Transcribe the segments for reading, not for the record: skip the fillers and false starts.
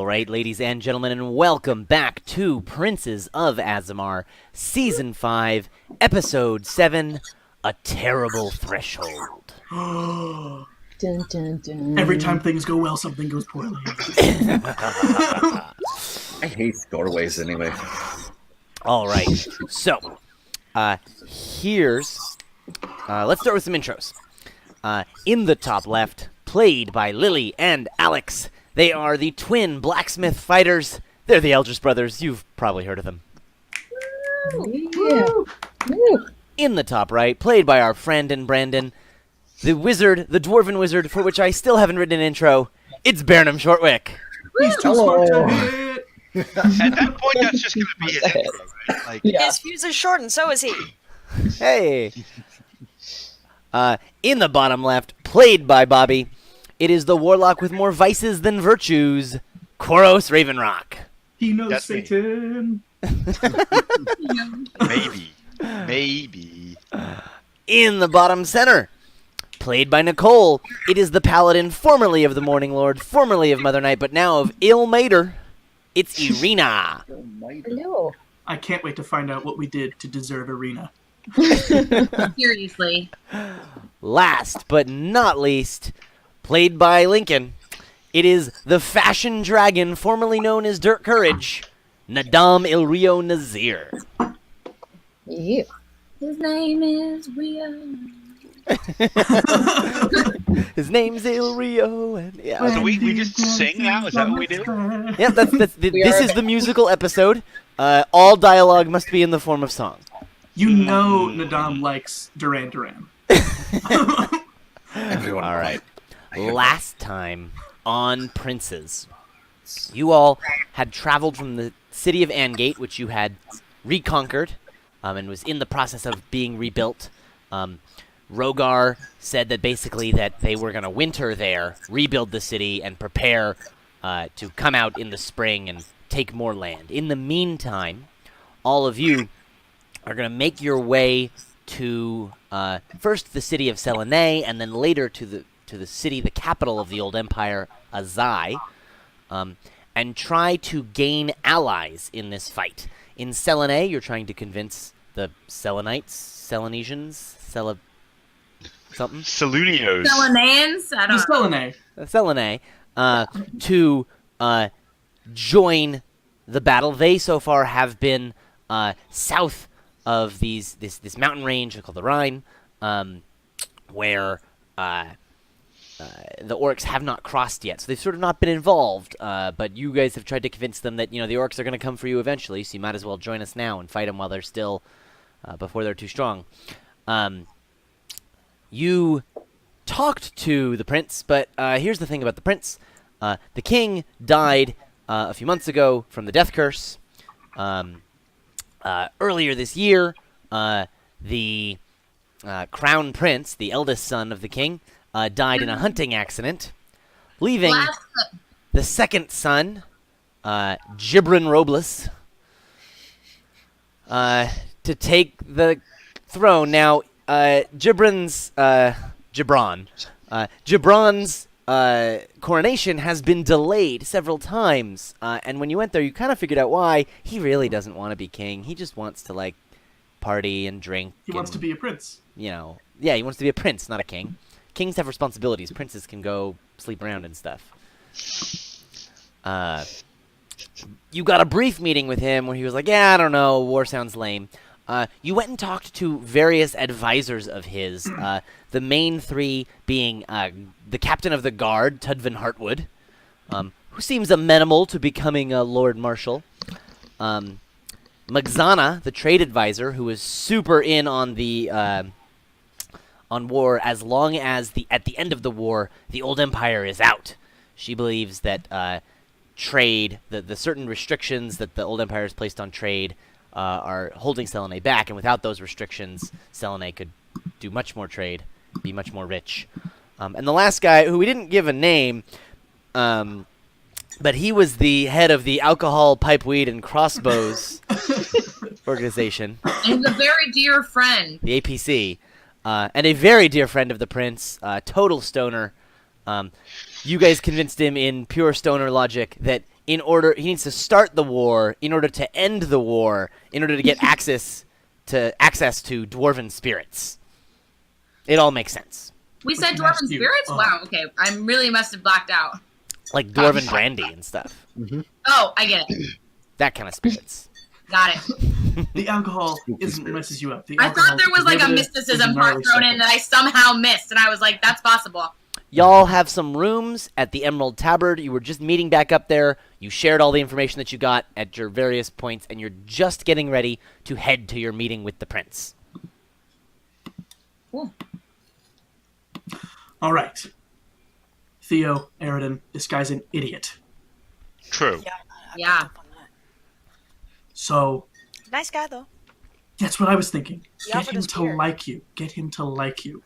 right, ladies and gentlemen, and welcome back to Princes of Azemar, Season 5, Episode 7, A Terrible Threshold. Dun, dun, dun. Every time things go well, something goes poorly. I hate doorways anyway. All right, so, let's start with some intros. In the top left, played by Lily and Alex, they are the twin blacksmith fighters. They're the Eldridge brothers. You've probably heard of them. Yeah. Woo. In the top right, played by our friend and Brandon, the wizard, the dwarven wizard, for which I still haven't written an intro. It's Burnham Shortwick. He's too smart to hit. At that point, that's just going to be his intro, right? Like, Yeah. His fuse is short, and so is he. Hey. In the bottom left, played by Bobby, it is the warlock with more vices than virtues, Koros Ravenrock. He knows That's me. Satan. Maybe. In the bottom center, played by Nicole, it is the paladin formerly of the Morning Lord, formerly of Mother Night, but now of Ill Mater. It's Irina. Hello. I can't wait to find out what we did to deserve Arena. Seriously. Last but not least, played by Lincoln, it is the fashion dragon formerly known as Dirt Courage, Nadam Ilrio Nazir. Yeah. His name is Rio. His name's Ilrio, and yeah. So we just sing now? Is that what we do? Yep, this is the musical episode. All dialogue must be in the form of song. You know Nadam likes Duran Duran. Everyone. All right. Last time on Princes, you all had traveled from the city of Angate, which you had reconquered, and was in the process of being rebuilt. Rogar said that basically that they were going to winter there, rebuild the city, and prepare to come out in the spring and take more land. In the meantime, all of you are going to make your way to first the city of Selene, and then later to the city, the capital of the old empire, Azai, and try to gain allies in this fight. In Selene, you're trying to convince the Selenites, Selenesians, something? Selunios. Selenaeans? I The don't know. Selene. Selene, to join the battle. They so far have been south of this mountain range called the Rhine, where the orcs have not crossed yet, so they've sort of not been involved. But you guys have tried to convince them that the orcs are going to come for you eventually, so you might as well join us now and fight them while they're still before they're too strong. You talked to the prince, but here's the thing about the prince: the king died a few months ago from the death curse. Earlier this year, the crown prince, the eldest son of the king, died in a hunting accident, leaving the second son, Gibran Robles, to take the throne. Now, Gibran's coronation has been delayed several times, and when you went there, you kind of figured out why. He really doesn't want to be king. He just wants to, party and drink. He wants to be a prince. He wants to be a prince, not a king. Kings have responsibilities. Princes can go sleep around and stuff. You got a brief meeting with him where he was like, yeah, I don't know, war sounds lame. You went and talked to various advisors of his, the main three being the captain of the guard, Tudvin Hartwood, who seems amenable to becoming a Lord Marshal. Magzana, the trade advisor, who is super in on the on war as long as at the end of the war, the old empire is out. She believes that trade, the certain restrictions that the old empire has placed on trade, are holding Selene back, and without those restrictions, Selene could do much more trade, be much more rich. And the last guy, who we didn't give a name, but he was the head of the Alcohol, Pipe, Weed, and Crossbows organization. He's a very dear friend. The APC, and a very dear friend of the prince, total stoner. You guys convinced him in pure stoner logic that he needs to start the war in order to end the war, in order to get access to dwarven spirits. It all makes sense. We said can dwarven ask you. spirits? Oh. Wow, okay. I really must have blacked out. Like dwarven brandy and stuff. Oh, I get it. That kind of spirits. Got it. The alcohol Spooky isn't spirit. messes you up. The I thought alcohol there was like a derivative mysticism is part gnarly thrown in shit. that I somehow missed, and I was like, that's possible. Y'all have some rooms at the Emerald Tabard. You were just meeting back up there. You shared all the information that you got at your various points, and you're just getting ready to head to your meeting with the prince. Cool. All right. Theo, Aridin, this guy's an idiot. True. Yeah. So Nice guy though. that's what I was thinking. He Get offered him us to beer. like you. Get him to like you.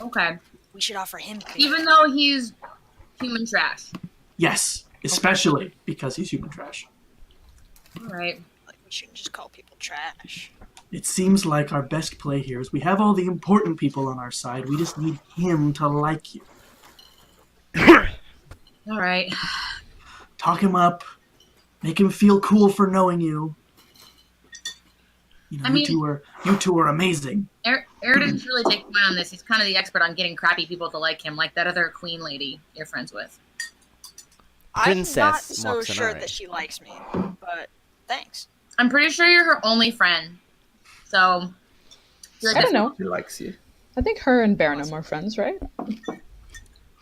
Okay. We should offer him beer. Even though he's human trash. Yes, especially because he's human trash. All right. Like, we shouldn't just call people trash. It seems like our best play here is we have all the important people on our side. We just need him to like you. All right. Talk him up. Make him feel cool for knowing you. You know, I mean- you two are amazing. Eridan's really taking point on this. He's kind of the expert on getting crappy people to like him, like that other queen lady you're friends with. Princess I'm not so Moxonari. sure that she likes me, but thanks. I'm pretty sure you're her only friend. So, I feel like I don't know. He likes you. I think her and Burnham are friends, right? How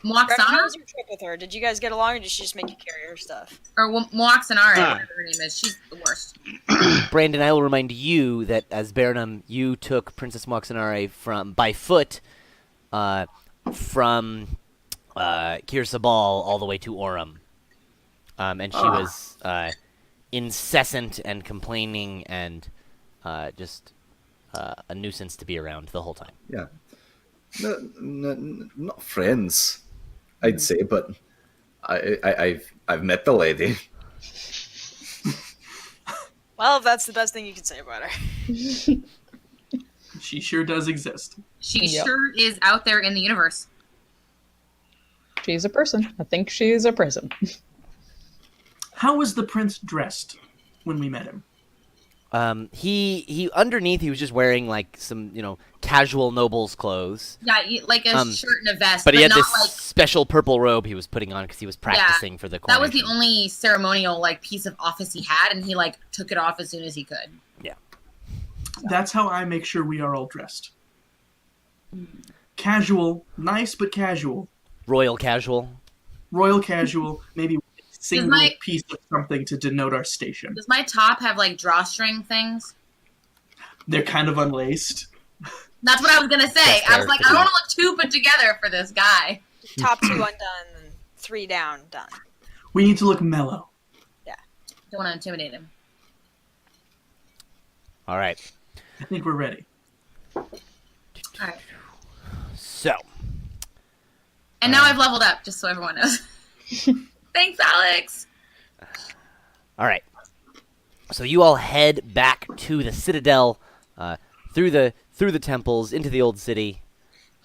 Moaxana was your trip with her? Did you guys get along, or did she just make you carry her stuff? or Moaxanara, whatever her name is. She's the worst. Brandon, I will remind you that as Burnham, you took Princess Moxonare by foot from Kirsabal all the way to Orem. And she was incessant and complaining and just a nuisance to be around the whole time. Yeah. No, not friends, I'd say, but I've met the lady. Well, that's the best thing you can say about her. She sure does exist. She Yep. sure is out there in the universe. She's a person. I think she's a person. How was the prince dressed when we met him? He underneath he was just wearing like some casual noble's clothes, Yeah, like a shirt and a vest, but he had not this like special purple robe he was putting on because he was practicing for the that was the coronation. only ceremonial like piece of office he had, and he like took it off as soon as he could. That's how I make sure we are all dressed. Casual, nice but casual. Royal casual. Royal casual, maybe a single my- piece of something to denote our station. Does my top have like drawstring things? They're kind of unlaced. That's what I was gonna say. That's I was like, I fair. don't want to look too put together for this guy. Top 2 undone, and 3 down, done. We need to look mellow. Don't want to intimidate him. All right. I think we're ready. All right. So And now I've leveled up, just so everyone knows. Thanks, Alex. all right. So you all head back to the Citadel, through the temples into the old city.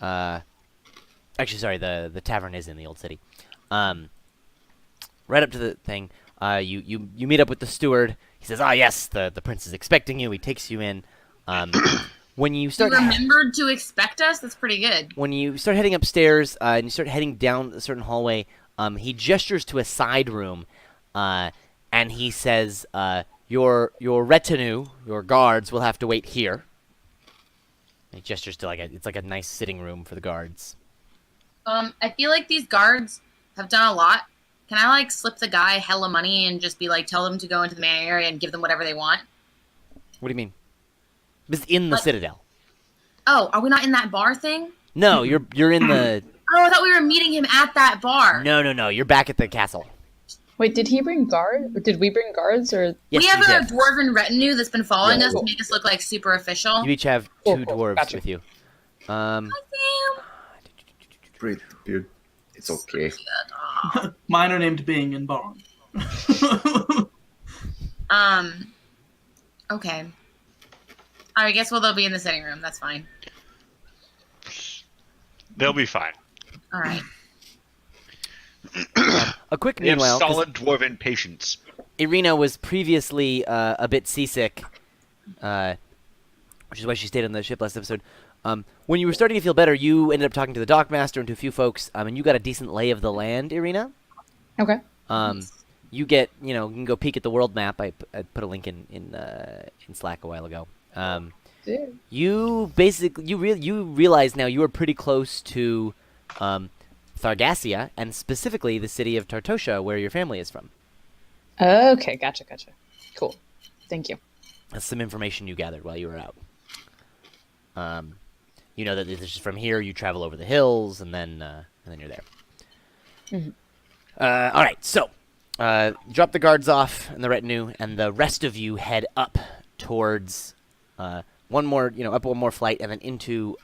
Actually, sorry, the tavern is in the old city. Right up to the thing. You meet up with the steward. He says, "Ah, yes, the prince is expecting you." He takes you in. When you You start remembered to expect us? That's pretty good. when you start heading upstairs and you start heading down a certain hallway, he gestures to a side room, and he says, "Your retinue, your guards, will have to wait here." He gestures to it's like a nice sitting room for the guards. I feel like these guards have done a lot. Can I like slip the guy hella money and just be like, tell them to go into the main area and give them whatever they want? What do you mean? This is in the Like- Citadel. Oh, are we not in that bar thing? No, you're in the. Oh, I thought we were meeting him at that bar. No. You're back at the castle. Wait, did he bring guard? Or did we bring guards? Or Yes, we have you a did. dwarven retinue that's been following Yeah. us to make us look like super official. You each have Cool, two cool. dwarves Gotcha. with you. Damn. Breathe, dude. It's okay. Mine are named Bing and Bong. Okay. I guess they'll be in the sitting room. That's fine. They'll be fine. All right. A quick They have meanwhile. 'cause solid dwarven patience. Irina was previously a bit seasick, which is why she stayed on the ship last episode. When you were starting to feel better, you ended up talking to the dockmaster and to a few folks, and you got a decent lay of the land, Irina. Okay. You get, you can go peek at the world map. I put a link in Slack a while ago. You basically you realize now you are pretty close to Thargassia, and specifically the city of Tartosha, where your family is from. Okay, gotcha. Cool. Thank you. That's some information you gathered while you were out. You know that this is from here. You travel over the hills, and then you're there. Mm-hmm. All right, so drop the guards off and the retinue, and the rest of you head up towards one more flight, and then into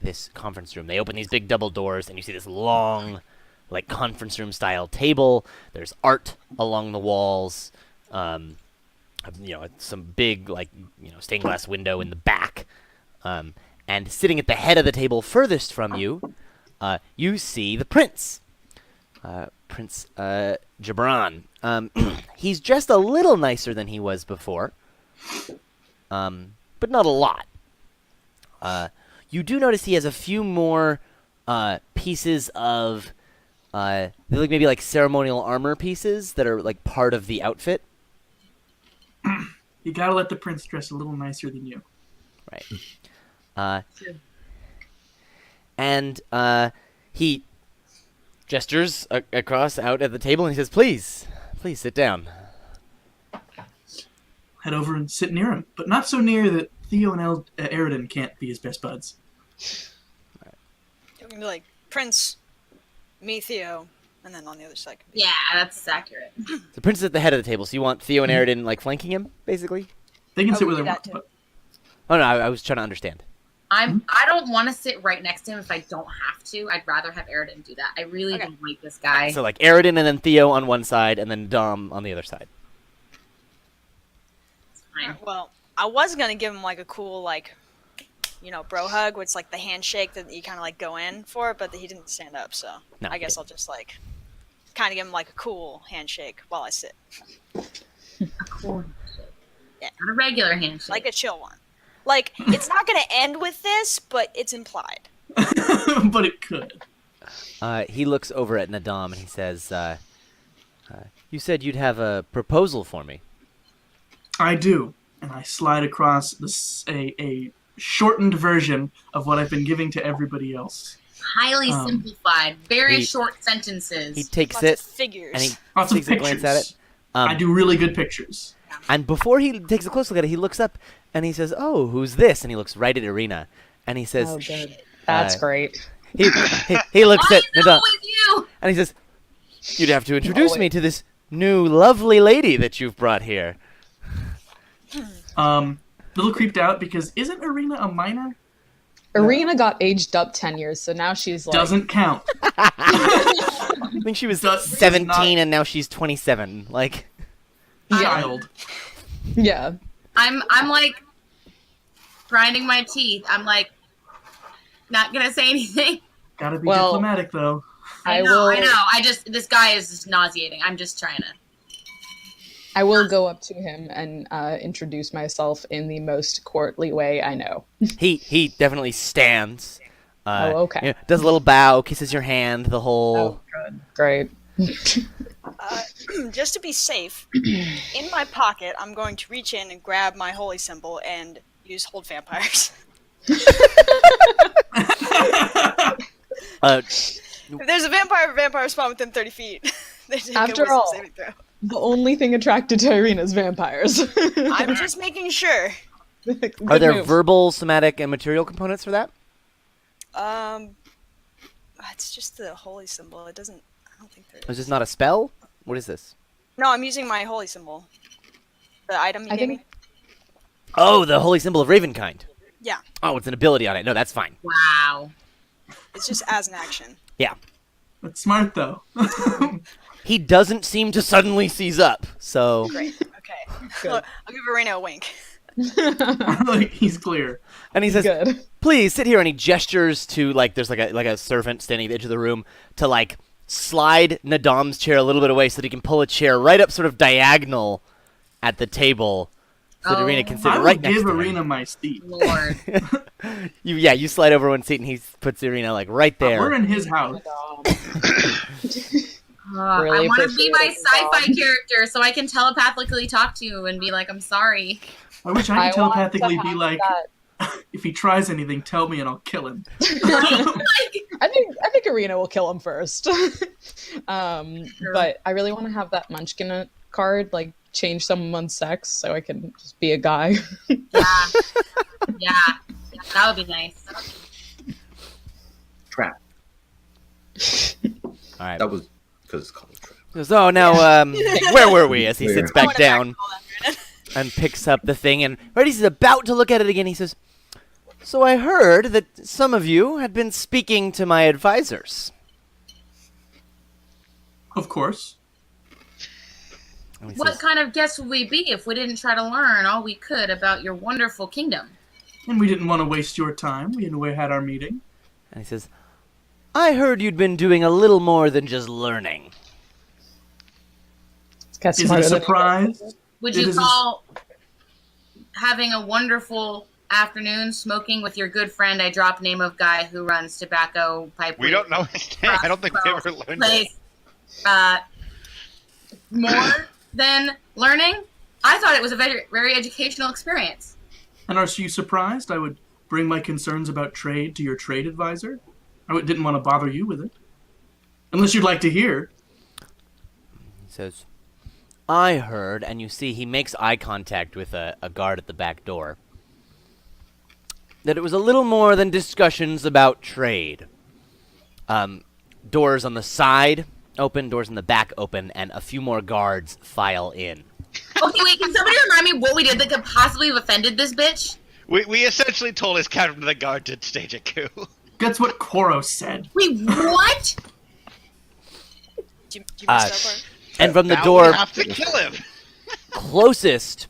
this conference room. They open these big double doors, and you see this long, like conference room style table. There's art along the walls. Some big stained glass window in the back. And sitting at the head of the table furthest from you, you see the prince. Prince Jabran. He's just a little nicer than he was before, but not a lot. You do notice he has a few more pieces of maybe like ceremonial armor pieces that are like part of the outfit. You gotta let the prince dress a little nicer than you. Right. And he gestures across out at the table, and he says, please sit down. Head over and sit near him, but not so near that Theo and Eridan can't be his best buds. You're gonna be like, Prince, me, Theo, and then on the other side. Yeah, that's accurate. The prince is at the head of the table, so you want Theo and Eridan like flanking him, basically? They can sit we where they do want. that But Oh no, I was trying to understand. I don't want to sit right next to him if I don't have to. I'd rather have Eridan do that. I really don't like this guy. So like Eridan and then Theo on one side, and then Dom on the other side. It's fine. Well, I was gonna give him like a cool bro hug, which is like the handshake that you kind of like go in for, but he didn't stand up, so No, I guess I'll just like kind of give him like a cool handshake while I sit, A cool handshake. Yeah. Not a regular handshake. like a chill one. Like it's not gonna end with this, but it's implied. but it could. He looks over at Nadam and he says, you said you'd have a proposal for me. I do, and I slide across a shortened version of what I've been giving to everybody else. Highly simplified, very he- short sentences. He takes Lots it of figures. and he Lots of takes a pictures. glance at it. I do really good pictures. And before he takes a close look at it, he looks up and he says, "Oh, who's this?" And he looks right at Irina, and he says, Oh, good. That's great. he looks Why at is it Nadam always you? and he says, "You'd have to introduce me to this new lovely lady that you've brought here." Little creeped out because isn't Irina a minor? Irina got aged up 10 years, so now she's like... Doesn't count. I think she was Does 17 not- and now she's 27. Like, Child. Yeah. I'm like grinding my teeth. I'm like not gonna say anything. Gotta be Well, diplomatic though. I know. This guy is just nauseating. I'm just trying to. I will go up to him and introduce myself in the most courtly way I know. he definitely stands. Okay. Does a little bow, kisses your hand, the whole. Good. Great. Just to be safe, in my pocket, I'm going to reach in and grab my holy symbol and use hold vampires. If there's a vampire spawn within 30 feet. They take After a wisdom all. saving throw. The only thing attracted to Irina is vampires. I'm just making sure. Good Are there move. verbal, somatic, and material components for that? It's just the holy symbol. It doesn't. I don't think there Is is. this not a spell? What is this? No, I'm using my holy symbol. The item you I gave think- me. Oh, the holy symbol of Ravenkind. Yeah, Oh, it's an ability on it. No, that's fine. Wow. it's just as an action. Yeah. That's smart though. He doesn't seem to suddenly seize up, so. Great. Okay. Good. I'll give Irina a wink. Like he's clear. And he says, Good. "Please sit here." And he gestures to there's like a servant standing at the edge of the room to slide Nadam's chair a little bit away so that he can pull a chair right up sort of diagonal at the table so that Irina can sit I right would next give to him. Irina my seat. Lord. You slide over one seat and he puts Irina like right there. We're in his house. Really I want to be my appreciate it, sci-fi character so I can telepathically talk to you and be like, I'm sorry. I wish I could want to telepathically be have like, that. if he tries anything, tell me and I'll kill him. I think Irina will kill him first. But I really want to have that Munchkin card, like change someone's sex so I can just be a guy. Yeah, that would be nice. Trap. All right. That was because it's called a trap. He goes, oh, now, where were we? As he Where? sits I back wanna down backpedal that. and picks up the thing, and right as he's about to look at it again, he says, so I heard that some of you had been speaking to my advisors. Of course. And he What says, kind of guests would we be if we didn't try to learn all we could about your wonderful kingdom? And we didn't want to waste your time. We had our meeting. and he says, I heard you'd been doing a little more than just learning. Gets Is it a smarter than surprise? Would It you is a- call having a wonderful afternoon smoking with your good friend, I drop name of guy who runs tobacco pipe. We don't know his name. I don't think we ever learned it. Place, more than learning? I thought it was a very, very educational experience. And are you surprised I would bring my concerns about trade to your trade advisor? Didn't want to bother you with it. Unless you'd like to hear. He says, I heard, and you see he makes eye contact with a guard at the back door, that it was a little more than discussions about trade. Doors on the side open, doors in the back open, and a few more guards file in. Okay, wait, can somebody remind me what we did that could possibly have offended this bitch? We essentially told his captain of the guard to stage a coup. That's what Koro said. Wait, what? Do you miss that part? And from the Now door we have to kill him. closest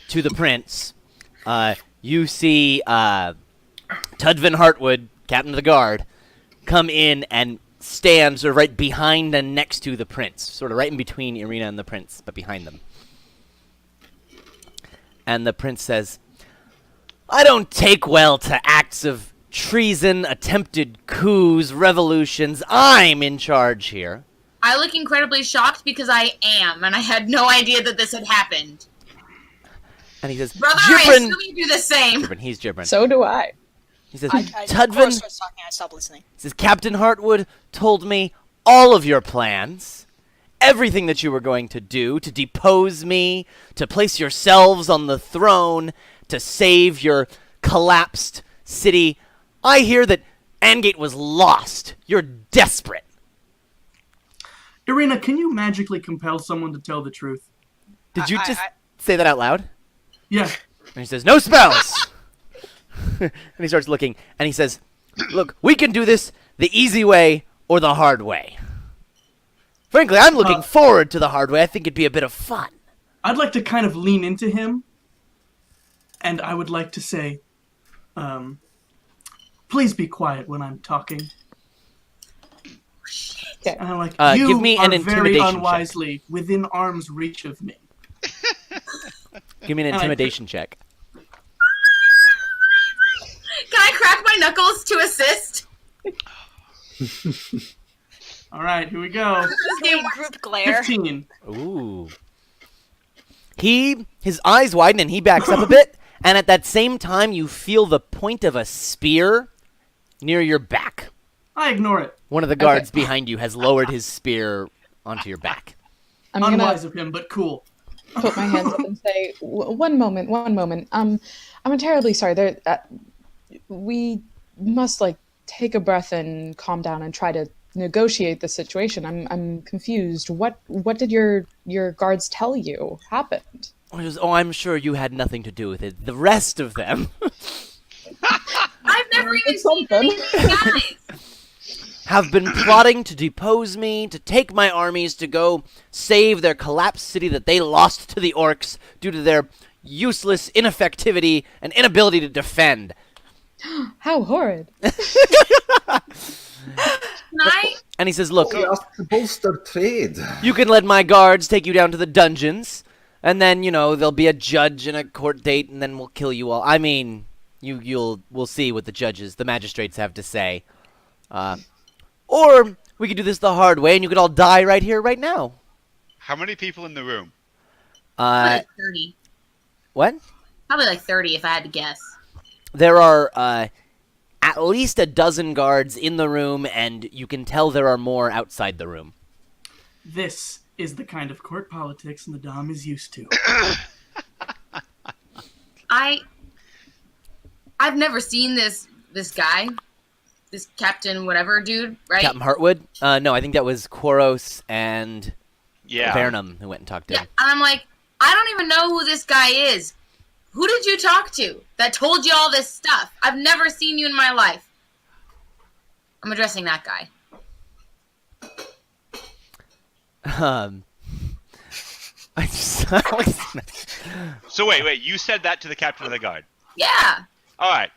to the prince, you see Tudvin Hartwood, captain of the guard, come in and stand sort of right behind and next to the prince, sort of right in between Irina and the prince, but behind them. And the prince says, I don't take well to acts of treason, attempted coups, revolutions. I'm in charge here. I look incredibly shocked because I am, and I had no idea that this had happened. And he says, Brother, I Gibran. assume you do the same. Gibran, he's Gibran. So do I. He says, Cora Tudvin. starts talking, I stop listening. He says, Captain Hartwood told me all of your plans, everything that you were going to do to depose me, to place yourselves on the throne, to save your collapsed city. I hear that Angate was lost. You're desperate. Irina, can you magically compel someone to tell the truth? Did you just say that out loud? Yeah. And he says, no spells! And he starts looking, and he says, look, we can do this the easy way or the hard way. Frankly, I'm looking forward to the hard way. I think it'd be a bit of fun. I'd like to kind of lean into him, and I would like to say, please be quiet when I'm talking. Okay. And I'm like, Give you me are an very intimidation check. unwisely within arm's reach of me. Give me an intimidation check. Can I crack my knuckles to assist? All right, here we go. Hey, group glare. 15. Ooh. His eyes widen and he backs up a bit, and at that same time you feel the point of a spear near your back. I ignore it. One of the guards behind you has lowered his spear onto your back. I'm gonna Unwise of him, but cool. put my hands up and say, one moment. I'm terribly sorry. We must take a breath and calm down and try to negotiate the situation. I'm confused. What did your guards tell you happened? I'm sure you had nothing to do with it. The rest of them I've never even seen something. any of these guys. have been plotting to depose me, to take my armies, to go save their collapsed city that they lost to the orcs due to their useless ineffectivity and inability to defend. How horrid. Can I? And he says, "Look, We asked to bolster trade. you can let my guards take you down to the dungeons, and then there'll be a judge and a court date, and then we'll kill you all. I mean, we'll see what the magistrates have to say. Or we could do this the hard way, and you could all die right here, right now." How many people in the room? Probably like 30. What? Probably like 30 if I had to guess. There are at least a dozen guards in the room, and you can tell there are more outside the room. This is the kind of court politics Madame is used to. I've never seen this guy, this Captain whatever dude, right? Captain Hartwood? No, I think that was Quaros and Yeah. Vernum who went and talked to Yeah, him. and I'm like, I don't even know who this guy is. Who did you talk to that told you all this stuff? I've never seen you in my life. I'm addressing that guy. I just, So wait. You said that to the captain of the guard. Yeah. All right.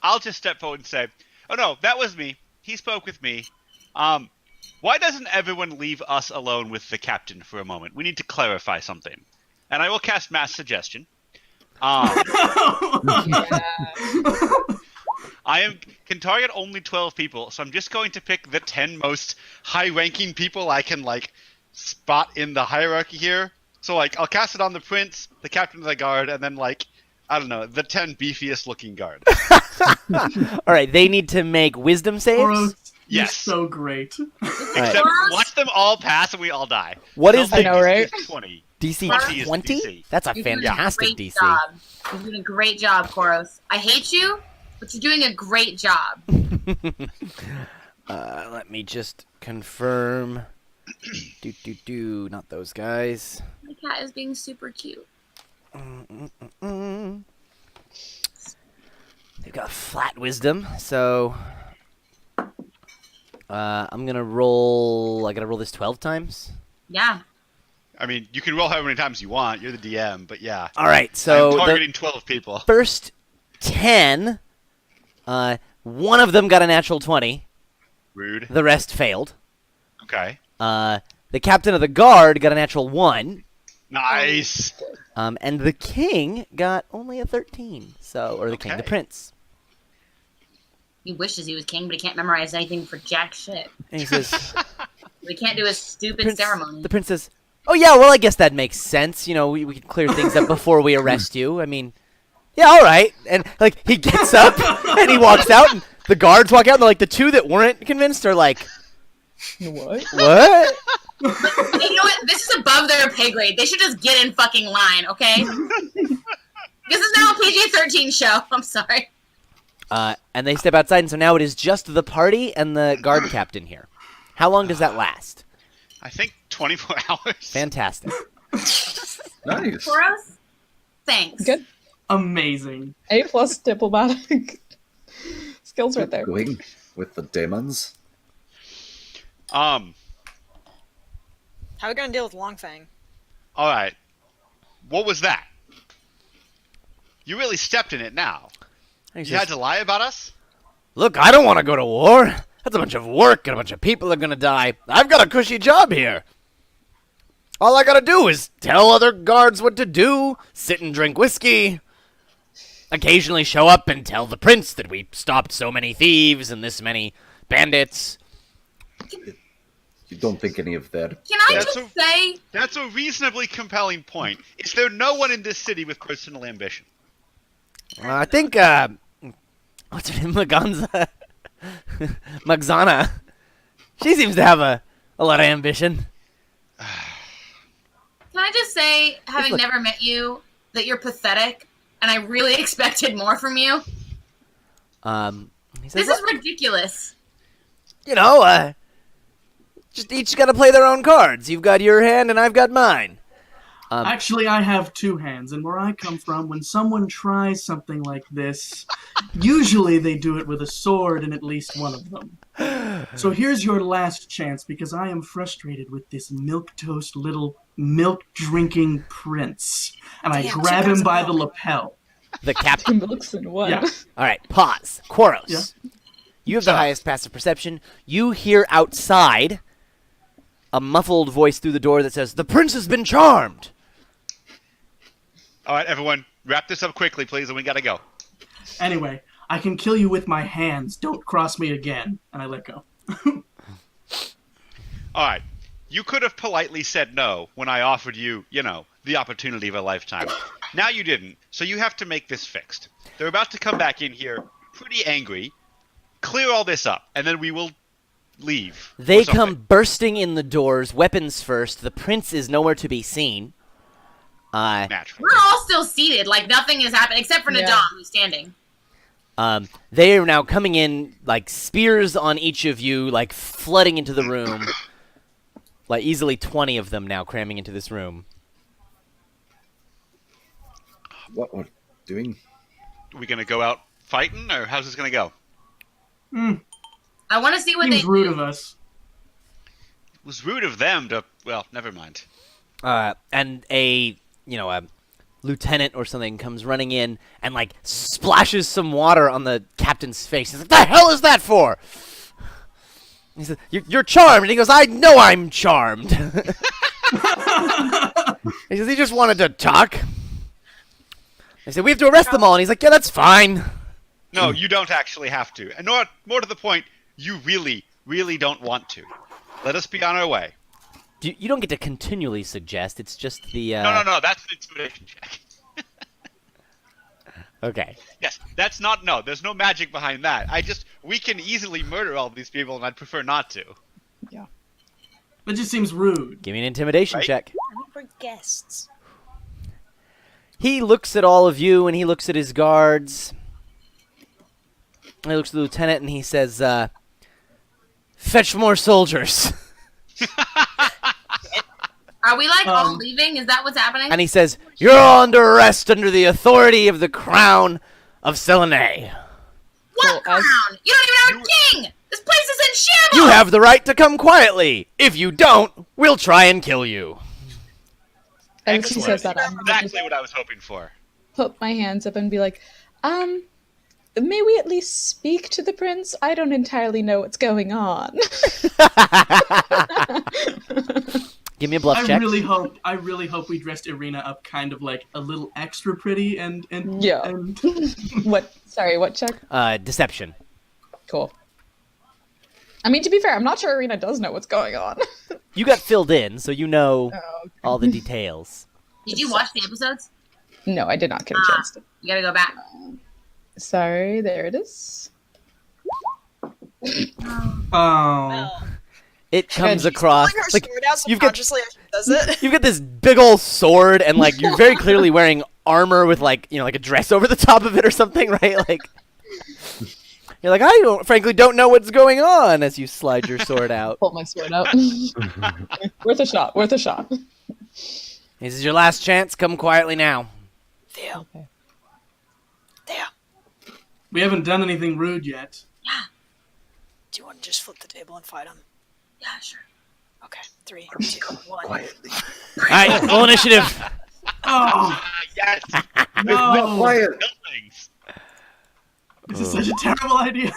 I'll just step forward and say, "Oh no, that was me. He spoke with me. Why doesn't everyone leave us alone with the captain for a moment? We need to clarify something." And I will cast mass suggestion. Can target only 12 people, so I'm just going to pick the 10 most high-ranking people I can spot in the hierarchy here. So I'll cast it on the prince, the captain of the guard, and then I don't know, the 10 beefiest looking guard. all right, they need to make wisdom saves. Boros, you're Yes. so great. Except watch them all pass and we all die. What is I know, right? 20. DC 20 is 20? DC. That's a You're doing fantastic a great DC. job. You're doing a great job, Koros. I hate you, but you're doing a great job. Let me just confirm. Not those guys. My cat is being super cute. They've got flat wisdom, so I'm gonna roll. I gotta roll this 12 times. Yeah. I mean, you can roll how many times you want. You're the DM, but yeah. All right, so I'm the targeting 12 people. first 10, one of them got a natural 20. Rude. The rest failed. Okay. The captain of the guard got a natural 1. Nice. And the king got only a 13. Or the king, the Okay. prince. He wishes he was king, but he can't memorize anything for jack shit. And he says, We can't do his stupid ceremony. the prince says, "Oh yeah, well I guess that makes sense. We can clear things up before we arrest you. I mean, yeah, all right." And he gets up and he walks out, and the guards walk out, and the two that weren't convinced are like, What? "What?" You know what? This is above their pay grade. They should just get in fucking line, okay? This is now a PG-13 show. I'm sorry. And they step outside, and so now it is just the party and the guard captain here. How long does that last? I think 24 hours. Fantastic. Nice. Koros? Thanks. Good. Amazing. A+ diplomatic skills right there. Going with the demons. How are we gonna deal with Longfang? All right. What was that? You really stepped in it now. And he You says, had to lie about us? "Look, I don't want to go to war. That's a bunch of work, and a bunch of people are gonna die. I've got a cushy job here. All I gotta do is tell other guards what to do, sit and drink whiskey, occasionally show up and tell the prince that we stopped so many thieves and this many bandits." You don't think any of their... Can I That's just say, That's a reasonably compelling point. Is there no one in this city with personal ambition? I think, what's her name, Maganza? Magzana. She seems to have a lot of ambition. can I just say, having look- never met you, that you're pathetic, and I really expected more from you? He says, This is ridiculous. just each gotta play their own cards. You've got your hand and I've got mine. Actually, I have two hands, and where I come from, when someone tries something like this, usually they do it with a sword in at least one of them. So here's your last chance, because I am frustrated with this milquetoast little milk-drinking prince. And I Damn, grab two him cups by of the milk. lapel. The captain. Milks in one. Yeah. All right, pause. Quaros. Yeah. You have the highest passive perception. You hear outside a muffled voice through the door that says, "The prince has been charmed." All right, everyone, wrap this up quickly, please, and we gotta go. Anyway, I can kill you with my hands. Don't cross me again. And I let go. All right. You could have politely said no when I offered you, the opportunity of a lifetime. Now you didn't, so you have to make this fixed. They're about to come back in here pretty angry, clear all this up, and then we will leave. They come bursting in the doors, weapons first. The prince is nowhere to be seen. Naturally. We're all still seated, like nothing has happened except for Nadam, who's standing. They are now coming in, like spears on each of you, like flooding into the room. Like easily 20 of them now cramming into this room. What we're doing? Are we gonna go out fighting, or how's this gonna go? I want to see what Seems they rude do. of us. It was rude of them to. Well, never mind. And a lieutenant or something comes running in and like splashes some water on the captain's face. He's like, "The hell is that for?" He says, "You're charmed." And he goes, "I know I'm charmed." He says, "He just wanted to talk." I said, "We have to arrest them all." And he's like, "Yeah, that's fine." No, you don't actually have to. And more to the point, you really, really don't want to. Let us be on our way. You don't get to continually suggest. It's just the... No. That's an intimidation check. Okay. Yes, that's not... No, there's no magic behind that. We can easily murder all these people, and I'd prefer not to. Yeah. That just seems rude. Give me an intimidation Right? check. I mean, we're guests. He looks at all of you, and he looks at his guards. He looks at the lieutenant, and he says, "Fetch more soldiers." Are we like all leaving? Is that what's happening? And he says, "You're all under arrest under the authority of the crown of Selenay. What Well, as- crown? You don't even have a king! This place is in shambles! You have the right to come quietly. If you don't, we'll try and kill you." And she says that, That's I'm gonna exactly what I was hoping for. put my hands up and be like, may we at least speak to the prince? I don't entirely know what's going on. Give me a bluff I check. really hope we dressed Irina up kind of like a little extra pretty and Yeah. and What? Sorry, what check? Deception. Cool. I mean, to be fair, I'm not sure Irina does know what's going on. You got filled in, so you know Oh, all the details. Did you watch the episodes? no, I did not get a chance to. You gotta go back. Sorry, there it is. oh. It comes She's across Pulling her like sword out you've got subconsciously as she does it. you've got this big old sword, and like you're very clearly wearing armor with like like a dress over the top of it or something, right? Like you're like, I frankly don't know what's going on as you slide your sword out. Pull my sword out. Worth a shot. Worth a shot. This is your last chance. Come quietly now. Theo. Okay. Theo. We haven't done anything rude yet. Do you want to just flip the table and fight him? Yeah, sure. Okay. 3, 2, 1. Quietly. All right, roll initiative. Oh Yes! no! Quiet. Buildings. This is such a terrible idea.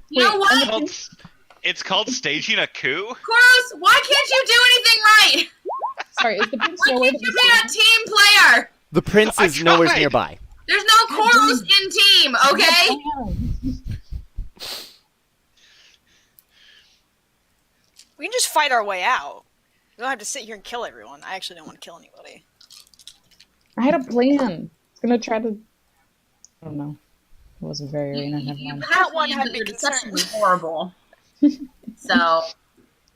You know what? It's called staging a coup? Koros, why can't you do anything right? Sorry, is the prince Why nowhere can't to you be be a seen? team player? The prince I is nowhere tried. nearby. There's no Koros in team, okay? We can just fight our way out. We don't have to sit here and kill everyone. I actually don't want to kill anybody. I had a plan. I was gonna try to. I don't know. It wasn't very Arena. Never You mind. had That one plans, had but me your deception concerned. was horrible. So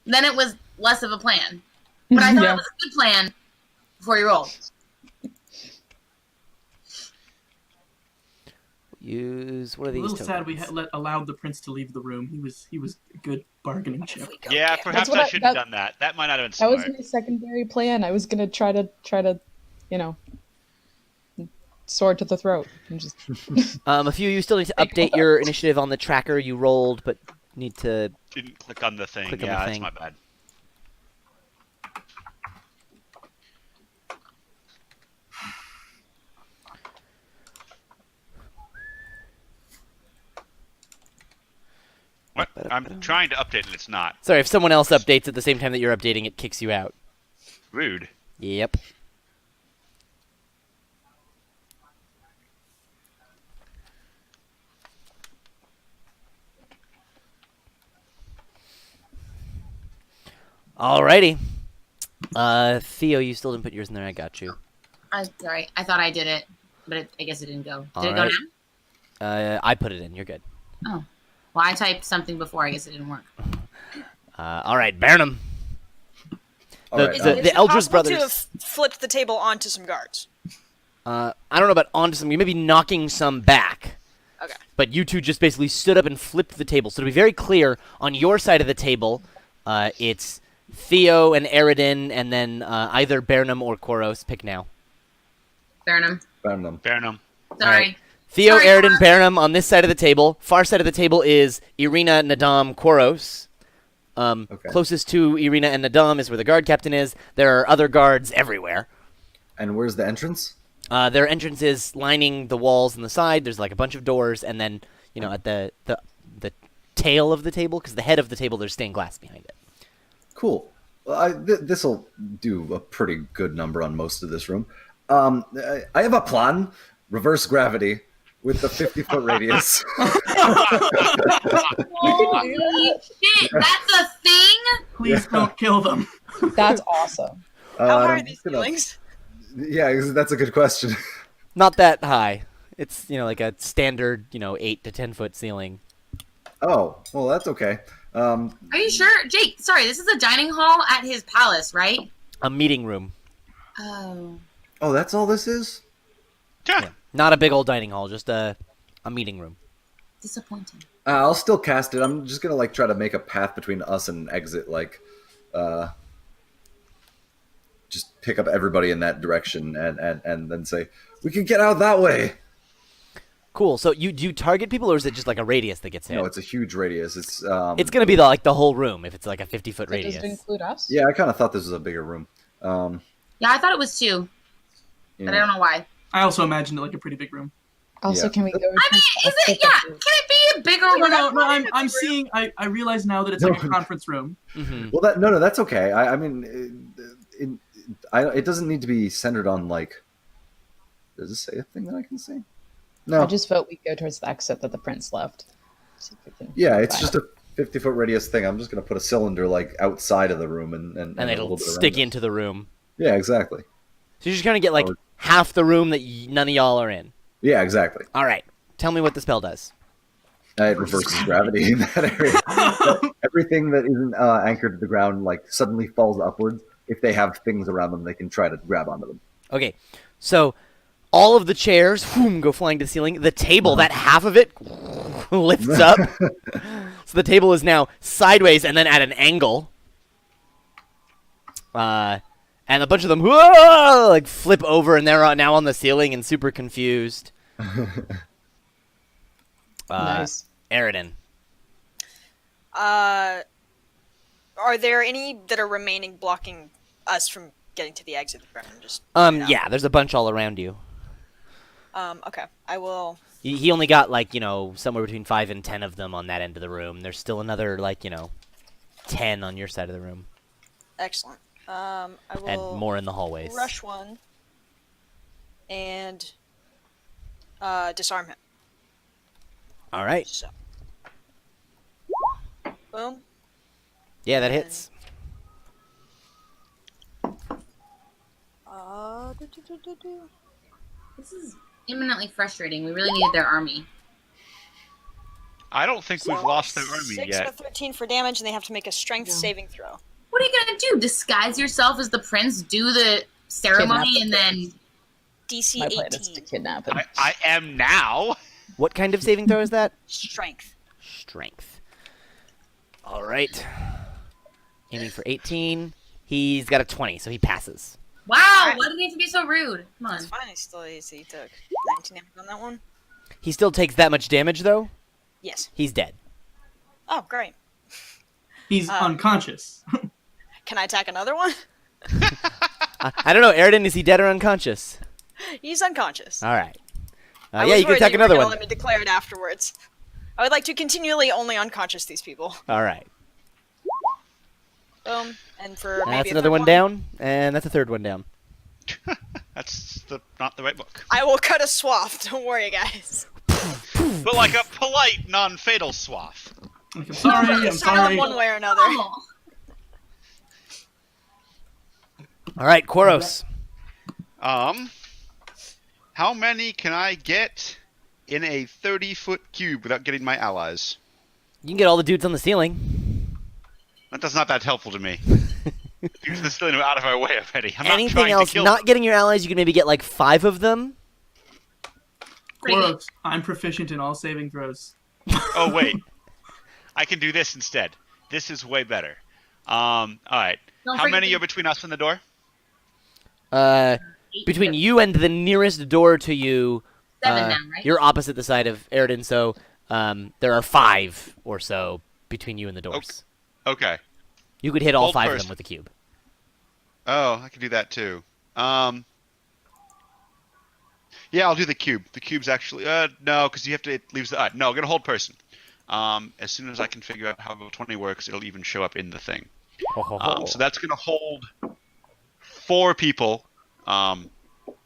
then it was less of a plan. But I thought Yeah. it was a good plan before you rolled. Use what are A these? little sad we tokens? allowed the prince to leave the room. He was a good bargaining chip. If we go Yeah, get- perhaps what I I- shouldn't have that- done that. That might not have been That was smart. my secondary plan. I was gonna try to, sword to the throat. And just A few you still need to update your initiative on the tracker you rolled, but need to. Didn't click on the thing. Click on Yeah, the that's thing. my bad. I'm trying to update and it's not. Sorry, if someone else updates at the same time that you're updating, it kicks you out. Rude. Yep. Alrighty. Theo, you still didn't put yours in there. I got you. I'm sorry. I thought I did it, but I guess it didn't go. Did All it go right. now? I put it in. You're good. Oh. Well, I typed something before. I guess it didn't work. All right, Burnham. All The- right, the- Is it Eldridge possible brothers- to have flipped the table onto some guards? I don't know about onto some. You may be knocking some back. Okay. But you two just basically stood up and flipped the table. So to be very clear, on your side of the table, it's Theo and Eridan, and then either Burnham or Koros. Pick now. Burnham. Burnham. Burnham. Sorry. right. Theo, Sorry, Eridan, Koros. Burnham on this side of the table. Far side of the table is Irina, Nadam, Koros. Okay. Closest to Irina and Nadam is where the guard captain is. There are other guards everywhere. And where's the entrance? Their entrance is lining the walls on the side. There's like a bunch of doors, and then at the tail of the table, because the head of the table, there's stained glass behind it. Cool. Well, this will do a pretty good number on most of this room. I have a plan. Reverse gravity with the 50-foot radius. Holy shit! That's a thing. Please don't kill them. That's awesome. How high I'm are these just gonna- ceilings? Yeah, that's a good question. Not that high. It's like a standard 8 to 10 foot ceiling. Oh, well, that's okay. Are you sure, Jake? Sorry, this is a dining hall at his palace, right? A meeting room. Oh. Oh, that's all this is? Yeah. Not a big old dining hall, just a meeting room. Disappointing. I'll still cast it. I'm just gonna try to make a path between us and exit. Just pick up everybody in that direction and then say we can get out that way. Cool. So do you target people, or is it just like a radius that gets hit? No, it's a huge radius. It's It's gonna be the whole room if it's like a 50-foot So does radius. it include us? yeah. I kind of thought this was a bigger room. Yeah, I thought it was 2, but I Yeah. don't know why. I also imagined it like a pretty big room. Also, Yeah. can we go? I mean, is it? Yeah. Can it be a bigger room? I'm seeing. I realize now that it's like a conference room. Mhm. Well, no, that's okay. I mean, it doesn't need to be centered on Does it say a thing that I can see? No. I just vote we go towards the exit that the prince left. See if we can Yeah, it's find just it. a 50-foot radius thing. I'm just gonna put a cylinder outside of the room and And a little it'll bit around stick it. into the room. Yeah, exactly. So you're just gonna get half the room that none of y'all are in. Yeah, exactly. All right. Tell me what the spell does. It reverses gravity in that area. Everything that isn't anchored to the ground suddenly falls upwards. If they have things around them, they can try to grab onto them. Okay. So all of the chairs go flying to the ceiling. The table, that half of it lifts up. So the table is now sideways and then at an angle. And a bunch of them flip over, and they're now on the ceiling and super confused. Nice. Eridan. Are there any that are remaining blocking us from getting to the exit? Just Yeah, there's a bunch all around you. Okay, I will. He only got somewhere between 5 and 10 of them on that end of the room. There's still another 10 on your side of the room, Excellent. I will. and more in the hallways. Rush one. And disarm him. All right. So. Boom. Yeah, that hits. This is imminently frustrating. We really needed their army. I don't think we've lost their army 6 yet. to 13 for damage, and they have to make a strength saving throw. What are you gonna do? Disguise yourself as the prince, do the ceremony, Kidnap and the then DC My plan is to 18. kidnap him. I am now. What kind of saving throw is that? Strength. Strength. All right. Aiming for 18. He's got a 20, so he passes. wow, why do they have to be so rude? Come on. It's fine. He took 19 damage on that one. He still takes that much damage, though. Yes. He's dead. Oh, great. He's unconscious. Can I attack another one? I don't know, Eridan, is he dead or unconscious? He's unconscious. All right. I Yeah, was you can worried attack that you were another gonna one. Let me declare it afterwards. I would like to continually only unconscious these people. All right. Boom. And for maybe That's a another third one down, and that's a third one down. That's not the right book. I will cut a swath. Don't worry, guys. But like a polite, non-fatal swath. Like, I'm sorry, I'm It's not sorry. one way or another. Oh. All right, Quaros. How many can I get in a 30-foot cube without getting my allies? You can get all the dudes on the ceiling. That's not that helpful to me. Dudes in the ceiling are out of our way already. I'm not Anything trying else? to kill Not them. getting your allies, you can maybe get like 5 of them. Pretty good. Quote, I'm proficient in all saving throws. Oh wait, I can do this instead. This is way better. All right. Don't How forget many to- are between us and the door? Between you and the nearest door to you, 7 now, right? you're opposite the side of Eridan, so there are 5 or so between you and the doors. Okay. You could hit all Hold 5 of first. them with the cube. Oh, I can do that too. Yeah, I'll do the cube. The cube's actually no, because you have to. It leaves the. No, I'm gonna hold person. As soon as I can figure out how Roll 20 works, it'll even show up in the thing. Ho, ho, ho. So that's gonna hold 4 people.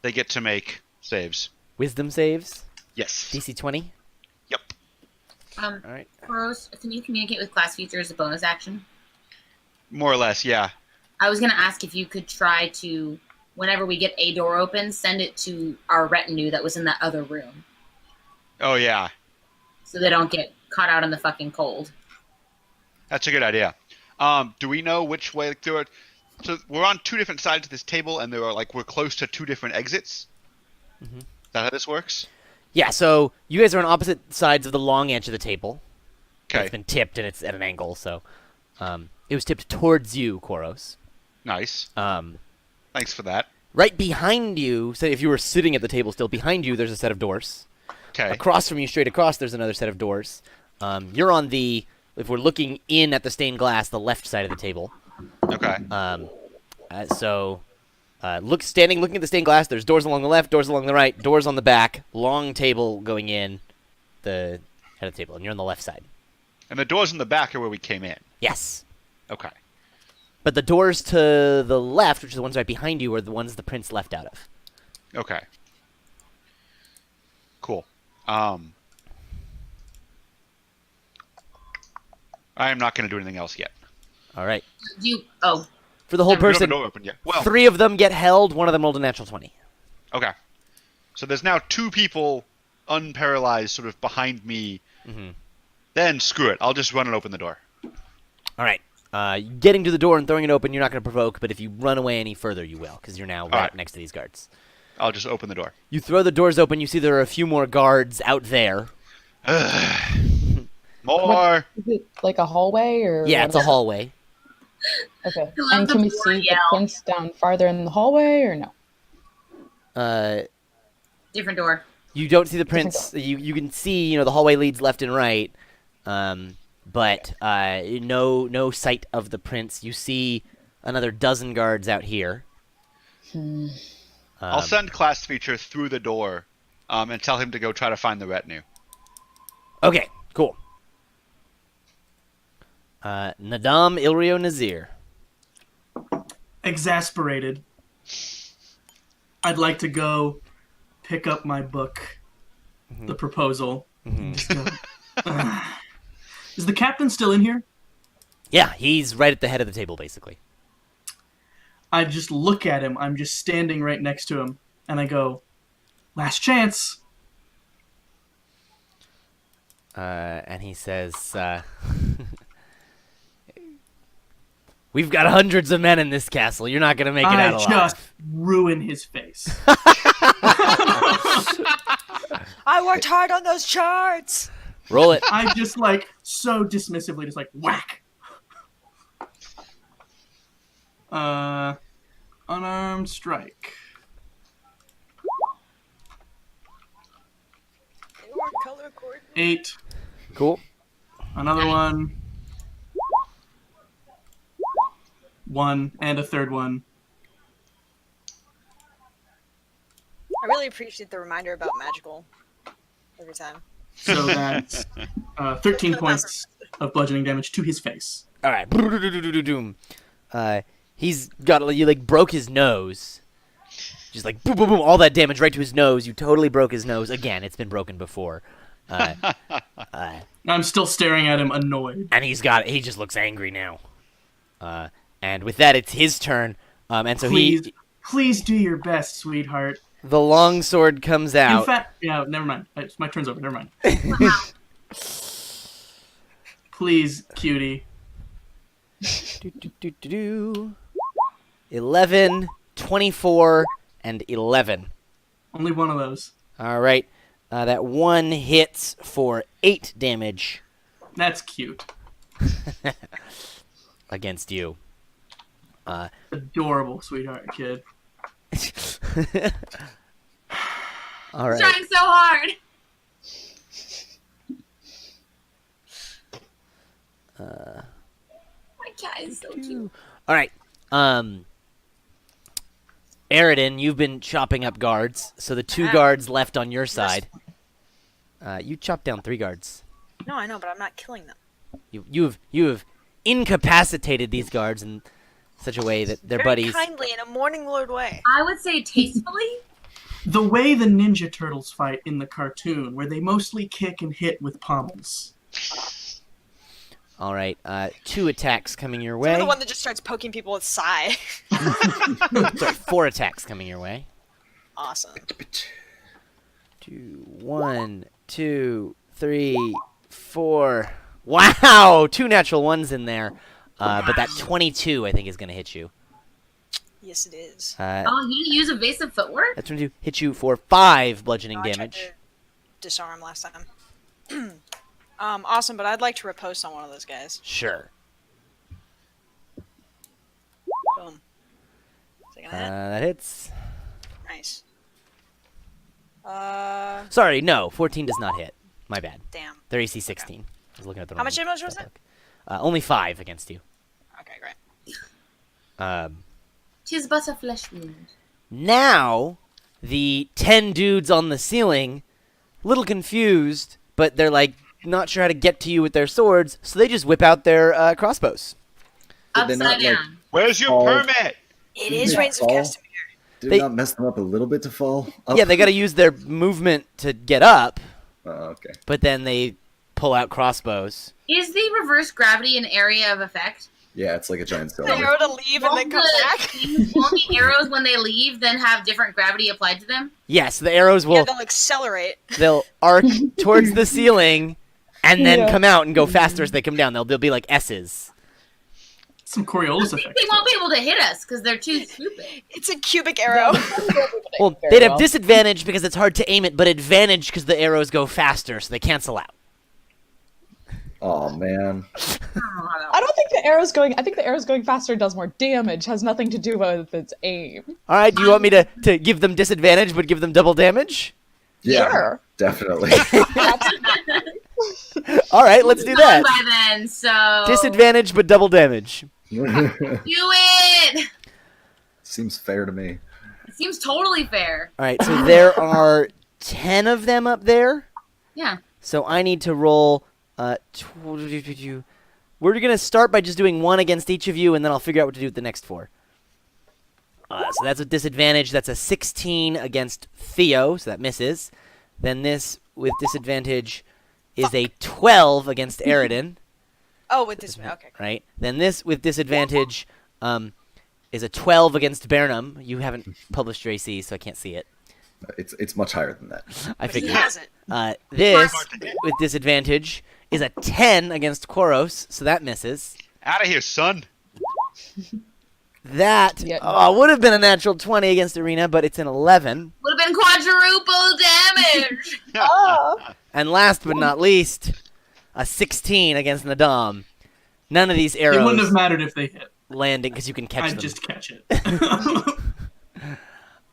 They get to make saves. Wisdom saves, Yes. DC 20. Yep. All right. Rose, can you communicate with class feature as a bonus action? More or less, yeah. I was gonna ask if you could try to, whenever we get a door open, send it to our retinue that was in that other room, Oh yeah, so they don't get caught out in the fucking cold. that's a good idea. Do we know which way to it? So we're on 2 different sides of this table, and we're close to 2 different exits. Mhm. Is that how this works? Yeah, so you guys are on opposite sides of the long edge of the table. Okay. It's been tipped and it's at an angle, so it was tipped towards you, Koros. Nice. Um, Thanks for that. right behind you, so if you were sitting at the table still, behind you there's a set of doors. Okay. Across from you, straight across, there's another set of doors. You're on the, if we're looking in at the stained glass, the left side of the table. Okay. Looking at the stained glass, there's doors along the left, doors along the right, doors on the back, long table going in the head of the table, and you're on the left side. And the doors in the back are where we came in. Yes. Okay. But the doors to the left, which are the ones right behind you, are the ones the prince left out of. Okay. Cool. I am not going to do anything else yet. All right. For the whole We don't have person, the door open yet. Well, 3 of them get held, 1 of them rolled a natural 20. okay. So there's now 2 people unparalyzed sort of behind me. Mm-hmm. Then screw it. I'll just run and open the door. All right. Getting to the door and throwing it open, you're not going to provoke, but if you run away any further, you will, because you're now right next to these guards. I'll just open the door. You throw the doors open, you see there are a few more guards out there. More. Is it like a hallway or? Yeah, what it's a is it? hallway. Okay. I love And the can we floor see the yell. prince down farther in the hallway or no? Different door. You don't see the prince. You can see, the hallway leads left and right, but no sight of the prince. You see another dozen guards out here. I'll send class feature through the door and tell him to go try to find the retinue. Okay, cool. Nadam Ilrio Nazir. Exasperated. I'd like to go pick up my book, the proposal. Just go, Is the captain still in here? Yeah, he's right at the head of the table, basically. I just look at him. I'm just standing right next to him, and I go, "Last chance." And he says, "We've got hundreds of men in this castle. You're not gonna make it out I alive." just ruin his face. I worked hard on those charts. Roll it. I just so dismissively just whack. Unarmed strike. They weren't color coordinated. 8. Cool. Another one. 1 and a third one. I really appreciate the reminder about magical every time. So that's 13 points of bludgeoning damage to his face. All right. He's got you like broke his nose. Just like boom, boom, boom, all that damage right to his nose. You totally broke his nose. Again, it's been broken before. I'm still staring at him, annoyed. And he just looks angry now. And with that, it's his turn. And so Please do your best, sweetheart. the long sword comes out. In fact, yeah, never mind. My turn's over. Never mind. Please, cutie. 11, 24, and 11. Only one of those. All right. That one hits for 8 damage That's cute. against you. Adorable, sweetheart kid. All right. Trying so hard. My cat is so cute. All right. Aridin, you've been chopping up guards, so the 2 guards left on your side. You chopped down 3 guards. No, I know, but I'm not killing them. You have incapacitated these guards in such a way that their Very buddies. kindly, in a Morning Lord way. I would say tastefully. The way the Ninja Turtles fight in the cartoon, where they mostly kick and hit with pommels. All right. 2 attacks coming your I'm way. the one that just starts poking people with Psy. Sorry, 4 attacks coming your way. Awesome. 1, 2, 3, 4. Wow, 2 natural ones in there. But that 22, I think, is going to hit you. Yes, it is. Oh, he didn't use evasive footwork? That's going to hit you for 5 bludgeoning I tried damage. to disarm last time. Awesome, but I'd like to riposte on one of those guys. Sure. Boom. Is it gonna hit? That hits. Nice. Sorry, no. 14 does not hit. My bad. Damn. They're AC 16. I was looking at the How wrong much damage was stat it? book. Only 5 against you. Okay, great. Tis but a flesh wound. Now, the 10 dudes on the ceiling, a little confused, but they're like not sure how to get to you with their swords, so they just whip out their crossbows. Did they Upside not, like, down. Where's your Oh. permit? It is Yeah. Reigns of Fall. Castamere. Did They- it not mess them up a little bit to fall? Up? Yeah, they got to use their movement to get up, Okay. but then they pull out crossbows. Is the reverse gravity an area of effect? Yeah, it's like a giant The cylinder. arrow to leave and then come back. Won't the arrows, when they leave, then have different gravity applied to them? Yes, the arrows Yeah, will they'll accelerate. they'll arc towards the ceiling and then Yeah. come out and go faster as they come down. They'll be like S's. Some Coriolis effect. They won't be able to hit us because they're too stupid. It's a cubic arrow. Well, Very they'd have well. disadvantage because it's hard to aim it, but advantage because the arrows go faster, so they cancel out. Oh man. I don't think the arrow's going. I think the arrow's going faster does more damage. Has nothing to do with its aim. All right, do you want me to give them disadvantage but give them double damage? Yeah, Sure. definitely. All right, let's do Done that. by then, so Disadvantage but double damage. do it. Seems fair to me. It seems totally fair. All right, so there are 10 of them up there. Yeah. So I need to roll. We're gonna start by just doing 1 against each of you, and then I'll figure out what to do with the next 4. So that's a disadvantage. That's a 16 against Theo, so that misses. Then this with disadvantage is a 12 against Aridin, Oh, with this. Okay. right? Then this with disadvantage is a 12 against Bernum. You haven't published your AC, so I can't see it. It's much higher than that. I But he figured. has it. This with disadvantage is a 10 against Koros, so that misses. Out of here, son. That Yeah. would have been a natural 20 against Arena, but it's an 11. Would have been quadruple damage. Oh. And last but not least, a 16 against Nadam. None of these It wouldn't have arrows mattered if they hit. landing because you can catch I'd them. just catch it.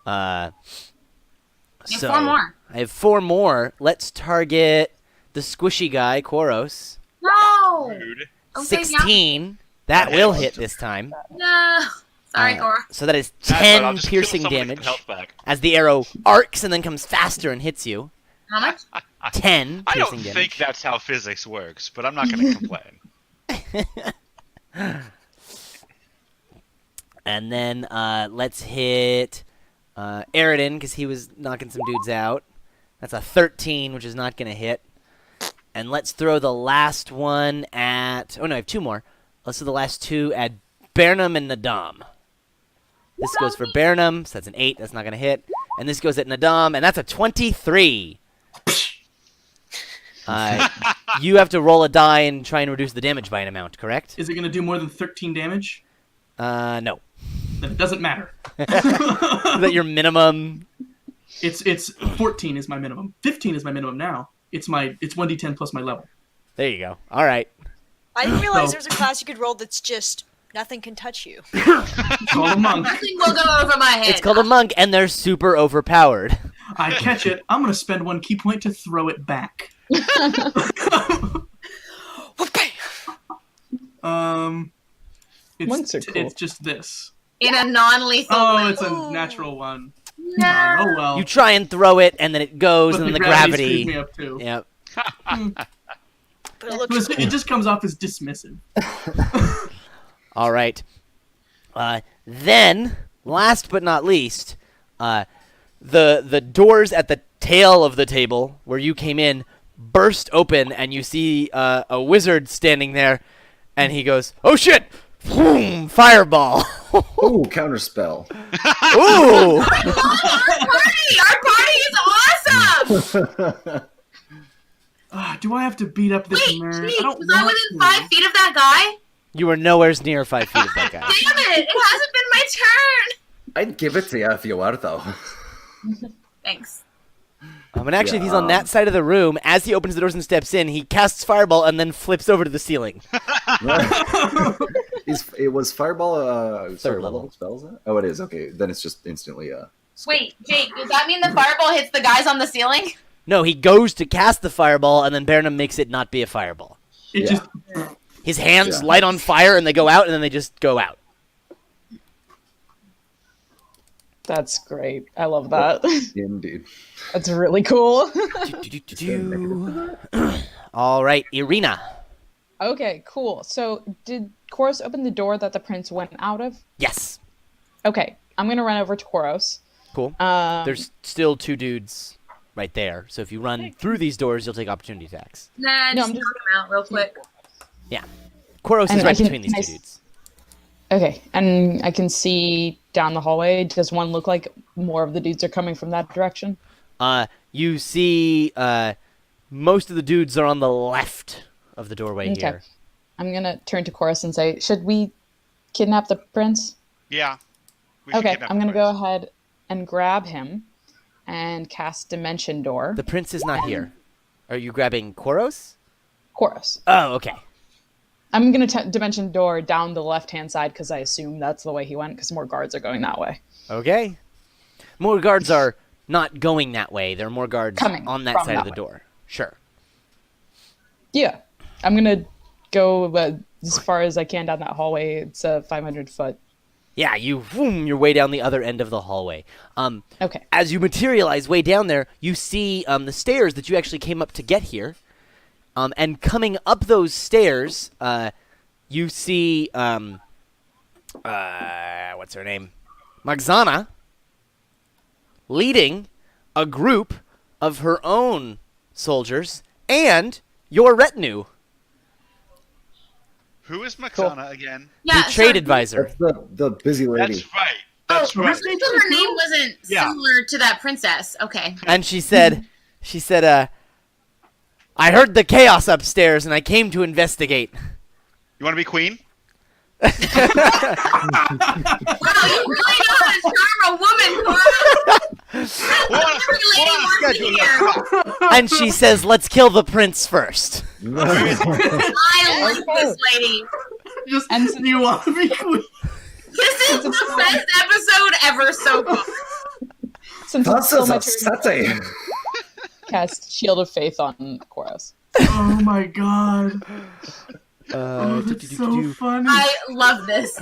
Yeah, So 4 more. I have 4 more. Let's target the squishy guy, Koros. No. Rude. Okay, 16. That will hit this time. No. Sorry, Cora. So that is That's fine, I'll 10 just kill piercing someone to get damage health back. as the arrow arcs and then comes faster and hits you. How much? 10 I don't piercing damage. think that's how physics works, but I'm not going to complain. And then let's hit Aridin, because he was knocking some dudes out. That's a 13, which is not going to hit. And let's throw the last one at... Oh, no, I have 2 more. Let's do the last 2 at Bernam and Nadam. This goes for Bernam, so that's an 8. That's not going to hit. And this goes at Nadam, and that's a 23. You have to roll a die and try and reduce the damage by an amount, correct? Is it going to do more than 13 damage? No. Then it doesn't matter. Is that your minimum? It's 14 is my minimum. 15 is my minimum now. It's 1d10 plus my level. There you go. All right. I didn't realize So- there's a class you could roll that's just nothing can touch you. It's called a monk. Nothing will go over my head. It's called a monk, and they're super overpowered. I catch it. I'm going to spend 1 key point to throw it back. Monks are cool. It's just this. In a non-lethal Oh, way. it's a natural one. No. Oh well. You try and throw it, and then it goes, But and then the gravity screwed me gravity. up too. Yep. But it looks cool. It just comes off as dismissive. All right. Then, last but not least, the doors at the tail of the table where you came in burst open, and you see a wizard standing there, and he goes, "Oh shit! Boom! Fireball!" Ooh, counterspell. Ooh! Our party is awesome! Do I have to beat up this Wait, nerd? Jake, I don't was I want within to. 5 feet of that guy? You were nowhere near 5 feet of that guy. Damn it! It hasn't been my turn! I'd give it to you if you were, though. Thanks. And actually, if he's on that side of the room, as he opens the doors and steps in, he casts Fireball and then flips over to the ceiling. It was Fireball Third level level. spell, is that? Oh, it is. Okay, then it's just instantly... Wait, Jake, does that mean the fireball hits the guys on the ceiling? No, he goes to cast the Fireball, and then Bernam makes it not be a Fireball. It Yeah. just. His hands Yeah. light on fire, and they go out, and then they just go out. That's great. I love that. Indeed. That's really cool. All right, Irina. Okay, cool. So did Koros open the door that the prince went out of? Yes. Okay, I'm gonna run over to Koros. Cool. There's still 2 dudes right there, so if you run through these doors, you'll take opportunity attacks. Nah, No, just I'm just- knock him out real quick. Yeah. Koros And is I right can- between these can I 2 dudes. Okay, and I can see down the hallway. Does one look like more of the dudes are coming from that direction? You see most of the dudes are on the left of the doorway Okay. here. I'm gonna turn to Koros and say, should we kidnap the prince? Yeah. We should Okay, kidnap I'm the gonna go prince. ahead and grab him and cast Dimension Door. The prince is not here. Are you grabbing Koros? Koros. Oh, okay. I'm gonna Dimension Door down the left-hand side because I assume that's the way he went because more guards are going that way. Okay. More guards are not going that way. There are more guards Coming on that from side of that the way. door. Sure. Yeah, I'm gonna go as far as I can down that hallway. It's a 500-foot. Yeah, you boom your way down the other end of the hallway. Okay. As you materialize way down there, you see the stairs that you actually came up to get here. And coming up those stairs, you see what's her name? Magzana leading a group of her own soldiers and your retinue. Who is Maxana again? Yeah, the trade so- advisor. That's the busy lady. That's right. Oh, That's right. so her name wasn't Yeah. similar to that princess. Okay. And she said, I heard the chaos upstairs and I came to investigate. You want to be queen? Wow, you really know how to charm a woman, Cora. We're on a schedule here. And she says, let's kill the prince first. I love this lady. Just, And- you want to be queen? This is the best episode ever so far. Since it's still my turn, Sate. cast Shield of Faith on Koros. Oh my god. Oh, that's so funny. I love this.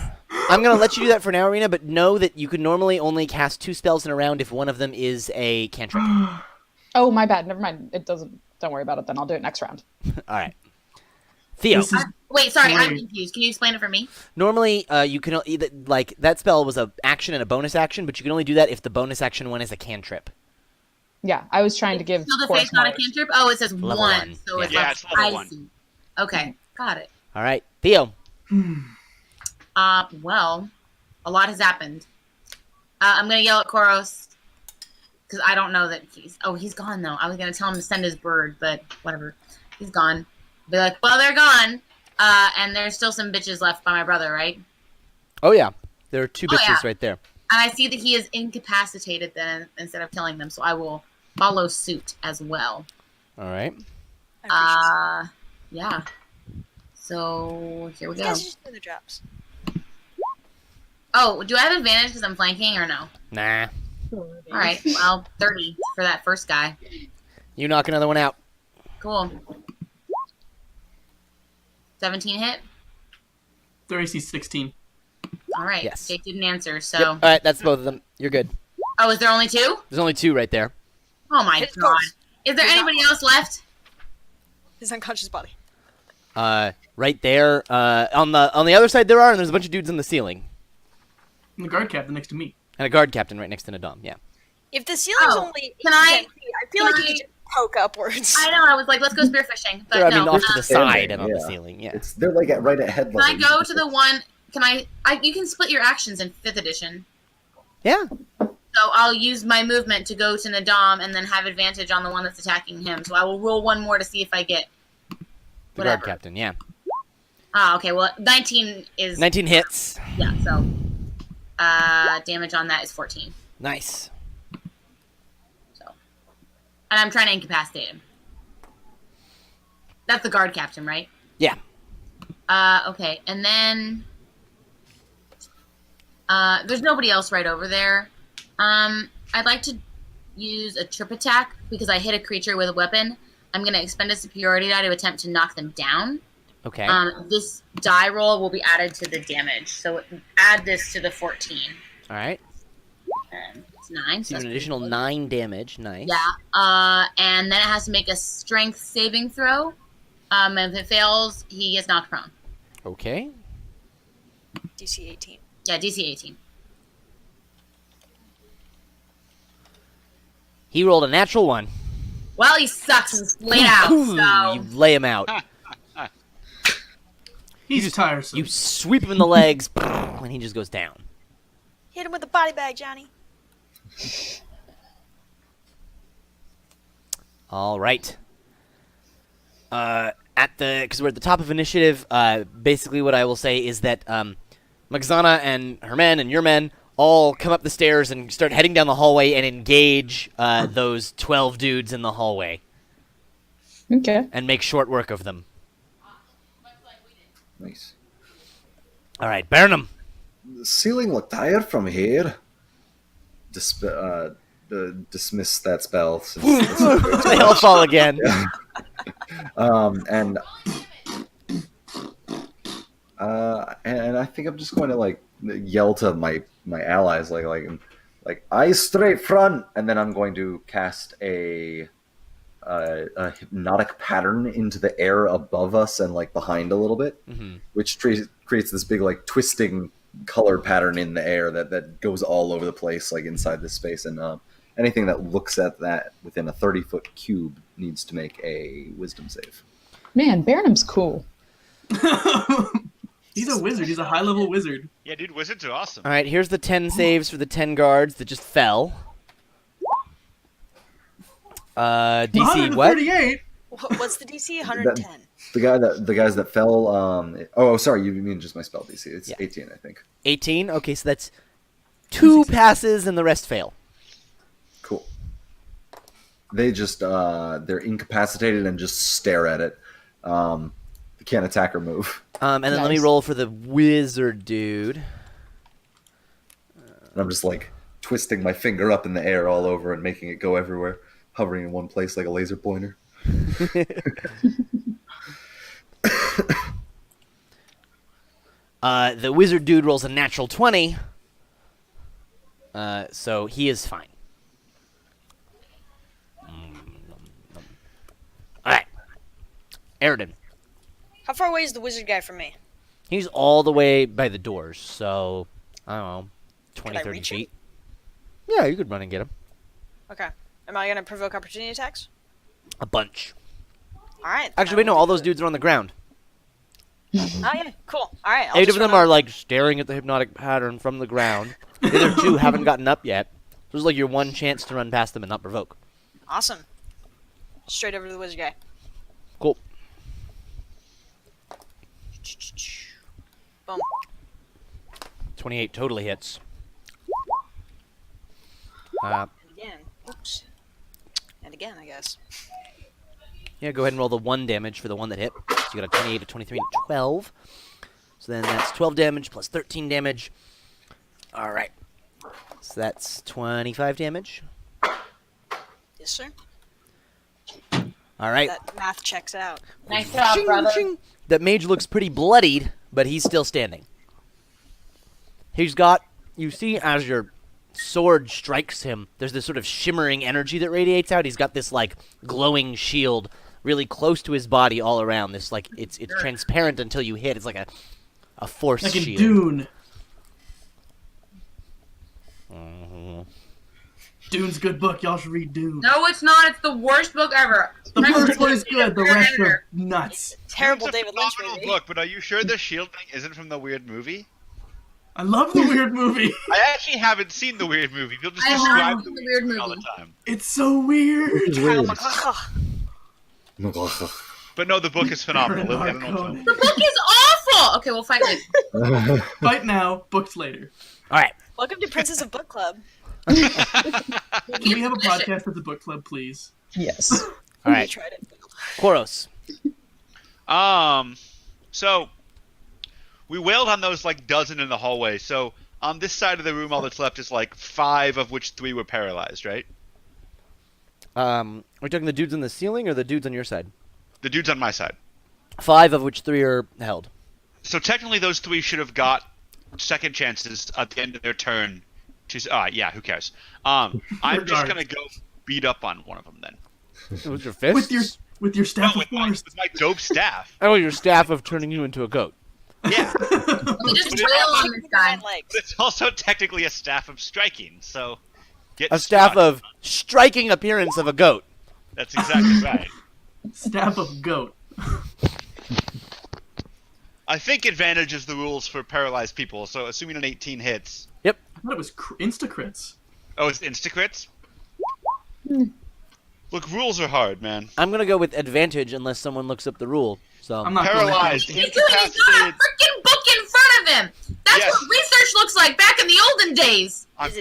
I'm going to let you do that for now, Arena, but know that you can normally only cast 2 spells in a round if one of them is a cantrip. Oh, my bad. Never mind. It doesn't. Don't worry about it then. I'll do it next round. All right. Theo. This is Wait, sorry, I'm great. confused. Can you explain it for me? Normally, you can either like that spell was a action and a bonus action, but you can only do that if the bonus action one is a cantrip. Yeah, I was trying to give. Still the Force face, not a more. cantrip? Oh, it says Level one. one. So it's Yeah. Yeah, like it's level I 1. see. Okay, got it. All right, Theo. Well, a lot has happened. I'm gonna yell at Koros because I don't know that he's gone though. I was gonna tell him to send his bird, but whatever. He's gone. Be like, well, they're gone. And there's still some bitches left by my brother, right? Oh yeah, there are 2 Oh, bitches yeah. right there. And I see that he is incapacitated then instead of killing them, so I will follow suit as well. All right. I appreciate Yeah. So here we it. You go. guys are just doing the drops. Oh, do I have advantage because I'm flanking or no? Nah. All right. Well, 30 for that first guy. You knock another one out. Cool. 17 hit. Their AC 16. All right. Yes. Jake didn't answer, so. Yep. All right, that's both of them. You're good. Oh, is there only 2? There's only 2 right there. Oh my Hit god. goes. Is there He's not anybody else left? His unconscious body. Right there. On the other side there are, and there's a bunch of dudes in the ceiling, And the guard captain next to me. and a guard captain right next to Nadam. Yeah. If the ceiling's Oh, only can I- 10 feet, I feel can like you I- could just poke upwards. I know. I was like, let's go spearfishing, but They're, I no. mean, off to the Standing, side and on the yeah. ceiling. Yeah. They're like right at head Can I level. go to the one? Can I? You can split your actions in 5th edition. Yeah. So I'll use my movement to go to Nadam and then have advantage on the one that's attacking him. So I will roll one more to see if I get The whatever. guard captain. Yeah. Ah, okay. Well, 19 is 19 hits. yeah. So damage on that is 14. Nice. So, and I'm trying to incapacitate him. That's the guard captain, right? Yeah. Okay, and then there's nobody else right over there. I'd like to use a trip attack because I hit a creature with a weapon. I'm going to expend a superiority die to attempt to knock them down. Okay. This die roll will be added to the damage, so add this to the 14. All right. And it's 9. So So an that's additional pretty 9 damage. Nice. good. Yeah. And then it has to make a strength saving throw. If it fails, he gets knocked prone. Okay. DC 18. Yeah, DC 18. He rolled a natural 1. Well, he sucks and he's laid out, so... You lay him out. He's tiresome. You sweep him in the legs, and he just goes down. Hit him with the body bag, Johnny. All right. Because we're at the top of initiative, basically what I will say is that Magzana and her men and your men all come up the stairs and start heading down the hallway and engage those 12 dudes in the hallway Okay. and make short work of them. Nice. All right, Burnham. The ceiling looked higher from here. Dismiss that spell. Since They all fall again. and I think I'm just going to like yell to my allies like eyes straight front, and then I'm going to cast a hypnotic pattern into the air above us and like behind a little bit, which creates this big like twisting color pattern in the air that goes all over the place like inside this space, and anything that looks at that within a 30-foot cube needs to make a wisdom save. Man, Barnum's cool. He's a wizard. He's a high-level wizard. Yeah, dude, wizards are awesome. All right, here's the 10 saves for the 10 guards that just fell. DC what? 138. What's the DC? 110. The guys that fell. Oh, sorry, you mean just my spell DC? It's Yeah. 18, I think. 18. Okay, so that's 2 passes and the rest fail. Cool. They just they're incapacitated and just stare at it. They can't attack or move. And then let me Nice. roll for the wizard dude. And I'm just like twisting my finger up in the air all over and making it go everywhere, hovering in one place like a laser pointer. The wizard dude rolls a natural 20. So he is fine. Aridin. How far away is the wizard guy from me? He's all the way by the doors, so, I don't know, 20, Could I 30 reach feet. Yeah, you could run and get him. Okay. Am I gonna provoke opportunity attacks? A bunch. All right. Actually, wait, no, all those dudes are on the ground. Oh yeah, cool. All right. 8 of them are, like, staring at the hypnotic pattern from the ground. The other 2 haven't gotten up yet. This is like your one chance to run past them and not provoke. Awesome. Straight over to the wizard guy. Cool. Boom. 28 totally hits. And again. Oops. And again, I guess. Yeah, go ahead and roll the 1 damage for the one that hit. So you got a 28, a 23, and a 12. So then that's 12 damage plus 13 damage. All right. So that's 25 damage. Yes, sir. All right. That math checks out. Nice job, Ching, brother. ching. That mage looks pretty bloodied, but he's still standing. He's got, you see as your sword strikes him, there's this sort of shimmering energy that radiates out. He's got this, like, glowing shield really close to his body all around. This, like, it's transparent until you hit. It's like a force Like in shield. Dune. Mhm. Dune's a good book. Y'all should read Dune. No, it's not. It's the worst book ever. The Next first one is week, good. The you're rest editor. are nuts. Terrible It's a David Lynch phenomenal movie. book, but are you sure the shield thing isn't from the weird movie? I love the weird movie. I actually haven't seen the weird movie. People just I describe have the the weird weird movie all the movie. time. It's so weird. It's weird. But no, the book is phenomenal. Bernard I don't know what's Cohen. wrong. The book is awful. Okay, we'll fight later. Fight now, books later. All right. Welcome to Princess of Book Club. Can we have a podcast at the book club, please? Yes. All I right. tried it. Koros. So we wailed on those like dozen in the hallway. So on this side of the room, all that's left is like 5, of which 3 were paralyzed. Right? Are we talking the dudes on the ceiling or the dudes on your side? The dude's on my side. 5 of which 3 are held. So technically, those 3 should have got second chances at the end of their turn. To yeah, who cares? I'm just gonna go beat up on one of them then. With your fists? With your staff No, of with force. my dope staff. Oh, your staff of turning you into a goat. Yeah, We just But wail on this guy. Legs. but it's also technically a staff of striking. So get A staff struck. of striking appearance of a goat. That's exactly right. Staff of goat. I think advantage is the rules for paralyzed people. So assuming an 18 hits. I thought it was insta-crits. Oh, it's insta-crits? Look, rules are hard, man. I'm going to go with advantage unless someone looks up the rule. So I'm not Paralyzed, He's got a incapacitated. freaking book in front of him. That's Yes. what research looks like back in the olden days. Is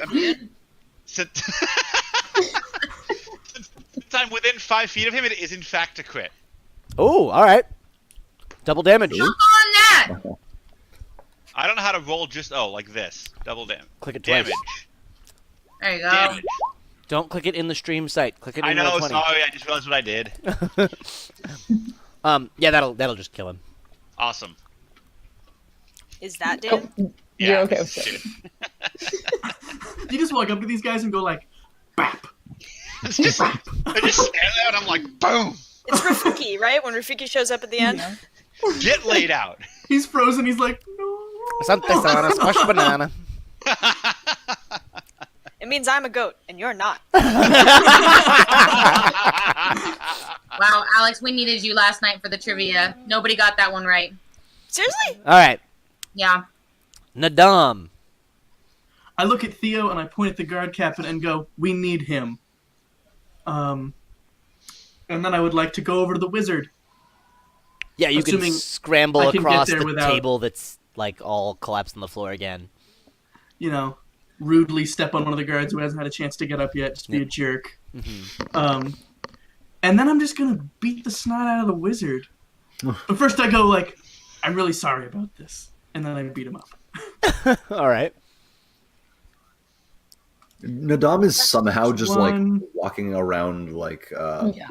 it Since I'm within 5 feet of him, it is in fact a crit. Oh, all right. Double damage. Look on that. I don't know how to roll just like this. Double damage. Click it twice. Damage. There you go. Damage. Don't click it in the stream site. Click it in I know. Roll20. Sorry, I just realized what I did. Yeah, that'll just kill him. Awesome. Is that Dan? You're Yeah. okay with it. You just walk up to these guys and go like, bap. I just stand there and I'm like, boom! It's Rafiki, right? When Rafiki shows up at the end. Get laid out. He's frozen. He's like, no. Asante sana, squash banana. It means I'm a goat, and you're not. Wow, Alex, we needed you last night for the trivia. Nobody got that one right. Seriously? All right. Yeah. Nadam. I look at Theo and I point at the guard captain and go, we need him. And then I would like to go over to the wizard. Yeah, you can Assuming scramble I can get across there the without- table that's like all collapsed on the floor again. You know, rudely step on one of the guards who hasn't had a chance to get up yet, just be a jerk. And then I'm just gonna beat the snot out of the wizard. But first I go like, I'm really sorry about this. And then I beat him up. All right. Nadam is somehow just One. like walking around like Yeah.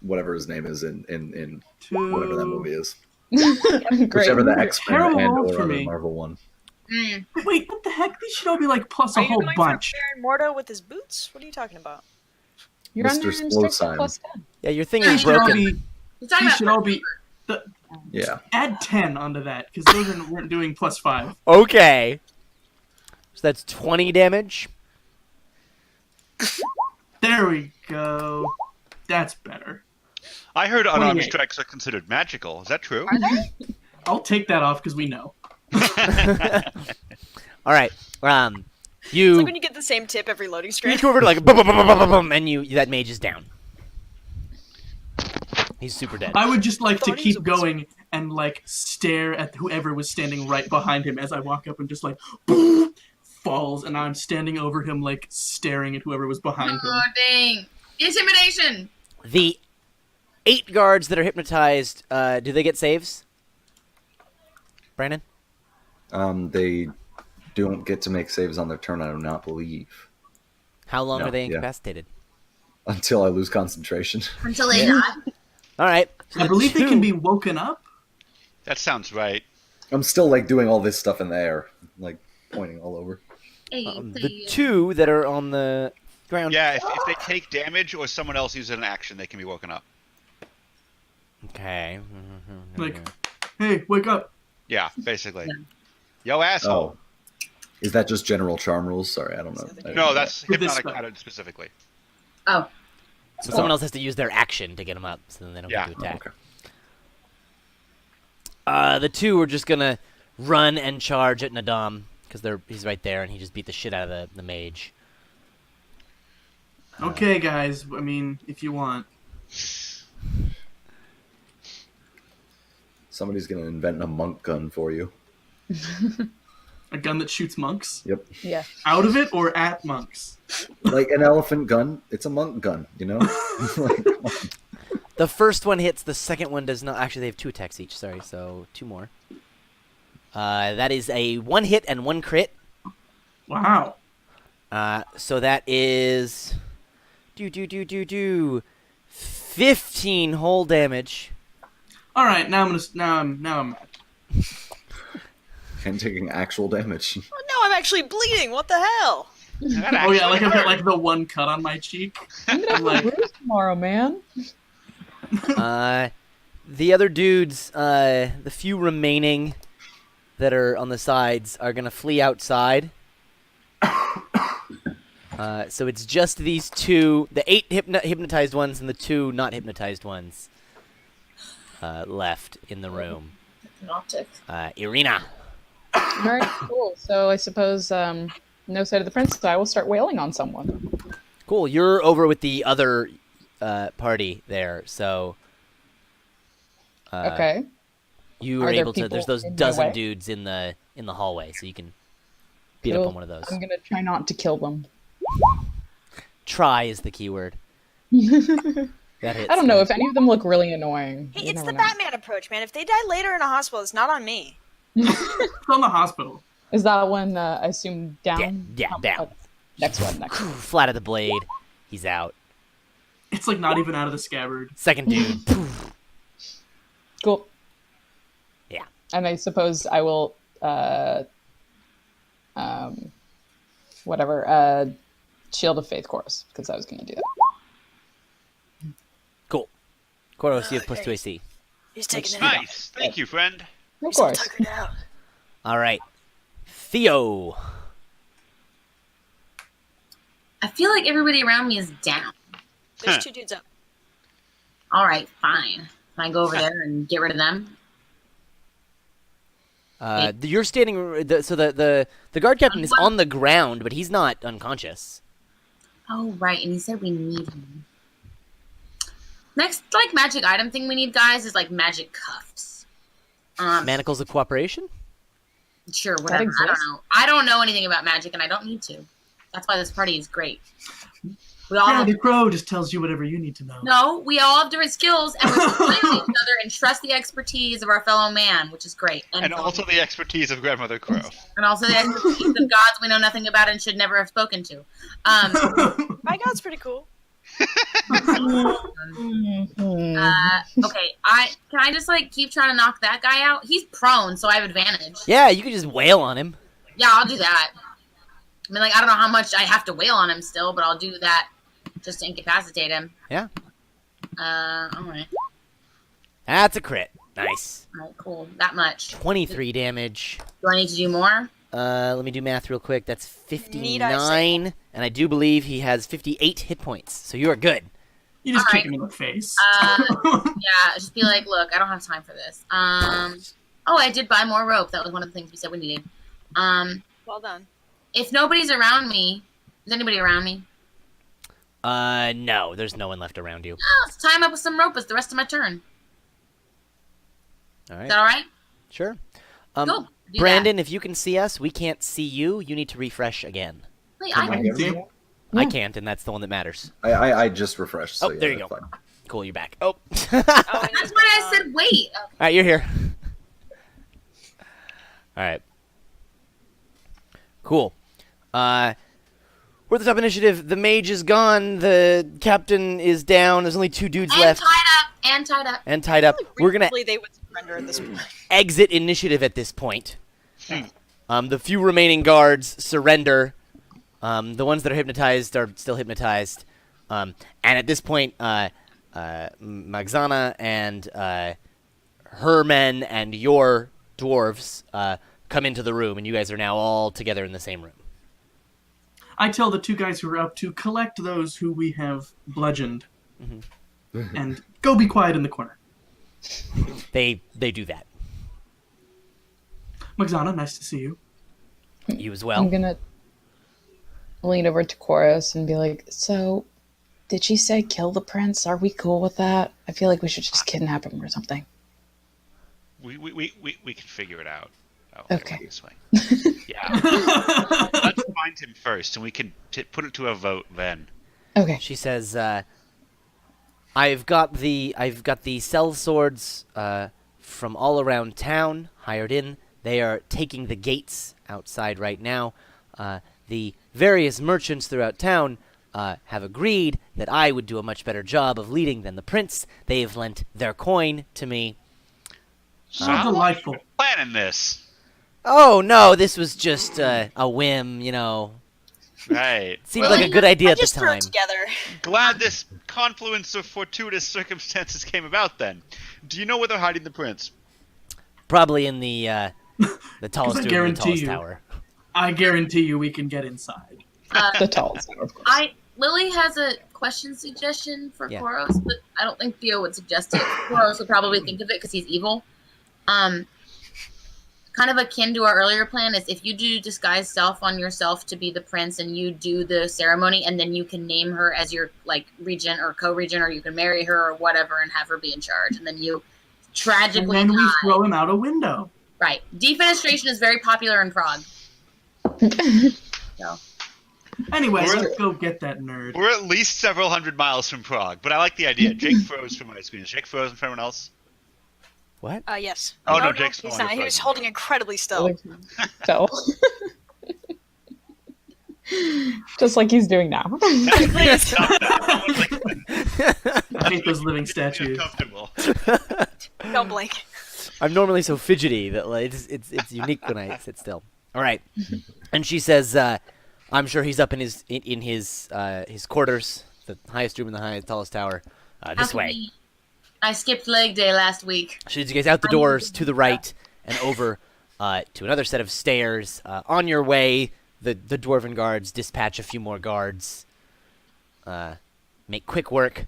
whatever his name is in Two. whatever that movie is. Great. Whichever the X-Men Terrible and roll or for other me. Marvel one. Mm. Wait, what the heck? These should all be like plus Are a you whole going bunch. for Baron Mordo with his boots? What are you talking about? You're Mr. under Slow restricted Time. plus 10. Yeah, your thing These is should all broken. be He's talking These about should all be. Yeah. Add 10 onto that because those weren't doing +5. Okay. So that's 20 damage. There we go. That's better. I heard unarmed 28. strikes are considered magical. Is that true? I'll take that off because we know. All right. It's You like when you get the same tip every loading screen. go over to like boom, boom, boom, boom, boom, boom, and that mage is down. He's super dead. I would just like to Thought he was keep a wizard. going and like stare at whoever was standing right behind him as I walk up and just like boom, falls, and I'm standing over him like staring at whoever was behind him. Oh, dang. Intimidation. The 8 guards that are hypnotized, do they get saves? Brandon? They don't get to make saves on their turn, I do not believe. How long No, are they yeah. incapacitated? Until I lose concentration. Until they die. All right. I believe they can be woken up. That sounds right. I'm still like doing all this stuff in the air, like pointing all over. Hey, The 2 that are on the ground. Yeah, if they take damage or someone else uses an action, they can be woken up. Okay. Like, hey, wake up. Yeah, basically. Yo, asshole. Oh. Is that just general charm rules? Sorry, I don't know. I didn't No, know that's With this hypnotic spell. pattern specifically. Oh. So someone else has to use their action to get them up, so then they don't Yeah. get to that. attack. Okay. The 2 are just gonna run and charge at Nadam because he's right there, and he just beat the shit out of the mage. Okay, guys. I mean, if you want. Somebody's gonna invent a monk gun for you. A gun that shoots monks? Yep. Yeah. Out of it or at monks? Like an elephant gun, it's a monk gun, you know? Like, The first one hits, the second one does not. Actually, they have 2 attacks each, sorry, so 2 more. That is a 1 hit and 1 crit. Wow. So that is 15 whole damage. All right, now I'm mad. and taking actual damage. Oh, no, I'm actually bleeding. What the hell? That Oh yeah, actually like I've got hurt. like the one cut on my cheek. I'm gonna have Like- a bruise tomorrow, man. The other dudes, the few remaining that are on the sides, are gonna flee outside. So it's just these 2, the 8 hypnotized ones and the 2 not hypnotized ones left in the room. An optic. Irina. All right, cool. So I suppose no sight of the prince. So I will start wailing on someone. Cool. You're over with the other party there, so Okay. you Are are there able to. There's people those in my dozen way? dudes in the hallway, so you can beat up Cool. on one of those. I'm gonna try not to kill them. Try is the keyword. That hits. I don't know if any of them look really annoying. Hey, You it's never the know. Batman approach, man. If they die later in a hospital, it's not on me. It's on the hospital. Is that one? I assume down. Yeah, down. Oh, next one. Next one. Flat of the blade. He's out. It's like not even out of the scabbard. Second dude. Poof. Cool. Yeah. And I suppose I will. Shield of Faith chorus because I was going to do that. Cool. Koros, you have plus 2 AC. He's taking it. Nice. Thank you, friend. Of course. Tuckered out. All right. Theo. I feel like everybody around me is down. There's Huh. 2 dudes up. All right, fine. Can I go over there and get rid of them? You're standing. So the guard captain is on the ground, but he's not unconscious. Oh, right. And he said we need him. Next, like, magic item thing we need, guys, is, like, magic cuffs. Manacles of cooperation. Sure, whatever. I don't exists? know. I don't know anything about magic, and I don't need to. That's why this party is great. We all Yeah, have, the crow just tells you whatever you need to know. no, we all have different skills, and we rely on each other and trust the expertise of our fellow man, which is great. And also the expertise of Grandmother Crow. and also the expertise of gods we know nothing about and should never have spoken to. My god's pretty cool. Okay, can I just like keep trying to knock that guy out? He's prone, so I have advantage. Yeah, you could just wail on him. Yeah, I'll do that. I mean, like, I don't know how much I have to wail on him still, but I'll do that just to incapacitate him. Yeah. Alright. That's a crit. Nice. All right, cool. That much. 23 damage. Do I need to do more? Let me do math real quick. That's Need I say 59, and I do believe he has 58 hit points. So you are good. You just All kick right. him in the face. Yeah, just be like, look, I don't have time for this. Oh, I did buy more rope. That was one of the things we said we needed. Well done. If nobody's around me, is anybody around me? No, there's no one left around you. Oh, let's tie him up with some rope. It's the rest of my turn. All Is right. that all right? Sure. Cool. Do Brandon, if you can see us, we can't see you. You need to refresh again. That. Wait, Can I you hear me? I can't, and that's the one that matters. I just refreshed. So Oh, there you that's go. fine. Cool, you're back. Oh. All Oh, and That's he's why I gone. said wait. Okay. right, you're here. All right. Cool. We're at the top initiative. The mage is gone. The captain is down. There's only 2 dudes And left. tied up. And tied up. And tied up. We're gonna Reasonably, they would surrender at this point. exit initiative at this point. The few remaining guards surrender. The ones that are hypnotized are still hypnotized. And at this point, Magzana and her men and your dwarves come into the room, and you guys are now all together in the same room. I tell the 2 guys who are up to collect those who we have bludgeoned, and go be quiet in the corner. They do that. Magzana, nice to see you. You as I'm well. gonna lean over to Koros and be like, so, did she say kill the prince? Are we cool with that? I feel like we should just kidnap him or something. We can figure it out. Oh, Okay. This way. Yeah. Let's find him first, and we can put it to a vote then. Okay. She says, I've got the cell swords from all around town hired in. They are taking the gates outside right now. The various merchants throughout town have agreed that I would do a much better job of leading than the prince. They have lent their coin to me. So How how long delightful. have you been planning this? Oh no, this was just a whim, you know. Right. Seemed like a good idea I at the just threw time. it together. Glad this confluence of fortuitous circumstances came about then. Do you know where they're hiding the prince? Probably in the tallest room in the guarantee tallest you- tower. I guarantee you we can get inside. The tallest tower, of course. Lily has a question suggestion for Yeah. Koros, but I don't think Theo would suggest it. Koros would probably think of it because he's evil. Kind of akin to our earlier plan is if you do disguise self on yourself to be the prince and you do the ceremony and then you can name her as your like regent or co-regent or you can marry her or whatever and have her be in charge and then you And tragically then we die. throw him out a window. Right. Defenestration is very popular in Prague. So Anyway, We're- let's go get that nerd. We're at least several hundred miles from Prague, but I like the idea. Jake froze from my screen. Is Jake frozen for everyone else? What? Yes. Oh, no, Jake's he's no not. longer He was frozen. holding incredibly still. So. Just like he's doing now. Please. I hate those living statues. Uncomfortable. Don't blink. I'm normally so fidgety that like, it's unique when I sit still. All right, and she says, "I'm sure he's up in his quarters, the highest room in the highest tallest tower. how This can way." we- I skipped leg day last week. She leads you guys out the doors to the right and over to another set of stairs. On your way, the dwarven guards dispatch a few more guards. Make quick work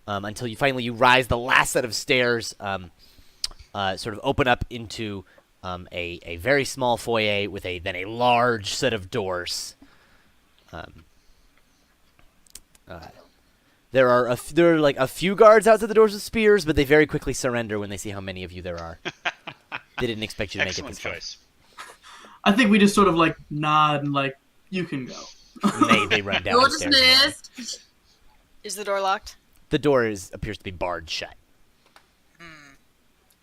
until you finally rise the last set of stairs. Sort of open up into a very small foyer with then a large set of doors. There are like a few guards outside the doors with spears, but they very quickly surrender when they see how many of you there are. They didn't expect you to make it Excellent this far. choice. I think we just sort of like nod and like, you can go. And they run down You're the stairs. dismissed. Is the door locked? The door appears to be barred shut.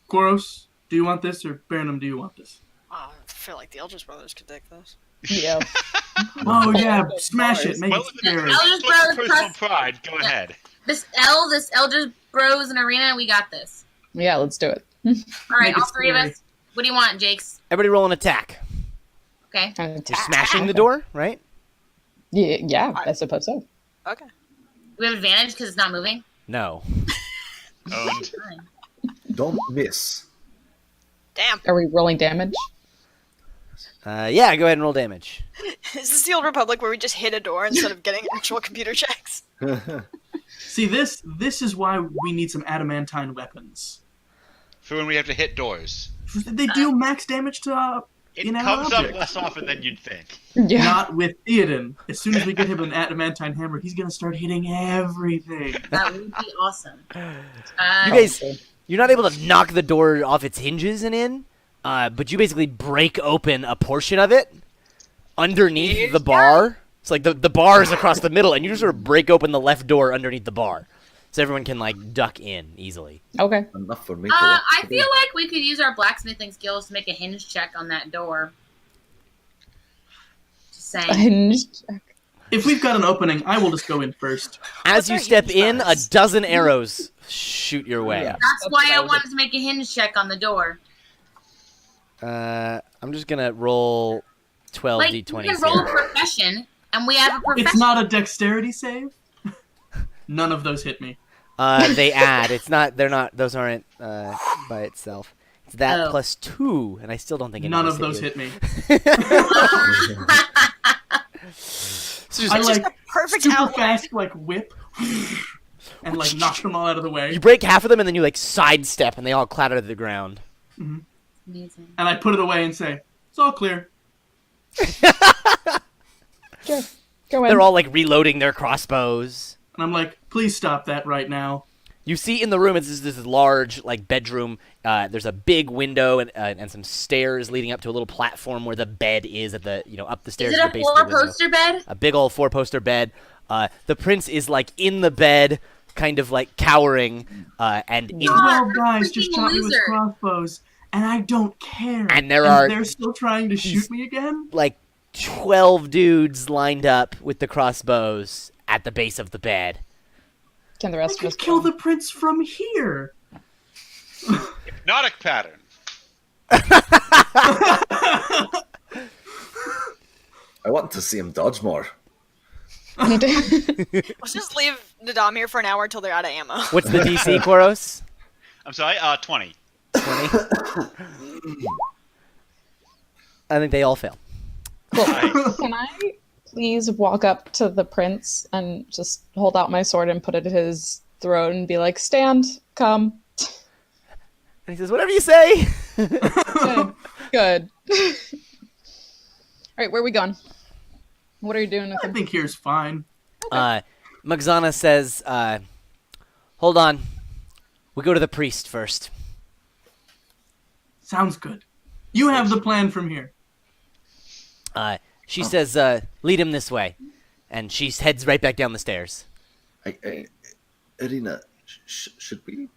Koros, do you want this, or Burnham, do you want this? Oh, I feel like the Eldridge brothers could take this. Yeah. Oh yeah, smash it, make Well, it in the scary. Elders spirit of Bros personal plus- pride, go Yeah. ahead. This Elders Bros in Arena, we got this. Yeah, let's do it. All right, Make it all three of scary. us. What do you want, Jakes? Everybody roll an attack. Okay. You're smashing the door, right? Yeah, I suppose so. Okay. We have advantage because it's not moving. No. Owned. Fine. Don't miss. Damn. Are we rolling damage? Yeah, go ahead and roll damage. Is this the old Republic where we just hit a door instead of getting actual computer checks? See, this is why we need some adamantine weapons. For when we have to hit doors. They do max damage to It inanimate comes up objects. less often than you'd think. Yeah. Not with Theoden. As soon as we get him an adamantine hammer, he's gonna start hitting everything. That would be awesome. You guys, you're not able to knock the door off its hinges and in, but you basically break open a portion of it underneath the bar. It's like the bar is across the middle, and you just sort of break open the left door underneath the bar, so everyone can like duck in easily. Okay. Enough for me to I feel like we could use our blacksmithing skills to make a hinge check on that door. Just saying. Hinge check. If we've got an opening, I will just go in first. As you our step hinge in, a bars? dozen arrows shoot your way. Yeah. That's why I wanted to make a hinge check on the door. I'm just gonna roll 12 Like, d20s we can roll a here. profession, and we have a profession. It's not a dexterity save. None of those hit me. They add. It's not. They're not. Those aren't by itself. It's that Oh. plus 2, and I still don't think any None of of those you. hit me. So just- I It's just like a perfect super outline. fast like whip and like knock them all out of the way. you break half of them, and then you like sidestep, and they all clatter to the ground. Amazing. And I put it away and say, "It's all clear." Sure. Go in. They're all like reloading their crossbows. And I'm like, "Please stop that right now." You see in the room, it's this large like bedroom. There's a big window and some stairs leading up to a little platform where the bed is at the up the stairs Is to it the a base of the window. four-poster bed? A big old 4-poster bed. The prince is like in the bed, kind of like cowering, and in, 12 guys just freaking shot me with loser. crossbows, and I don't care. And there are- they're still trying to shoot me again. like 12 dudes lined up with the crossbows at the base of the bed. Can the I rest of us could kill go? the prince from here. Hypnotic pattern. I want to see him dodge more. Let's just leave Nadam here for an hour until they're out of ammo. What's the DC, Koros? I'm sorry, 20. 20? I think they all fail. Cool. Nice. Can I please walk up to the prince and just hold out my sword and put it at his throat and be like, "Stand, come." And he says, whatever you say. Good. Good. All right, where are we going? What are you doing with I him? think here's fine. Magzana says, hold on. We go to the priest first. Sounds good. You have the plan from here. She says, lead him this way. And she heads right back down the stairs. Irina, should we,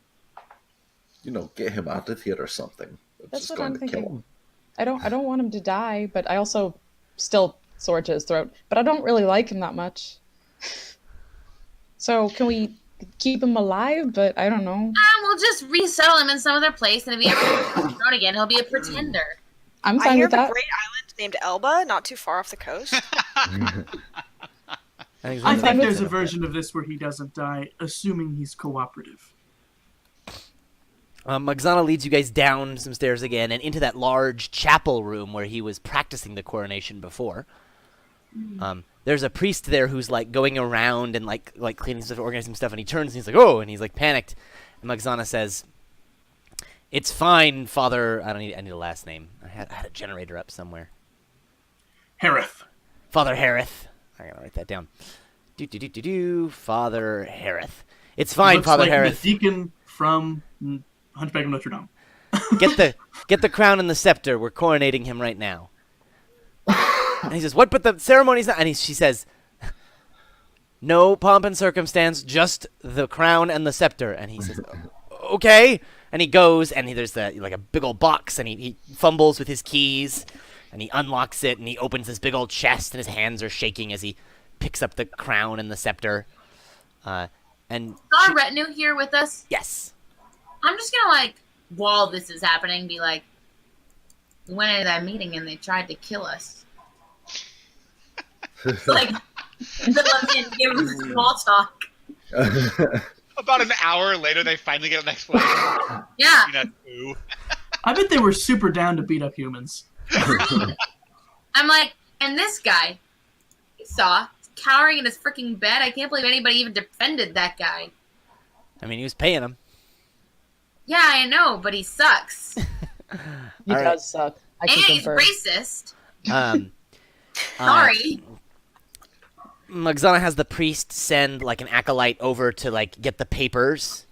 get him out of here or something? I'm That's just what going I'm to kill thinking. him. I don't want him to die, but I also still sword to his throat. But I don't really like him that much. So can we keep him alive? But I don't know. And we'll just resettle him in some other place, and if he ever gets thrown again, he'll be a pretender. I'm I fine hear with of a that. great island named Elba, not too far off the coast. I I fine think with there's a it. version of this where he doesn't die, assuming he's cooperative. Magzana leads you guys down some stairs again and into that large chapel room where he was practicing the coronation before. There's a priest there who's like going around and like cleaning stuff, organizing stuff, and he turns and he's like, "Oh!" and he's like panicked. And Magzana says, "It's fine, Father." I need a last name. I had a generator up somewhere. Harith. Father Harith. I gotta write that down. Father Harith. It's fine, Looks Father like Harith. the deacon from Hunchback of Notre Dame. Get the crown and the scepter. We're coronating him right now. And he says, "What? But the ceremony's not." And she says, "No pomp and circumstance, just the crown and the scepter." And he says, "Okay." And he goes, and there's like a big old box, and he fumbles with his keys, and he unlocks it, and he opens this big old chest, and his hands are shaking as he picks up the crown and the scepter. And Is our retinue here with us? yes, I'm just gonna while this is happening, be like, we went into that meeting and they tried to kill us. Like, let me give them small talk. About an hour later, they finally get an explanation. Yeah. You know, ooh. I bet they were super down to beat up humans. I'm like, and this guy, you saw, cowering in his freaking bed. I can't believe anybody even defended that guy. I mean, he was paying him. Yeah, I know, but he sucks. He All right. does suck. I And can he's confirm. racist. Sorry. Sorry. Magzana has the priest send like an acolyte over to like get the papers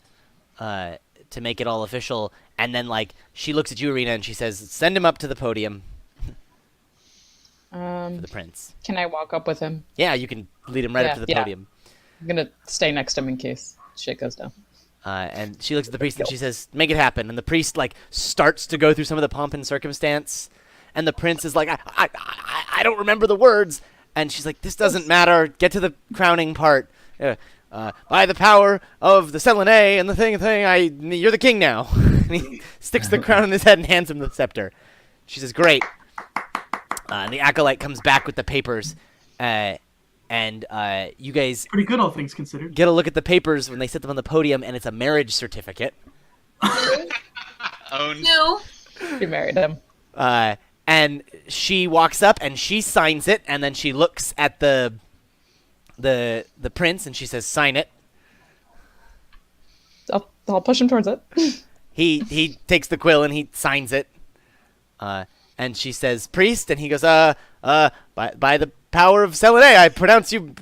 to make it all official, and then like she looks at you, Arena, and she says, "Send him up to the podium for the prince." Can I walk up with him? Yeah, you can lead him right up to the Yeah. podium. I'm gonna stay next to him in case shit goes down. And she looks at the priest and she says, "Make it happen." And the priest like starts to go through some of the pomp and circumstance, and the prince is like, "I don't remember the words." And she's like, "This doesn't matter. Get to the crowning part. By the power of the Selenay and the thing, you're the king now." And he sticks the crown in his head and hands him the scepter. She says, "Great." And the acolyte comes back with the papers, and you guys Pretty good, all things considered. get a look at the papers when they set them on the podium, and it's a marriage certificate. Owned. Two. She married him. And she walks up and she signs it, and then she looks at the prince and she says, "Sign it." I'll push him towards it. He takes the quill and he signs it. And she says, "Priest," and he goes, by the power of Selenay, I pronounce you,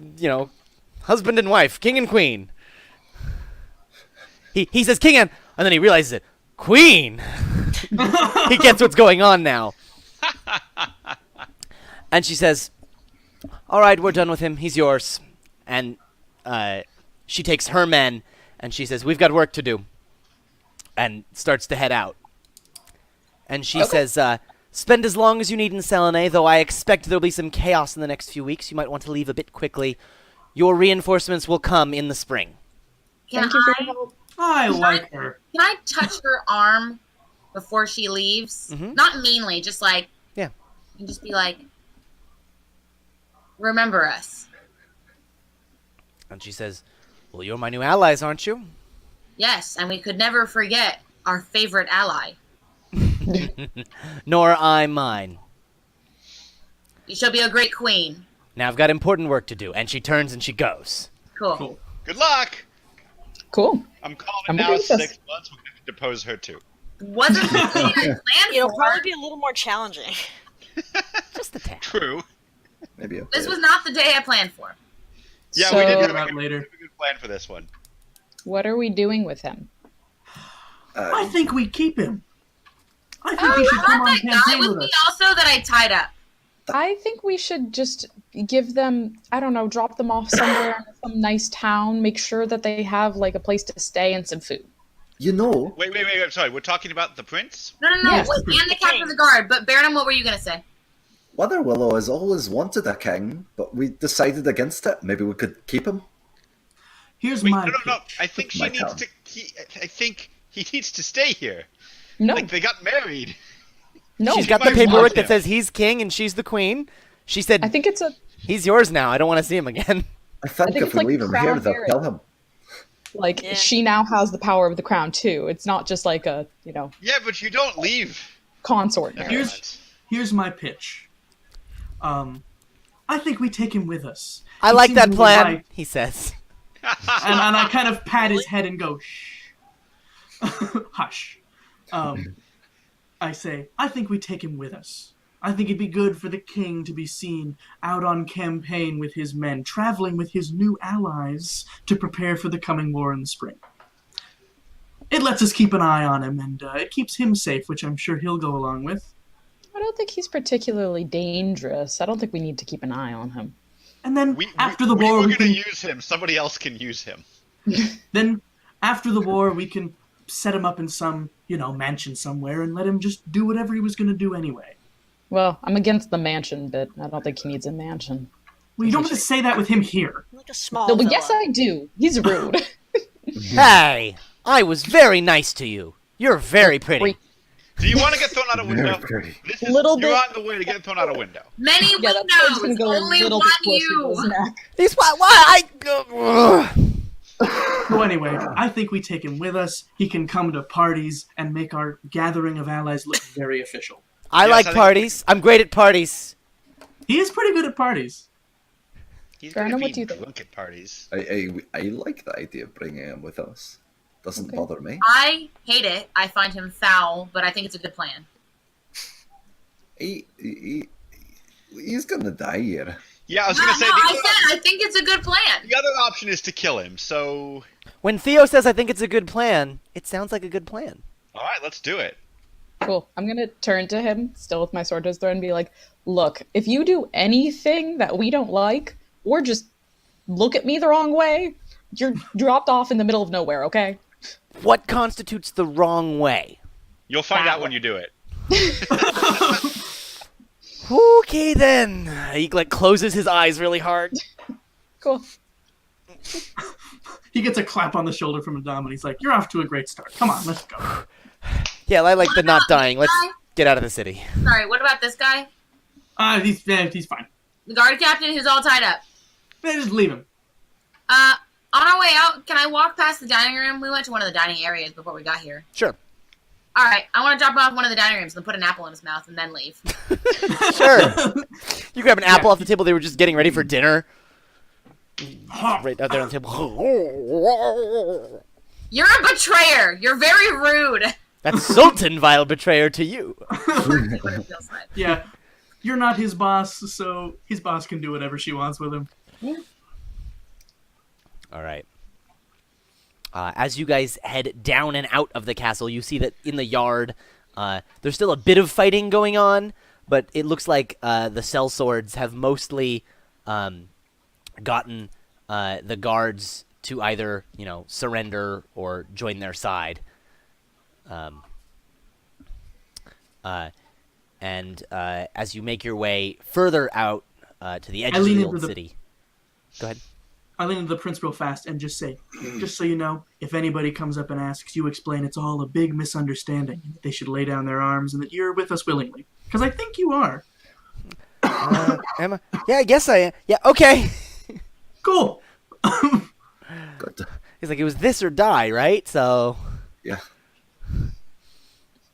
husband and wife, king and queen." He says king and then he realizes it, queen. He gets what's going on now. And she says, "All right, we're done with him. He's yours." And she takes her men and she says, "We've got work to do," and starts to head out. And she says, "Spend as long as you need in Selenay, though I expect there'll be some chaos in the next few weeks. You might want to leave a bit quickly. Your reinforcements will come in the spring." Can Thank you for I, your help. I like her. can I touch her arm before she leaves? Mhm. Not meanly, just like, Yeah. and just be like, remember us. And she says, "Well, you're my new allies, aren't you?" Yes, and we could never forget our favorite ally. "Nor I mine. You shall be a great queen. Now I've got important work to do." And she turns and she goes. Cool. Cool. Good luck. Cool. I'm calling I'm it now. okay with this. 6 months. We're going to depose her too. Wasn't the thing I planned It'll for. probably be a little more challenging. Just a tad. True. Maybe a This bit. was not the day I planned for. Yeah, So- we did Figure have it out a later. good plan for this one. What are we doing with him? I think we keep him. I think Oh, he should come on that guy campaign with with me us. also that I tied up. I think we should just give them, I don't know, drop them off somewhere in some nice town, make sure that they have like a place to stay and some food. You know, Wait. I'm sorry. We're talking about the prince? No, Yes. wait, and the captain of the guard. But Baron, what were you gonna say? Weather Willow has always wanted a king, but we decided against it. Maybe we could keep him. Here's Wait, my no. pitch. I think she My needs town. to. I think he needs to stay here. No, Like they got married. no. She's got the might want paperwork him. that says he's king and she's the queen. She said, I think it's a, "He's yours now. I don't want to see him again." I think think if it's we like leave him crown here, they'll marriage. kill him. like, Yeah. she now has the power of the crown too. It's not just like a, Yeah, but you don't leave. consort marriage. Here's my pitch. I think we take him with us. I He like seems that really plan, right. he says. And I kind of pat his head and go, shh. Hush. I say, I think we take him with us. I think it'd be good for the king to be seen out on campaign with his men, traveling with his new allies to prepare for the coming war in the spring. It lets us keep an eye on him, and it keeps him safe, which I'm sure he'll go along with. I don't think he's particularly dangerous. I don't think we need to keep an eye on him. And then We, after the we war, were we going to can use him. Somebody else can use him. Then, after the war, we can set him up in some, mansion somewhere and let him just do whatever he was going to do anyway. Well, I'm against the mansion bit. I don't think he needs a mansion. Well, you don't have to say that with him here. Like a small No, but villa. yes, I do. He's rude. Hey, I was very nice to you. You're very pretty. Great. Do you want to get thrown out a window? Very. This is, Little you're bit- on the way to get thrown out a window. Many Yeah, that bird's gonna windows, go a only little one bit closer to his you. neck. These why So anyway, I think we take him with us. He can come to parties and make our gathering of allies look very official. I Yes, like I think- parties. I'm great at parties. He is pretty good at parties. He's Garner, gonna what be do you think? drunk at parties. I like the idea of bringing him with us. Doesn't Okay. bother me. I hate it. I find him foul, but I think it's a good plan. He's gonna die here. Yeah, I was No, gonna say I said I think it's a good plan. the other option is to kill him. So, When Theo says I think it's a good plan, it sounds like a good plan. all right, let's do it. Cool. I'm gonna turn to him, still with my sword to his throat, and be like, "Look, if you do anything that we don't like, or just look at me the wrong way, you're dropped off in the middle of nowhere, okay?" What constitutes the wrong way? You'll find That out when way. you do it. Okay then. He like closes his eyes really hard. Cool. He gets a clap on the shoulder from Adam, and he's like, "You're off to a great start. Come on, let's go." Yeah, I like the not dying. Let's Guy? get out of the city. Sorry, what about this guy? He's fine. The guard captain who's all tied up. Yeah, just leave him. On our way out, can I walk past the dining room? We went to one of the dining areas before we got here. Sure. All right, I want to drop him off one of the dining rooms and then put an apple in his mouth and then leave. Sure. You grab an apple off the table. They were just getting ready for dinner. Right out there on the table. You're a betrayer. You're very rude. That's Sultan, vile betrayer to you. What it feels like. Yeah, you're not his boss, so his boss can do whatever she wants with him. All right. As you guys head down and out of the castle, you see that in the yard, there's still a bit of fighting going on, but it looks like the sellswords have mostly gotten the guards to either, surrender or join their side. And as you make your way further out to the edges of lean the into old the- city, go ahead. I lean into the prince real fast and just say, just so you know, if anybody comes up and asks, you explain it's all a big misunderstanding, and that they should lay down their arms, and that you're with us willingly. Because I think you are. Emma? Yeah, I guess I am. Yeah, okay. Cool. Good. He's like, it was this or die, right? So, Yeah.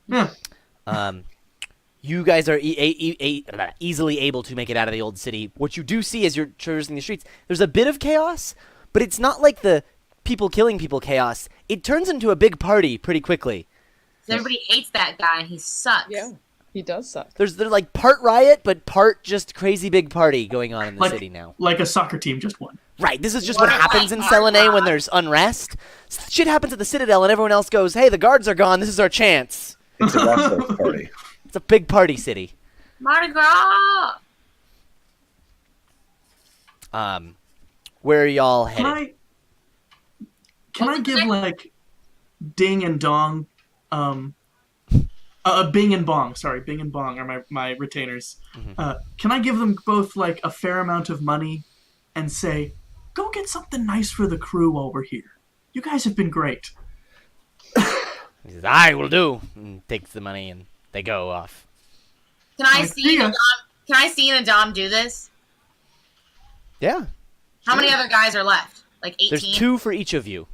Yeah. you guys are easily able to make it out of the old city. What you do see as you're traversing the streets, there's a bit of chaos, but it's not like the people killing people chaos. It turns into a big party pretty quickly. Everybody hates that guy and he sucks. Yeah, he does suck. They're like part riot, but part just crazy big party going on in the Like- city now. Like a soccer team just won. Right, this is just what What? happens in Selenay when there's unrest. Shit happens at the Citadel and everyone else goes, hey, the guards are gone, this is our chance. It's a rock star party. It's a big party city. Mardi Gras. Where are y'all Can headed? I give like Ding and Dong, Bing and Bong. Sorry, Bing and Bong are my retainers. Can I give them both like a fair amount of money, and say, go get something nice for the crew while we're here. You guys have been great. He says, I will do. And takes the money and they go off. Can I Like, see see ya. Nadam? Can I see Nadam do this? Yeah. How many other guys are left? Like 18? There's 2 for each of you.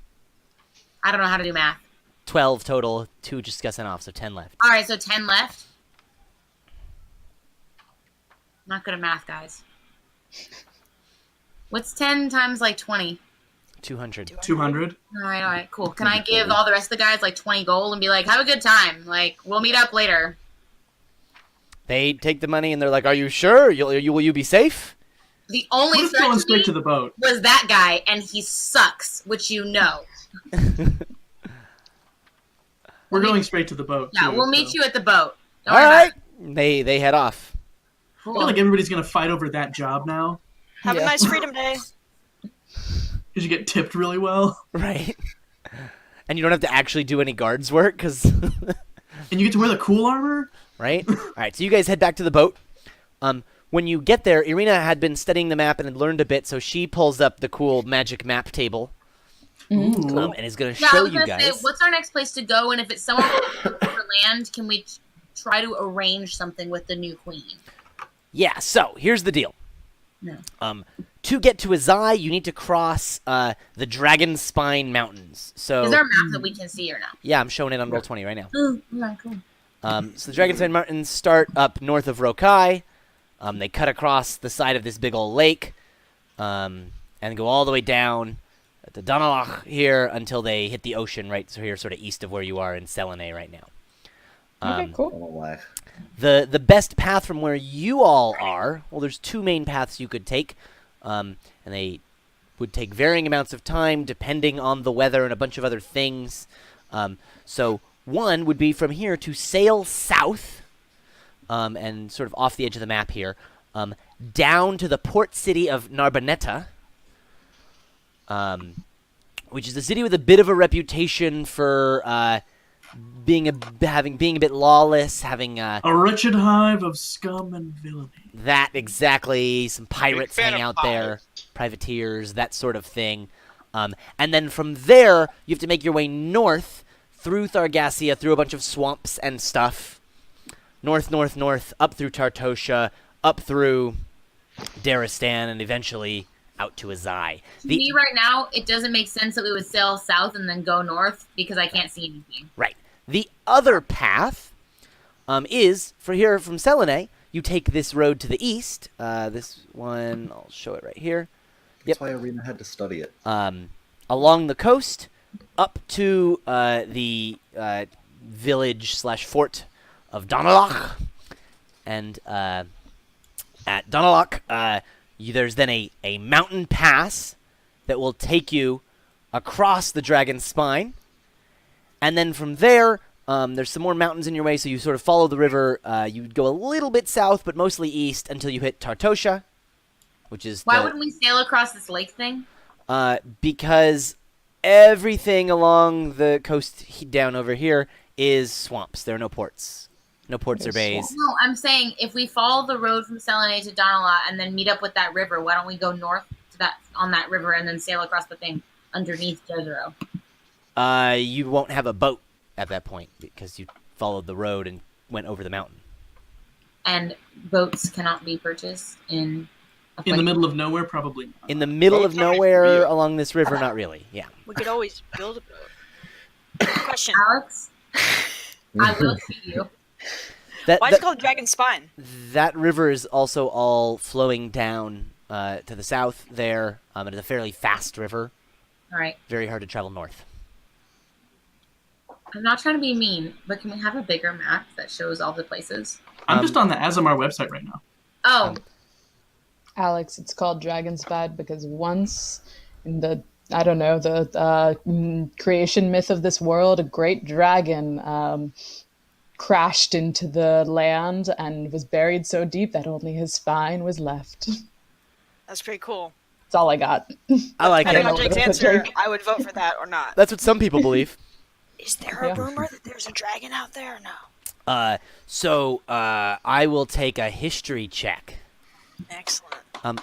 I don't know how to do math. 12 total, 2 just guessing off, so 10 left. All right, so 10 left. Not good at math, guys. What's 10 times like 20? 200. 200. All right, cool. Can I give all the rest of the guys like 20 gold and be like, have a good time? Like, we'll meet up later. They take the money and they're like, are you sure? Will you be safe? The only We're threat going to straight me to the boat. was that guy, and he sucks, which you know. We're going straight to the boat. Yeah, too, we'll meet so. you at the boat. Don't All worry right. about They head off. it. I Cool. feel like everybody's gonna fight over that job now Have Yeah. a nice Freedom Day. because you get tipped really well, Right. And you don't have to actually do any guards work, because... and you get to wear the cool armor. right? All right, so you guys head back to the boat. When you get there, Irina had been studying the map and had learned a bit, so she pulls up the cool magic map table Ooh. and is going to Yeah, I show was you gonna say, guys. what's our next place to go? And if it's somewhere for land, can we try to arrange something with the new queen? Yeah, so here's the deal. No. to get to Azai, you need to cross the Dragon Spine Mountains. So Is there a map that we can see or not? yeah, I'm showing it on Roll20 right now. Oh, yeah, cool. So the Dragon Spine Mountains start up north of Rokai. They cut across the side of this big old lake, and go all the way down to Danalach here until they hit the ocean right here, sort of east of where you are in Selene right now. Okay, cool. Oh, my. The best path from where you all are, well, there's two main paths you could take, and they would take varying amounts of time depending on the weather and a bunch of other things. So one would be from here to sail south, and sort of off the edge of the map here, down to the port city of Narbonetta, which is a city with a bit of a reputation for being a bit lawless, having A wretched hive of scum and villainy. that exactly. Some pirates fan hang of out there, privateers, that sort of thing. And then from there, you have to make your way north through Thargassia, through a bunch of swamps and stuff. North, north, north, up through Tartosha, up through Daristan, and eventually out to Azai. To me, right now, it doesn't make sense that we would sail south and then go north because I can't see anything. Right. The other path is, for here from Selene, you take this road to the east. This one, I'll show it right here. That's why Arena had to study it. Along the coast, up to the village/fort of Donalach. And at Donalach, there's then a mountain pass that will take you across the Dragon's Spine. And then from there, there's some more mountains in your way, so you sort of follow the river. You go a little bit south, but mostly east until you hit Tartosha, which is Why wouldn't we sail across this lake thing? because everything along the coast down over here is swamps. There are no ports. No ports or bays. No, I'm saying if we follow the road from Selene to Donala and then meet up with that river, why don't we go north to that on that river and then sail across the thing underneath Jezero? You won't have a boat at that point because you followed the road and went over the mountain. And boats cannot be purchased in In the middle of nowhere, probably not. In the middle Boats of aren't nowhere real. along this river, not really. Yeah. We could always build a boat. Question. Alex, I will see you. Why is it called Dragon Spine? That river is also all flowing down to the south there. It is a fairly fast river. All right. Very hard to travel north. I'm not trying to be mean, but can we have a bigger map that shows all the places? I'm just on the Azemar website right now. Oh, Alex, it's called Dragon's Bad because once in the, I don't know, the creation myth of this world, a great dragon crashed into the land and was buried so deep that only his spine was left. That's pretty cool. That's all I got. I like I Depending don't on know it. if Jake's it's a answer, joke. I would vote for that or not. That's what some people believe. Is there a Yeah. rumor that there's a dragon out there or no? So I will take a history check. Excellent.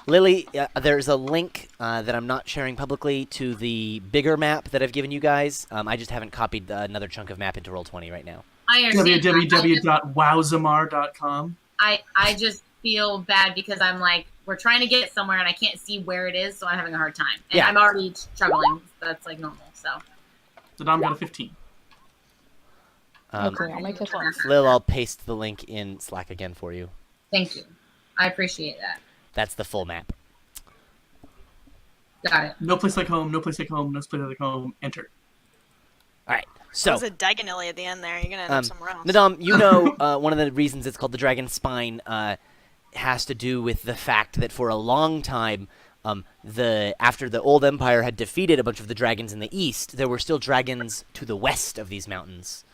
Lily, there's a link that I'm not sharing publicly to the bigger map that I've given you guys. I just haven't copied another chunk of map into Roll20 right now. I understand. www.wowzamar.com. I just feel bad because I'm like, we're trying to get somewhere and I can't see where it is, so I'm having a hard time. And Yeah. I'm already struggling. That's like normal. So Zadam got a 15. Okay, I'll make it 12. Lil, I'll paste the link in Slack again for you. thank you. I appreciate that. That's the full map. Got it. No place like home, no place like home, no place like home. Enter. All right. So, There's a diagonally at the end there. You're gonna end up somewhere else. Nadam, you know one of the reasons it's called the Dragon Spine has to do with the fact that for a long time, after the Old Empire had defeated a bunch of the dragons in the east, there were still dragons to the west of these mountains,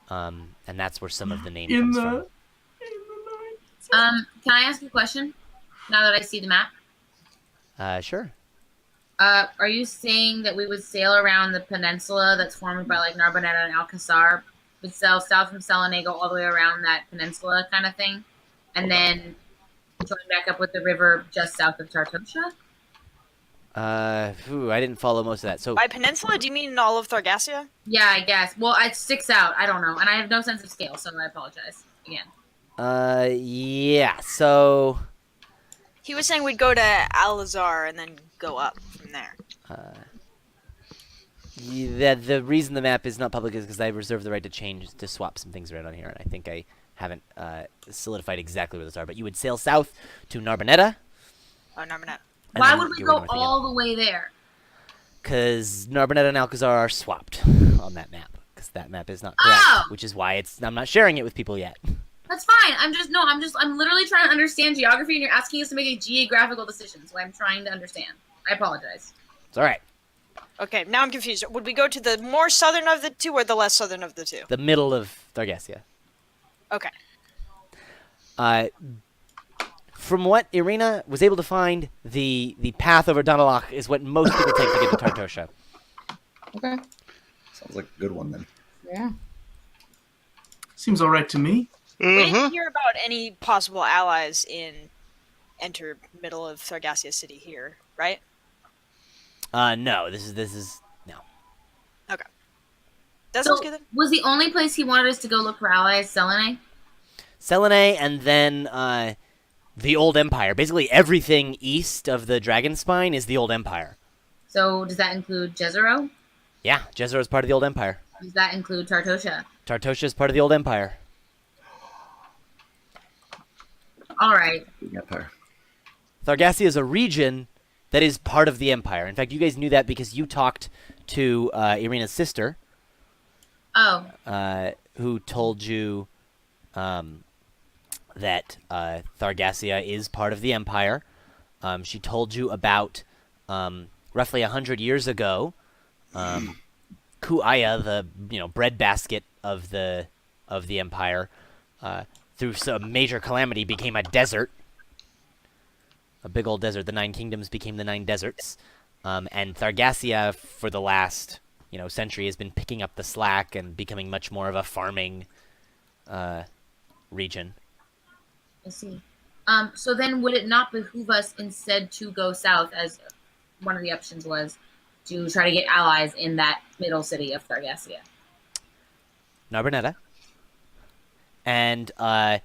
and that's where some of the name comes from. Can I ask you a question? Now that I see the map, Sure. are you saying that we would sail around the peninsula that's formed by like Narbonetta and Alcazar, would sail south from Selene, go all the way around that peninsula kind of thing, and then join back up with the river just south of Tartosha? I didn't follow most of that. So, By peninsula, do you mean all of Thargassia? Yeah, I guess. Well, it sticks out. I don't know, and I have no sense of scale, so I apologize again. yeah. So, He was saying we'd go to Al-Azhar and then go up from there. The reason the map is not public is because I reserve the right to swap some things around on here, and I think I haven't solidified exactly where those are. But you would sail south to Narbonetta. Oh, Narmanet. Why would we go all the way there? Because Narbonetta and Alcazar are swapped on that map. Because that map is not correct, which is why I'm not sharing it with people yet. That's fine. I'm literally trying to understand geography, and you're asking us to make a geographical decision. So I'm trying to understand. I apologize. It's all right. Okay, now I'm confused. Would we go to the more southern of the two or the less southern of the two? The middle of Thargassia. Okay. From what Irina was able to find, the path over Donalach is what most people take to get to Tartosha. Okay. Sounds like a good one then. Yeah. Seems all right to me. We didn't hear about any possible allies in middle of Thargassia City here, right? No. This is no. Okay. That sounds good then. Was the only place he wanted us to go look for allies Selene? Selene, and then the Old Empire. Basically, everything east of the Dragon Spine is the Old Empire. So does that include Jezero? Yeah, Jezero is part of the Old Empire. Does that include Tartosha? Tartosha is part of the Old Empire. All right. Big empire. Thargassia is a region that is part of the Empire. In fact, you guys knew that because you talked to Irina's sister. Oh. Who told you that Thargassia is part of the Empire. She told you about roughly 100 years ago, Kuaya, the breadbasket of the Empire, through some major calamity, became a desert. A big old desert. The 9 kingdoms became the 9 deserts. And Thargassia, for the last century, has been picking up the slack and becoming much more of a farming region. I see. So then would it not behoove us instead to go south, as one of the options was, to try to get allies in that middle city of Thargassia? Narbonetta. And I'm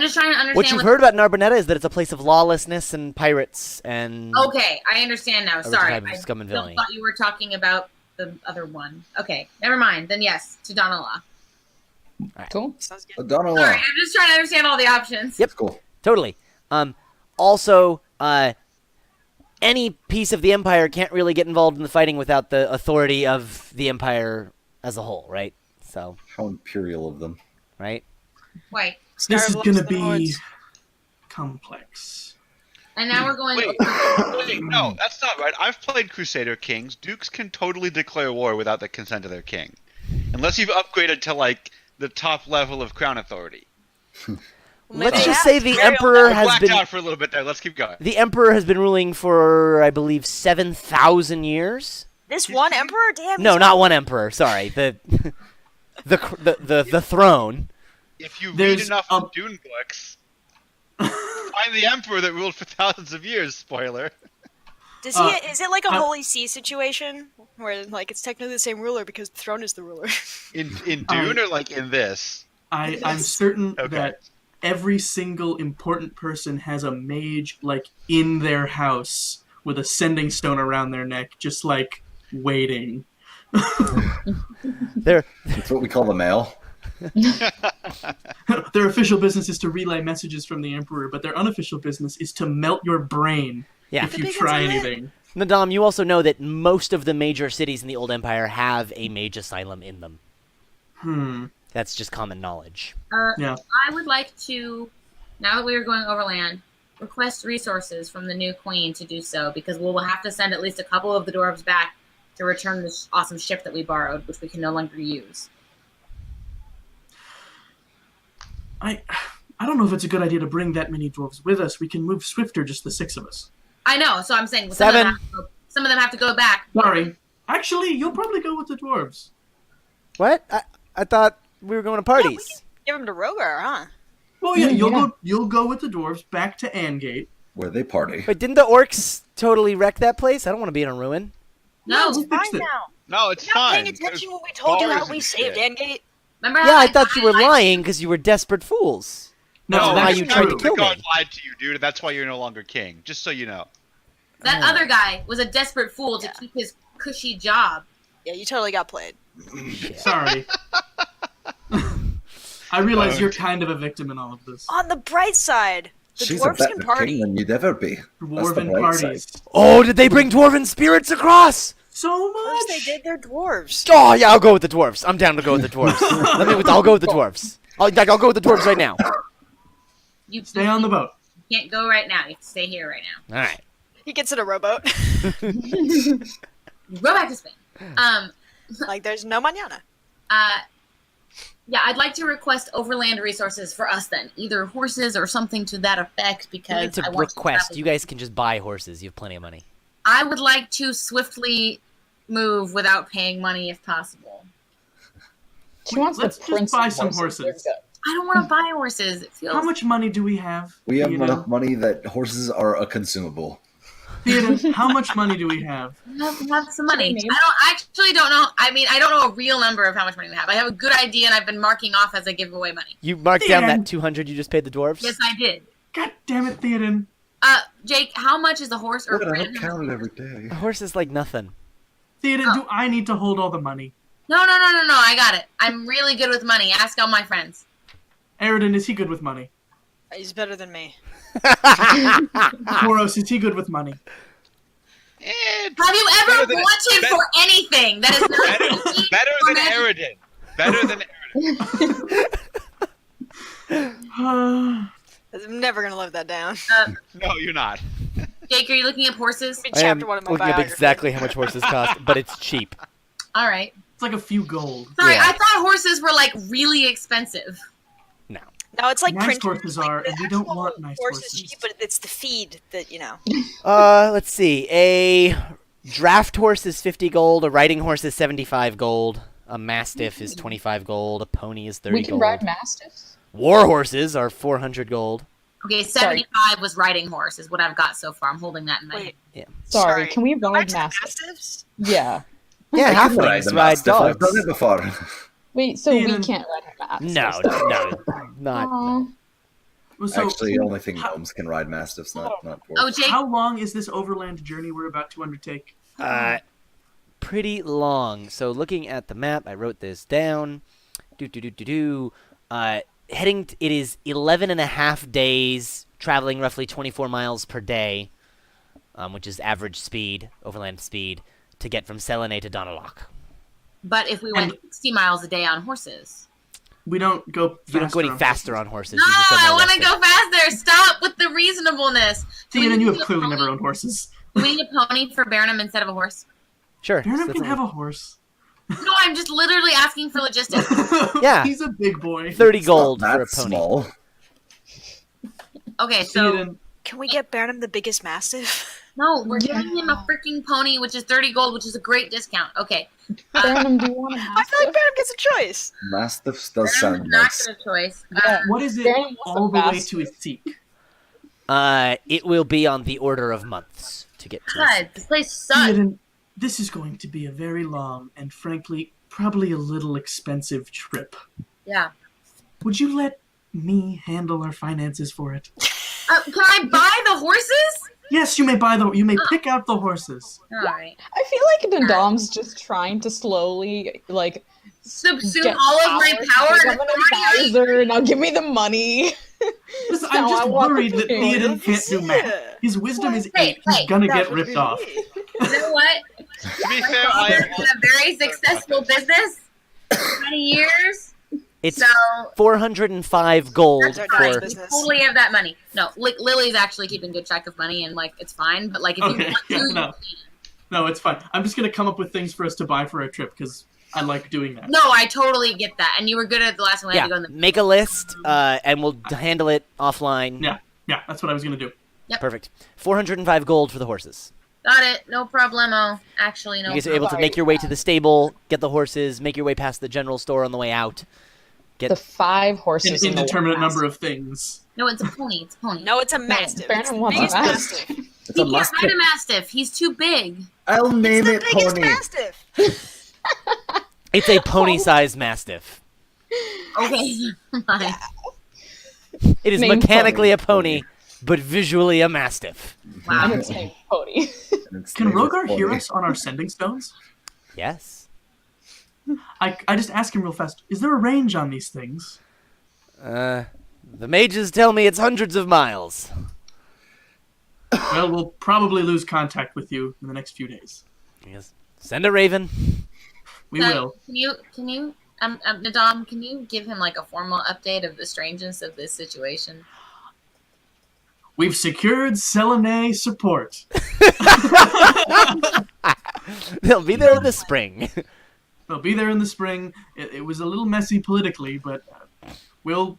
just trying to understand what you've heard about Narbonetta is that it's a place of lawlessness and pirates and... Okay, I understand now. Sorry, I scum and still villainy. thought you were talking about the other one. Okay, never mind. Then yes, to Donala. Right. Cool. Sounds good. Donald. Sorry, I'm just trying to understand all the options. Yep. Cool. Totally. Also, any piece of the Empire can't really get involved in the fighting without the authority of the Empire as a whole, right? So, How imperial of them. right? Wait, This is Skyrim gonna loves the be Nords. complex. and now we're going. Wait, no, that's not right. I've played Crusader Kings. Dukes can totally declare war without the consent of their king. Unless you've upgraded to, the top level of crown authority. Let's just say the Emperor I has blacked been... out for a little bit there. Let's keep going. The Emperor has been ruling for, I believe, 7,000 years? This one emperor? Damn. No, he's not one Emperor. Sorry. The throne. If you read There's enough of Dune books, find the emperor that ruled for thousands of years. Spoiler. Does he? Is it like a Holy See situation where it's technically the same ruler because the throne is the ruler? In Dune or in this? I'm certain Okay. that every single important person has a mage in their house with a sending stone around their neck, just waiting. They're... That's what we call the mail. Their official business is to relay messages from the Emperor, but their unofficial business is to melt your brain Yeah. if you try anything. Nadam, you also know that most of the major cities in the Old Empire have a mage asylum in them. That's just common knowledge. Yeah. I would like to, now that we are going overland, request resources from the new queen to do so, because we'll have to send at least a couple of the dwarves back to return this awesome ship that we borrowed, which we can no longer use. I don't know if it's a good idea to bring that many dwarves with us. We can move swifter, just the 6 of us. I know, so I'm saying Seven. some of them have to go back. Sorry. Actually, you'll probably go with the dwarves. What? I thought we were going to parties. Give him to Rogar, huh? Well, yeah, Yeah. you'll go with the dwarves back to Angate. Where they party. But didn't the orcs totally wreck that place? I don't want to be in a ruin. No, we It's fine fixed it. now. No, it's You're not fine. paying attention when we told you bars how we and saved shit. Angate. Remember Yeah, how I thought you were lying because you were desperate fools. No, That's why that's you true. tried to The kill me. gods lied to you, dude, and that's why you're no longer king. Just so you know. Oh. That other guy lied to you, dude, and that's why you're no longer king. Just so you know. That other guy was a desperate fool to keep his cushy job. Yeah, you totally got played. Sorry. I realize you're kind of a victim in all of this. On the bright side, the She's a dwarves can better party. king than you'd ever be. That's the Dwarven bright parties. side. Oh, did they bring dwarven spirits across? So Of course they much. did. They're dwarves. Oh, yeah, I'll go with the dwarves. I'm down to go with the dwarves. I'll go with the dwarves. I'll go with the dwarves right now. You Stay on the boat. can't go right now. You have to stay here right now. All right. He gets in a rowboat. Go back to Spain. Like there's no mañana. Yeah, I'd like to request overland resources for us then. Either horses or something to that effect You because need to I want request. to You guys can just buy horses. You have plenty of money. I would like to swiftly move without paying money if possible. She wants Let's the just prince buy of some horses. horses. They're good. I don't want to buy horses. It feels How much money do we have? We have Theoden? enough money that horses are a consumable. Theoden, how much money do we have? have some money. Name. I actually don't know. I mean, I don't know a real number of how much money we have. I have a good idea, and I've been marking off as I give away money. You marked down Dan. that 200 you just paid the dwarves? Yes, I did. God damn it, Theoden. Jake, how much is a horse or Look, I Brandon? don't count it every day. A horse is like nothing. Theoden, Oh. do I need to hold all the money? No. I got it. I'm really good with money. Ask all my friends. Aridin, is he good with money? He's better than me. Boros, is he good with money? Have you ever Better than- wanted bet- for anything that is not Better than Imagine- Aridin. Better than Aridin. I'm never gonna live that down. No, you're not. Jake, are you looking up horses? I am Chapter 1 of my looking up biography. exactly how much horses cost, but it's cheap. All right. It's like a few gold. Sorry, Yeah. I thought horses were like really expensive. No. No, it's like Nice print- horses like, are, the and we don't actual want nice horse horses. is cheap, but it's the feed that Let's see. A draft horse is 50 gold. A riding horse is 75 gold. A mastiff is 25 gold. A pony is 30 We can gold. ride mastiffs. War horses are 400 gold. Okay, 75 was riding horse is what I've got so far. I'm holding that in my Wait. hand. Sorry, can we Back ride to the mastiffs? mastiffs? Yeah. Yeah, I can halflings the ride mastiff. I've dogs. done it before. Wait, so we Theoden. can't ride mastiffs? No, not. Aw. So, Actually, only thing gnomes can ride mastiffs, not dwarves. Oh, Jake, how long is this overland journey we're about to undertake? Pretty long. So looking at the map, I wrote this down. It is 11 and a half days, traveling roughly 24 miles per day, which is average speed, overland speed, to get from Selene to Donalock. but if we went 60 miles a day on horses. We don't go You don't go any on faster on horses. No, you just go I more want to rested. go faster. Stop with the reasonableness. Do we Theoden, you need have a clearly pony? never owned horses. Do we need a pony for Baronum instead of a horse? Sure. Baronum so can that's have a horse. No, I'm just literally asking for logistics. Yeah. He's a big boy. 30 It's not gold for a that pony. small. Okay, so Theoden, Can we get Baron the biggest mastiff? no, we're giving him a freaking pony, which is 30 gold, which is a great discount. Okay, Baronum, do you want a I feel mastiff? like Baron gets a choice. Mastiffs does Baronum's sound not nice. good a choice. Yeah. what is it Baronum wants all a the way mastiff. to his seek? It will be on the order of months to get to. God, this place sucks. Theoden, this is going to be a very long and frankly, probably a little expensive trip. Yeah. Would you let me handle our finances for it? Can I buy the horses? Yes, you may pick out the horses. All right. I feel like Nadam's just trying to slowly, like, Subsume get all of my power Like, and I'm an authority. advisor, now give me the money. Listen, No, I'm I just want worried the that king. Theoden can't do math. His wisdom is Wait, 8. He's wait, gonna no, get ripped off. You know what? To be My fair, father I had a very successful business for many years, It's so 405 gold that's Our fine. for. dad's We business. totally have that money. No, Lily's actually keeping good track of money, and like it's fine. But like if you Okay, want to, yeah, you no. can. No, it's fine. I'm just gonna come up with things for us to buy for our trip because I like doing that. No, I totally get that. And you were good at the last one. We had Yeah, to go in the. make a list, and we'll handle it offline. Yeah, that's what I was gonna do. Perfect. 405 gold for the horses. Got it. No problemo. Actually, no. You guys are able to make your way to the stable, get the horses, make your way past the general store on the way out. The 5 An horses in the indeterminate one number of things. No, it's a pony. It's a pony. No, it's a mastiff. Baron It's the wants a biggest mastiff. mastiff. It's He a can't mastiff. ride a mastiff. He's too big. I'll name The it biggest Pony. mastiff. It's a pony-sized mastiff. Okay, fine. It is Named mechanically pony. a pony, but visually a mastiff. And Wow. it's named Pony. And its Can name is Rogar hear Pony. us on our sending stones? Yes. I just ask him real fast. Is there a range on these things? The mages tell me it's hundreds of miles. Well, we'll probably lose contact with you in the next few days. Yes. Send a raven. We will. Can you, Nadam, can you give him like a formal update of the strangeness of this situation? We've secured Selene support. They'll be there in the spring. They'll be there in the spring. It was a little messy politically, but we'll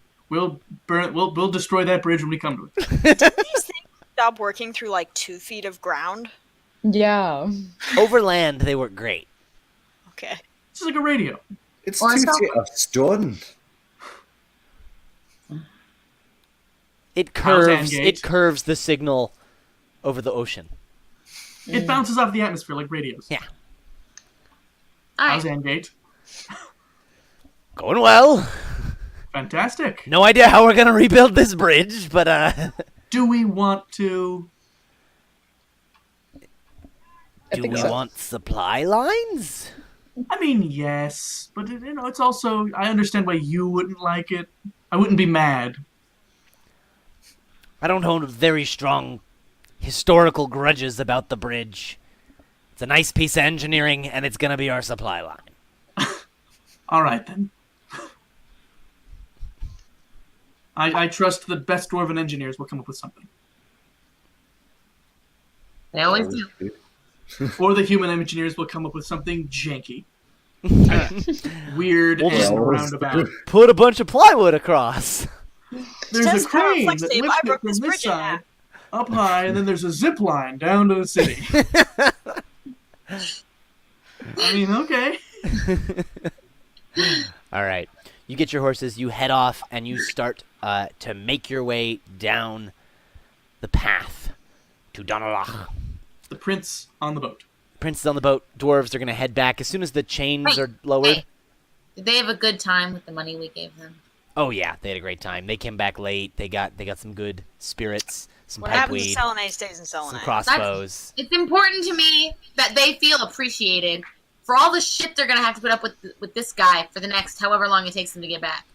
destroy that bridge when we come to it. These things stop working through like 2 feet of ground. Yeah. Overland, they work great. Okay. It's like a radio. It's Or 2 so- feet of stone. It How's curves. Angate? It curves the signal over the ocean. It bounces off the atmosphere like radios. Yeah. All How's right. Angate? Going well. Fantastic. No idea how we're gonna rebuild this bridge, but Do we want to? I do think we so. want supply lines? I mean, yes, but it's also. I understand why you wouldn't like it. I wouldn't be mad. I don't hold very strong historical grudges about the bridge. It's a nice piece of engineering, and it's gonna be our supply line. All right then. I trust the best dwarven engineers will come up with something, They always do. or the human engineers will come up with something janky, weird, We'll just- and roundabout. Put a bunch of plywood across. There's Says a crane Flex that Tape, lifts I it broke from this this bridge in half. side up high, and then there's a zip line down to the city. I mean, okay. All right. You get your horses, you head off, and you start to make your way down the path to Donalach. The prince on the boat. Prince is on the boat. Dwarves are going to head back as soon as the chains Wait, are lowered. Hey, did they have a good time with the money we gave them? Oh yeah, they had a great time. They came back late. They got some good spirits, some What pipe happens weed, to Selenite stays in some Selenite. crossbows. It's important to me that they feel appreciated for all the shit they're gonna have to put up with this guy for the next however long it takes them to get back.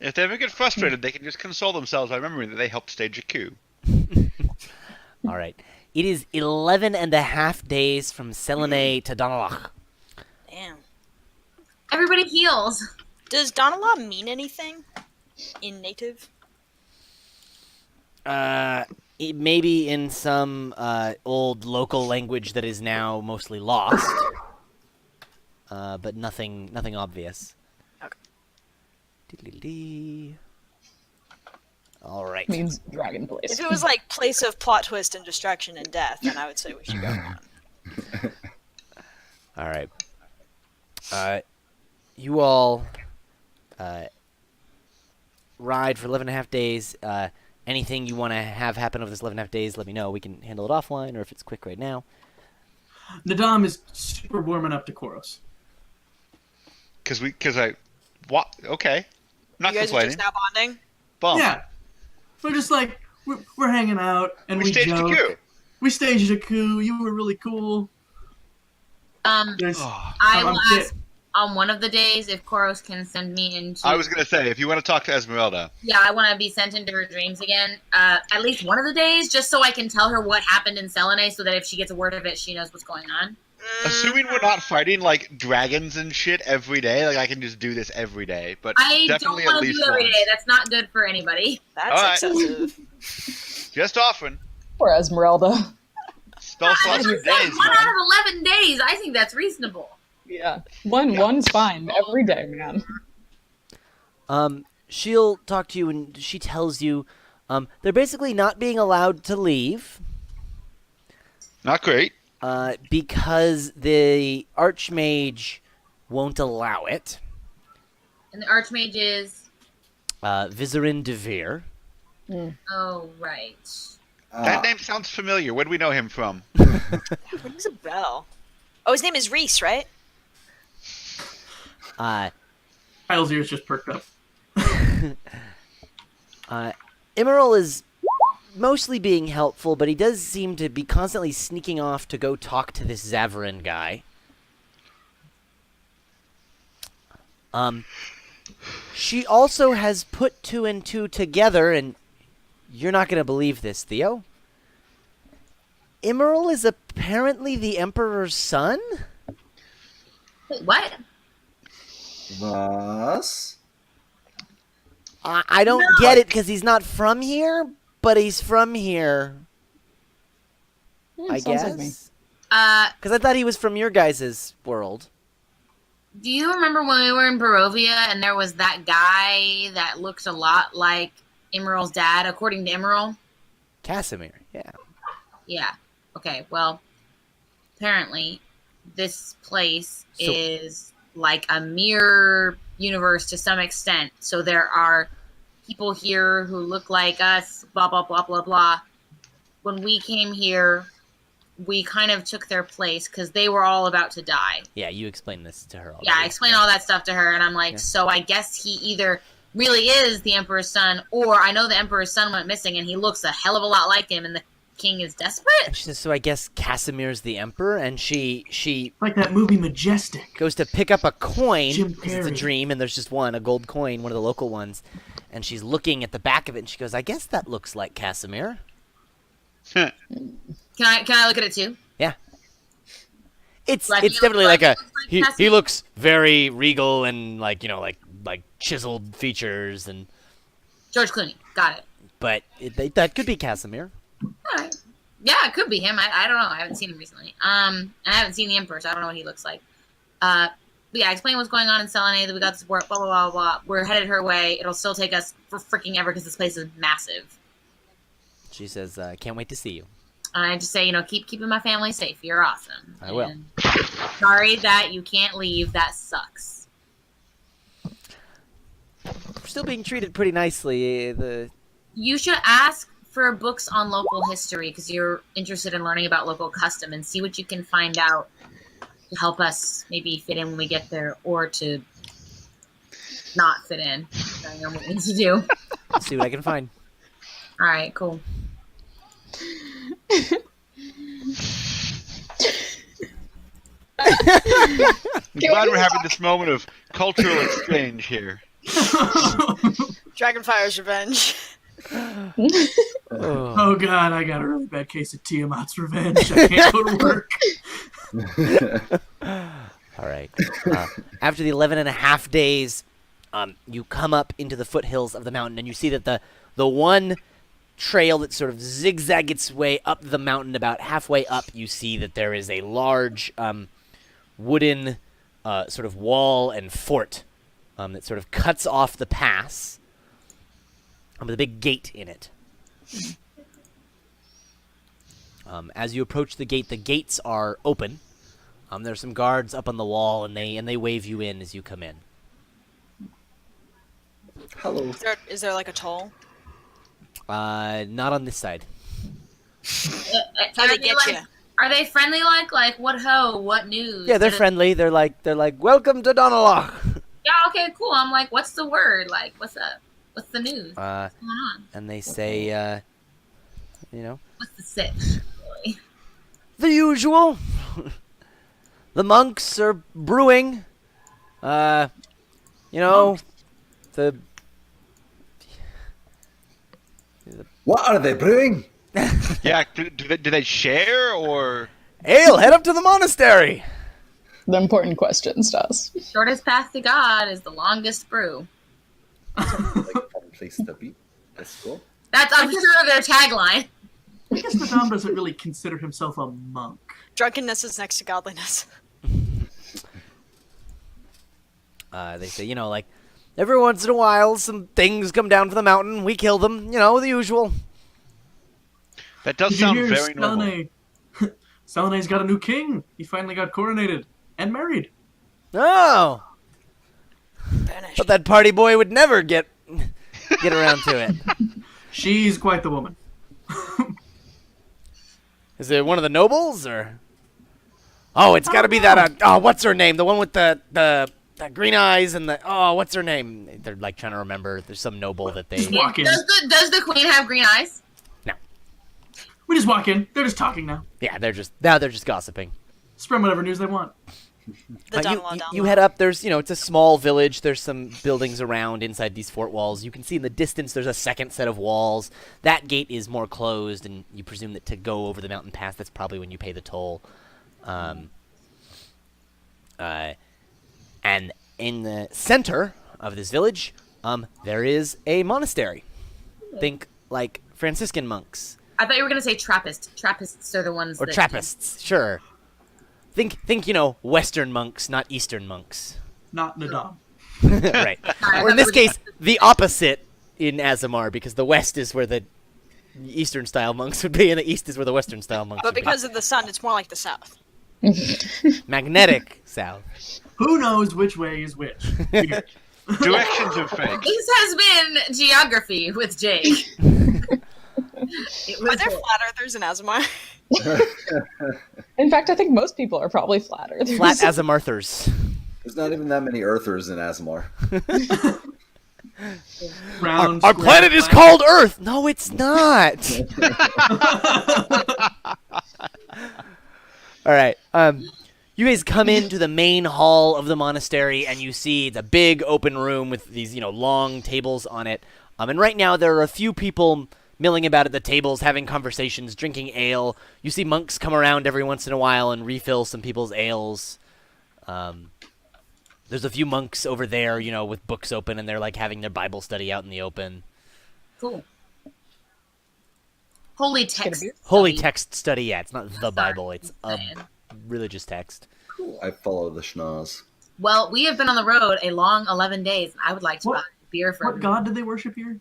If they ever get frustrated, they can just console themselves by remembering that they helped stage a coup. All right. It is 11 and a half days from Selene to Donalach. Damn. Everybody heals. Does Donala mean anything in native? Maybe in some old local language that is now mostly lost, but nothing obvious. Okay. Diddly-dee. All right. Means dragon place. If it was like place of plot twist and destruction and death, then I would say we should go on. All right. You all ride for 11 and a half days. Anything you want to have happen over this 11 and a half days, let me know. We can handle it offline, or if it's quick right now. Nadam is super warming up to Koros. What? Okay. I'm not You guys are complaining. just now bonding? Bump. Yeah, we're just like we're hanging out and We we staged a joke. coup. We staged a coup. You were really cool. There's, Oh, I will I'm ask on one of the days if Koros can send me into. I was gonna say, if you want to talk to Esmeralda, Yeah, I want to be sent into her dreams again. At least one of the days, just so I can tell her what happened in Selene, so that if she gets a word of it, she knows what's going on. assuming we're not fighting like dragons and shit every day, like I can just do this every day. But I don't definitely want at to do least it every once. day. That's not good for anybody. That's Alright. excessive. Just offering. Poor Esmeralda. Spell slots for It's like days, 1 man. out of 11 days. I think that's reasonable. Yeah. One's fine every day, man. She'll talk to you, and she tells you they're basically not being allowed to leave Not great. because the Archmage won't allow it. And the Archmage is. Vizerin Devere. Oh, right. That name sounds familiar. Where do we know him from? Rings a bell. Oh, his name is Reese, right? Kyle's ears just perked up. Emerald is mostly being helpful, but he does seem to be constantly sneaking off to go talk to this Zavarin guy. She also has put 2 and 2 together, and you're not going to believe this, Theo. Emerald is apparently the Emperor's son? Wait, what? Was? I don't get it because he's not from here, but he's from here. I sounds like me. guess. Because I thought he was from your guys' world. do you remember when we were in Barovia and there was that guy that looked a lot like Emerald's dad, according to Emerald? Casimir, yeah. Yeah. Okay, well, apparently this place is like a mirror universe to some extent. So there are people here who look like us, blah, blah, blah, blah, blah. When we came here, we kind of took their place because they were all about to die. Yeah, you explained this to her already. Yeah, I explained all that stuff to her, and I'm like, so I guess he either really is the Emperor's son, or I know the Emperor's son went missing, and he looks a hell of a lot like him, and the king is desperate? And she says, so I guess Casimir's the Emperor, and she Like that movie Majestic. goes to pick up a coin, Jim 'cause it's a Carrey. dream, and there's just one, a gold coin, one of the local ones, and she's looking at the back of it, and she goes, I guess that looks like Casimir. Can I look at it too? Yeah. It's Like, it's he definitely looks like a like he Casimir? looks very regal and like chiseled features, and George Clooney. Got it. but that could be Casimir. All right. Yeah, it could be him. I don't know. I haven't seen him recently. And I haven't seen the Emperor, so I don't know what he looks like. But yeah, explain what's going on in Selene, that we got support, blah, blah, blah, blah. We're headed her way. It'll still take us for freaking ever because this place is massive. She says, can't wait to see you. And I just say, keep keeping my family safe. You're awesome. I will. And sorry that you can't leave. That sucks. We're still being treated pretty nicely. You should ask for books on local history because you're interested in learning about local custom and see what you can find out to help us maybe fit in when we get there or to not fit in. Depending on what we need to do. I'll see what I can find. All right, cool. I'm glad we're having this moment of cultural exchange here. Dragonfire's revenge. Oh god, I got a really bad case of Tiamat's revenge. I can't go to work. All right. After the 11 and a half days, you come up into the foothills of the mountain, and you see that the one trail that sort of zigzag its way up the mountain, about halfway up, you see that there is a large wooden sort of wall and fort that sort of cuts off the pass with a big gate in it. As you approach the gates are open. There's some guards up on the wall, and they wave you in as you come in. Hello. Is there like a toll? Not on this side. How they get you? Are they friendly like what ho, what news? Yeah, they're friendly. They're like, welcome to Donalach. Yeah, okay, cool. I'm like, what's the word? Like, what's up? What's the news? What's going on? And they say, What's the sitch? Really? the usual. The monks are brewing. The What are they brewing? Yeah, do they share or? ale. Head up to the monastery. The important questions to us. Shortest path to God is the longest brew. Like fun place to be. That's cool. That's, I'm sure, their tagline. I guess the Dom doesn't really consider himself a monk. Drunkenness is next to godliness. They say, like, every once in a while, some things come down from the mountain. We kill them. The usual. That does Did you sound hear very normal. Selene? Selene's got a new king. He finally got coronated and married. Oh. Banished. But that party boy would never get around to it. She's quite the woman. Is it one of the nobles, or? Oh, it's got to be that. What's her name? The one with the Green Eyes and the what's her name? They're like trying to remember. There's some noble that they. Just walk in. Does the queen have green eyes? No. We just walk in. They're just talking now. Yeah, they're just gossiping. Spread whatever news they want. You head up. There's it's a small village. There's some buildings around inside these fort walls. You can see in the distance there's a second set of walls. That gate is more closed, and you presume that to go over the mountain pass, that's probably when you pay the toll. And in the center of this village, there is a monastery. Think like Franciscan monks. I thought you were gonna say Trappist. Trappists are the ones. Or Trappists, sure. Think Western monks, not Eastern monks. Not Nadab. Right. Or in this case, the opposite in Azemar, because the West is where the Eastern style monks would be, and the East is where the Western style monks But would because of the sun, it's more like the south. be. Magnetic south. Who knows which way is which? Weird. Directions of fate. This has been Geography with Jake. Are there flat earthers in Azemar? In fact, I think most people are probably flat earthers. Flat Azemarthers. There's not even that many Earthers in Azemar. Round, Our square, planet is flat. called Earth! No, it's not! Alright, you guys come into the main hall of the monastery, and you see the big open room with these, long tables on it. And right now there are a few people milling about at the tables, having conversations, drinking ale. You see monks come around every once in a while and refill some people's ales. There's a few monks over there, with books open, and they're like having their Bible study out in the open. Cool. Holy text. Holy text study, yeah. It's not the Bible. It's a religious text. I follow the schnoz. Well, we have been on the road a long 11 days. I would like to buy beer for What everyone. god did they worship here?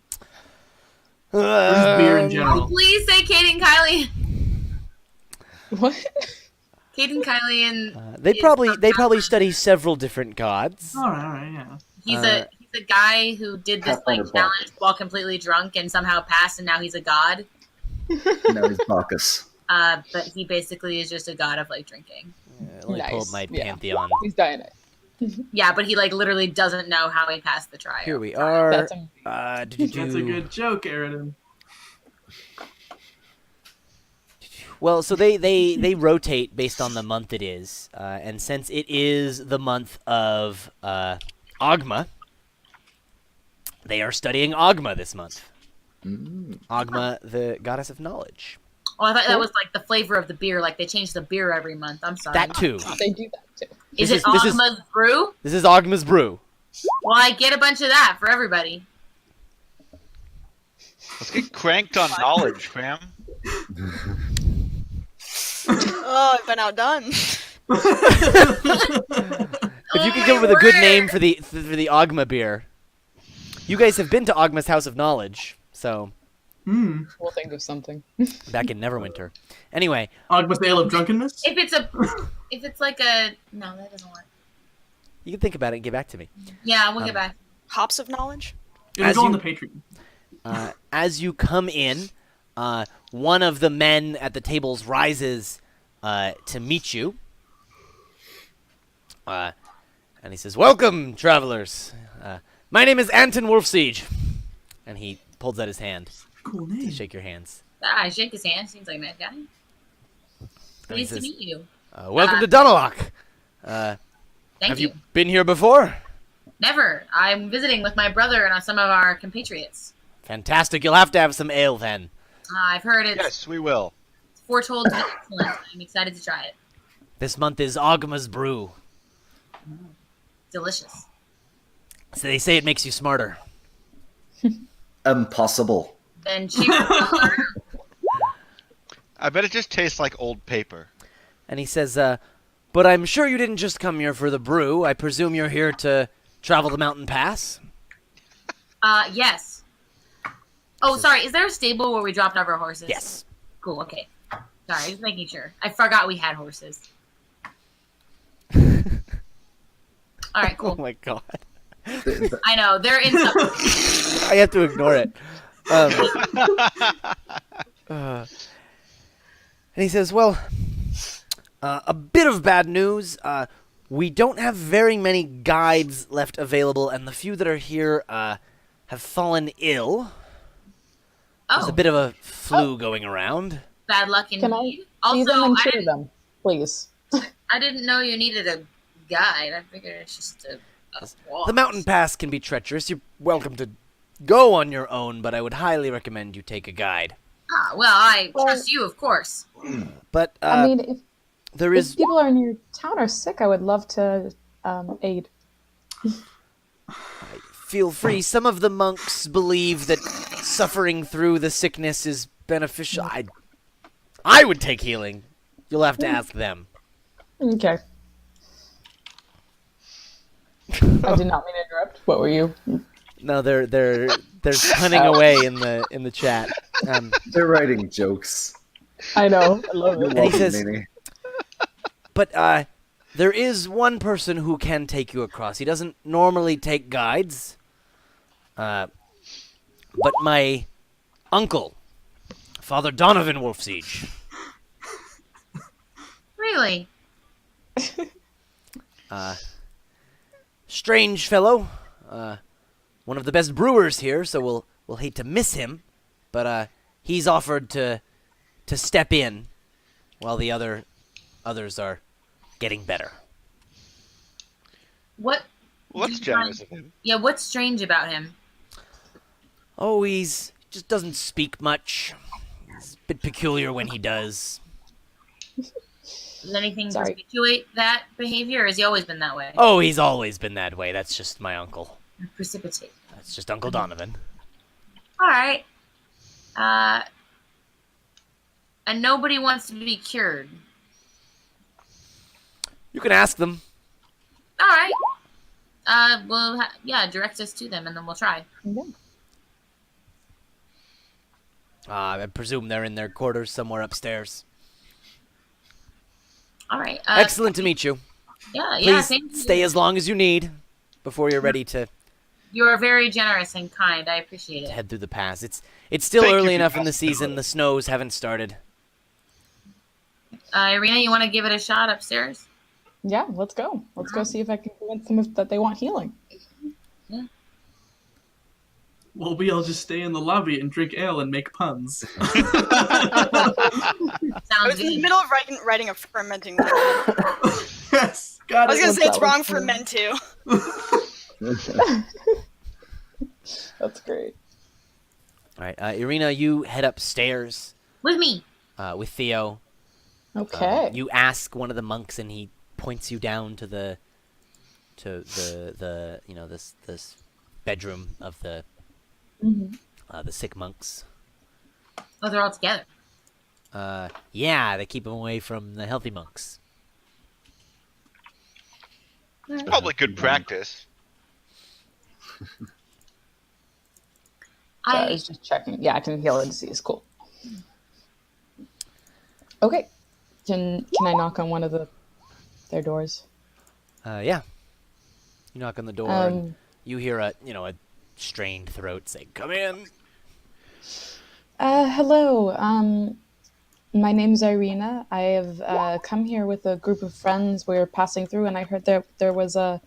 Or just beer in general? Please say Kate and Kylie. What? Kate and Kylie and They probably study several different gods. All right, yeah. he's a guy who did this Pathfinder challenge while completely drunk and somehow passed, and now he's a god. Now he's Bacchus. But he basically is just a god of drinking. Let me pull up my pantheon. He's Dianite. Yeah, but he literally doesn't know how he passed the trial. Here we are. That's That's a good joke, Aridin. Well, so they rotate based on the month it is, and since it is the month of Agma, they are studying Agma this month. Agma, the goddess of knowledge. Oh, I thought that was the flavor of the beer. They change the beer every month. I'm sorry. That too. They do that too. Is This it is- this is- Agma's brew? This is Agma's brew. Well, I get a bunch of that for everybody. Let's get cranked on knowledge, fam. Oh, I've been outdone. If you could come up with a good name for the Agma beer. You guys have been to Agma's House of Knowledge, so We'll think of something. back in Neverwinter. Anyway, Agma's Ale of Drunkenness? If it's like a no, that doesn't work. you can think about it and get back to me. Yeah, we'll get back. Hops of knowledge? It'll As go on you- the Patreon. As you come in, one of the men at the tables rises to meet you. And he says, "Welcome, travelers. My name is Anton Wolfsiege." And he pulls out his hand Cool to name. shake your hands. I shake his hand. Seems like a nice guy. And he Pleased to says, meet you. "Welcome to Dunalock. Thank Have you. you been here before?" Never. I'm visiting with my brother and some of our compatriots. Fantastic. You'll have to have some ale then. I've heard it's Yes, we will. foretold to be excellent. I'm excited to try it. This month is Agma's brew. Delicious. So they say it makes you smarter. Impossible. Then cheers. brother. I bet it just tastes like old paper. And he says, "But I'm sure you didn't just come here for the brew. I presume you're here to travel the mountain pass?" Yes. Oh, sorry. Is there a stable where we dropped off our horses? Yes. Cool. Okay. Sorry, just making sure. I forgot we had horses. All right. Oh Cool. my god. I know they're in. I have to ignore it. And he says, "Well, a bit of bad news. We don't have very many guides left available, and the few that are here have fallen ill. There's a Oh, bit of a flu going around. bad luck Can I indeed. see them Also, and cheer them, please? I didn't know you needed a guide. I figured it's just a walk. The mountain pass can be treacherous. You're welcome to go on your own, but I would highly recommend you take a guide. Ah, well, I Well- trust you, of course. But I mean, if, there if is people are in your town are sick, I would love to aid. feel free. Some of the monks believe that suffering through the sickness is beneficial. I would take healing. You'll have to ask them. Okay. I did not mean to interrupt. What were you? No, they're punning away in the chat. They're writing jokes. I know. I love it. And he says- Nene. But there is one person who can take you across. He doesn't normally take guides. But my uncle, Father Donovan Wolfsiege. Really? Strange fellow. One of the best brewers here, so we'll hate to miss him. But he's offered to step in while the others are getting better. What? Well, that's generous of him. Yeah, what's strange about him? Oh, he's just doesn't speak much. He's a bit peculiar when he does. Does anything Sorry. perpetuate that behavior, or has he always been that way? Oh, he's always been that way. That's just my uncle. Precipitate. That's just Uncle Donovan. All right. And nobody wants to be cured. You can ask them. All right. Direct us to them, and then we'll try. Yeah. I presume they're in their quarters somewhere upstairs. All right. Excellent to meet you. Yeah. Please Thank you. stay as long as you need before you're ready to You are very generous and kind. I appreciate it. head through the pass. It's still Thank you early for enough your in the season. The snows haven't started. Irina, you want to give it a shot upstairs? Yeah, let's go. Let's go see if I can convince them that they want healing. Well, we all just stay in the lobby and drink ale and make puns. Sounds I was in the good. middle of writing a fermenting word. Yes, got I was it. gonna say it's that was wrong for fun. men too. That's great. All right, Irina, you head upstairs With me. with Theo. Okay. You ask one of the monks, and he points you down to the this bedroom of the sick monks. Oh, they're all together. Yeah, they keep them away from the healthy monks. It's probably good practice. I was just checking. Yeah, I can heal a disease. Cool. Okay. Can I knock on one of their doors? Yeah. You knock on the door, and Um, you hear a strained throat say, "Come in." Hello. My name's Irina. I have come here with a group of friends. We're passing through, and I heard there was a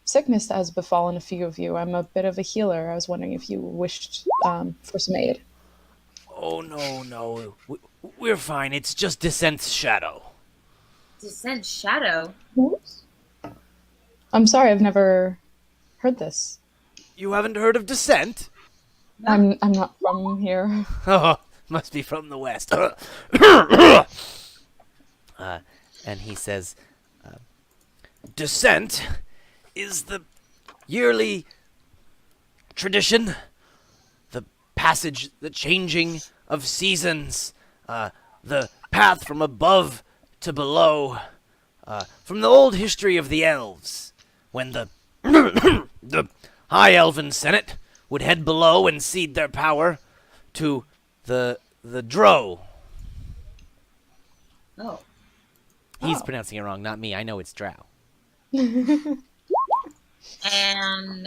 sickness that has befallen a few of you. I'm a bit of a healer. I was wondering if you wished for some aid. Oh no, we're fine. It's just Descent's shadow. Descent Shadow. Oops. I'm sorry. I've never heard this. You haven't heard of Descent? I'm not from here. Oh, must be from the west. And he says, Descent is the yearly tradition, the passage, the changing of seasons, the path from above to below, from the old history of the elves, when the the High Elven Senate would head below and cede their power to the Drow. Oh. He's pronouncing it wrong, not me. I know it's Drow. And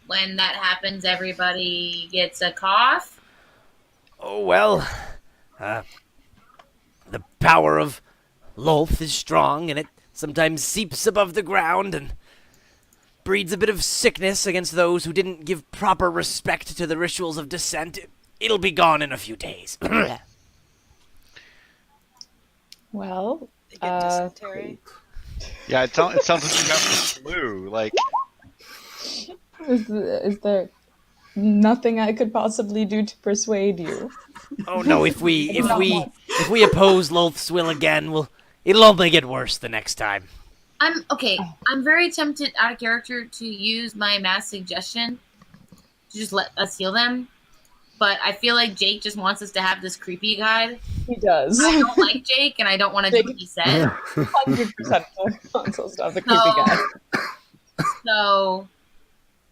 when that happens, everybody gets a cough. Oh, well, the power of Lolth is strong, and it sometimes seeps above the ground and breeds a bit of sickness against those who didn't give proper respect to the rituals of descent. It'll be gone in a few days. Well, They get dysentery. Yeah, it sounds like you got the flu. Like, is there nothing I could possibly do to persuade you? Oh no, if we oppose Loth's will again, it'll only get worse the next time. I'm very tempted out of character to use my mass suggestion to just let us heal them. But I feel like Jake just wants us to have this creepy guide. He does. I don't like Jake, and I don't want to do what he said. 100% console stuff, the creepy guy. So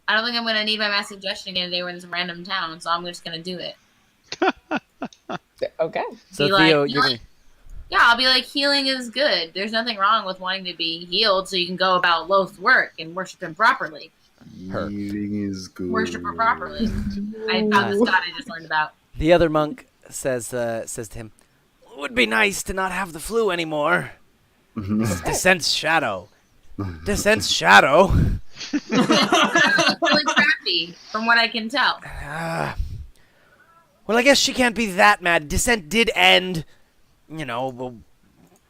I don't think I'm going to need my mass suggestion again today. We're in this random town, so I'm just going to do it. Okay. So Be Theo, like, you're gonna... Yeah, I'll be like, healing is good. There's nothing wrong with wanting to be healed so you can go about Loth's work and worship him properly. Healing is good. Worship her properly. I found this god I just learned about. The other monk says to him, "It would be nice to not have the flu anymore. Descent's shadow. Descent's shadow." It's really crappy, from what I can tell. Well, I guess she can't be that mad. Descent did end,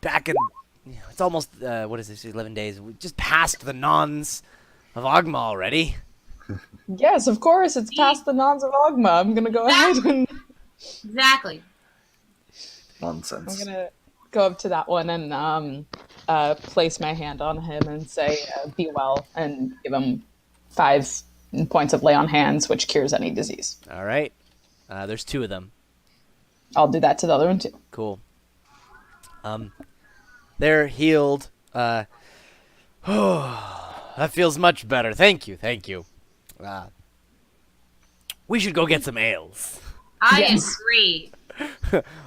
back in... It's almost, what is this, 11 days? We just passed the Nons of Ogma already. Yes, of course, it's past the Nons of Ogma. I'm gonna go ahead and... Exactly. Nonsense. I'm gonna go up to that one and place my hand on him and say, be well, and give him 5 points of lay on hands, which cures any disease. All right. There's 2 of them. I'll do that to the other one too. Cool. They're healed. That feels much better. Thank you. We should go get some ales. I Yes. agree.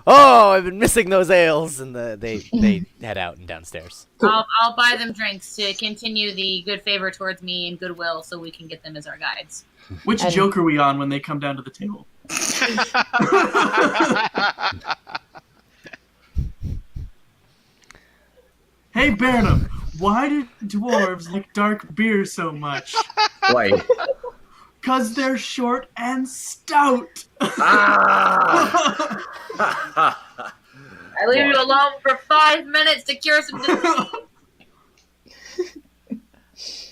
Oh, I've been missing those ales, and they head out and downstairs. I'll buy them drinks to continue the good favor towards me and goodwill so we can get them as our guides. Which And- joke are we on when they come down to the table? Hey, Burnham, why do dwarves like dark beer so much? Why? 'Cause they're short and stout. Ah! I leave you alone for 5 minutes to cure some disease.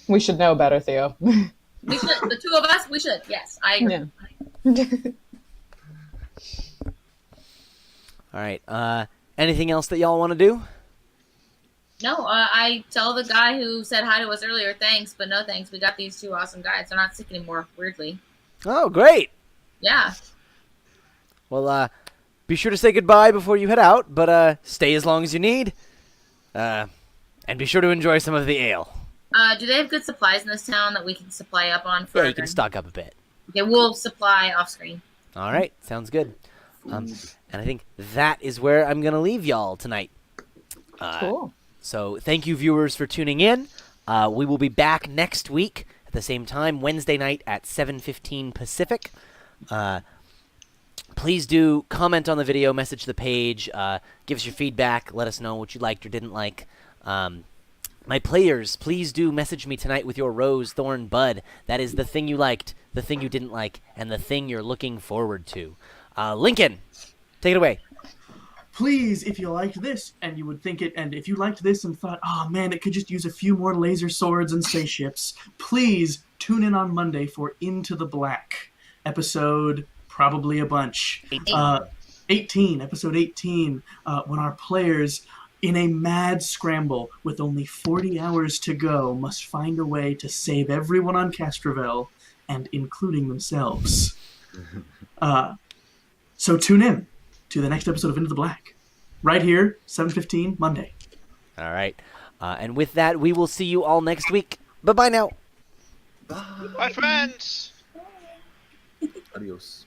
We should know better, Theo. We should. The 2 of us, we should. Yes, I agree. Yeah. All right. Anything else that y'all want to do? No, I tell the guy who said hi to us earlier, thanks, but no thanks. We got these 2 awesome guides. They're not sick anymore, weirdly. Oh, great. Yeah. Well, be sure to say goodbye before you head out, but stay as long as you need. And be sure to enjoy some of the ale. Do they have good supplies in this town that we can supply up on? For Yeah, you can stock up a bit. Okay, we'll supply off screen. All right, sounds good. And I think that is where I'm going to leave y'all tonight. Cool. So thank you, viewers, for tuning in. We will be back next week at the same time, Wednesday night at 7:15 Pacific. Please do comment on the video, message the page, give us your feedback, let us know what you liked or didn't like. My players, please do message me tonight with your rose, thorn, bud. That is the thing you liked, the thing you didn't like, and the thing you're looking forward to. Lincoln, take it away. Please, if you liked this and you would think it, and if you liked this and thought, oh man, it could just use a few more laser swords and spaceships, please tune in on Monday for Into the Black, episode probably a bunch. 18, episode 18, when our players, in a mad scramble with only 40 hours to go, must find a way to save everyone on Castrovel, and including themselves. So tune in to the next episode of Into the Black. Right here, 7:15, Monday. All right. And with that, we will see you all next week. Bye-bye now. Bye, friends! Adios.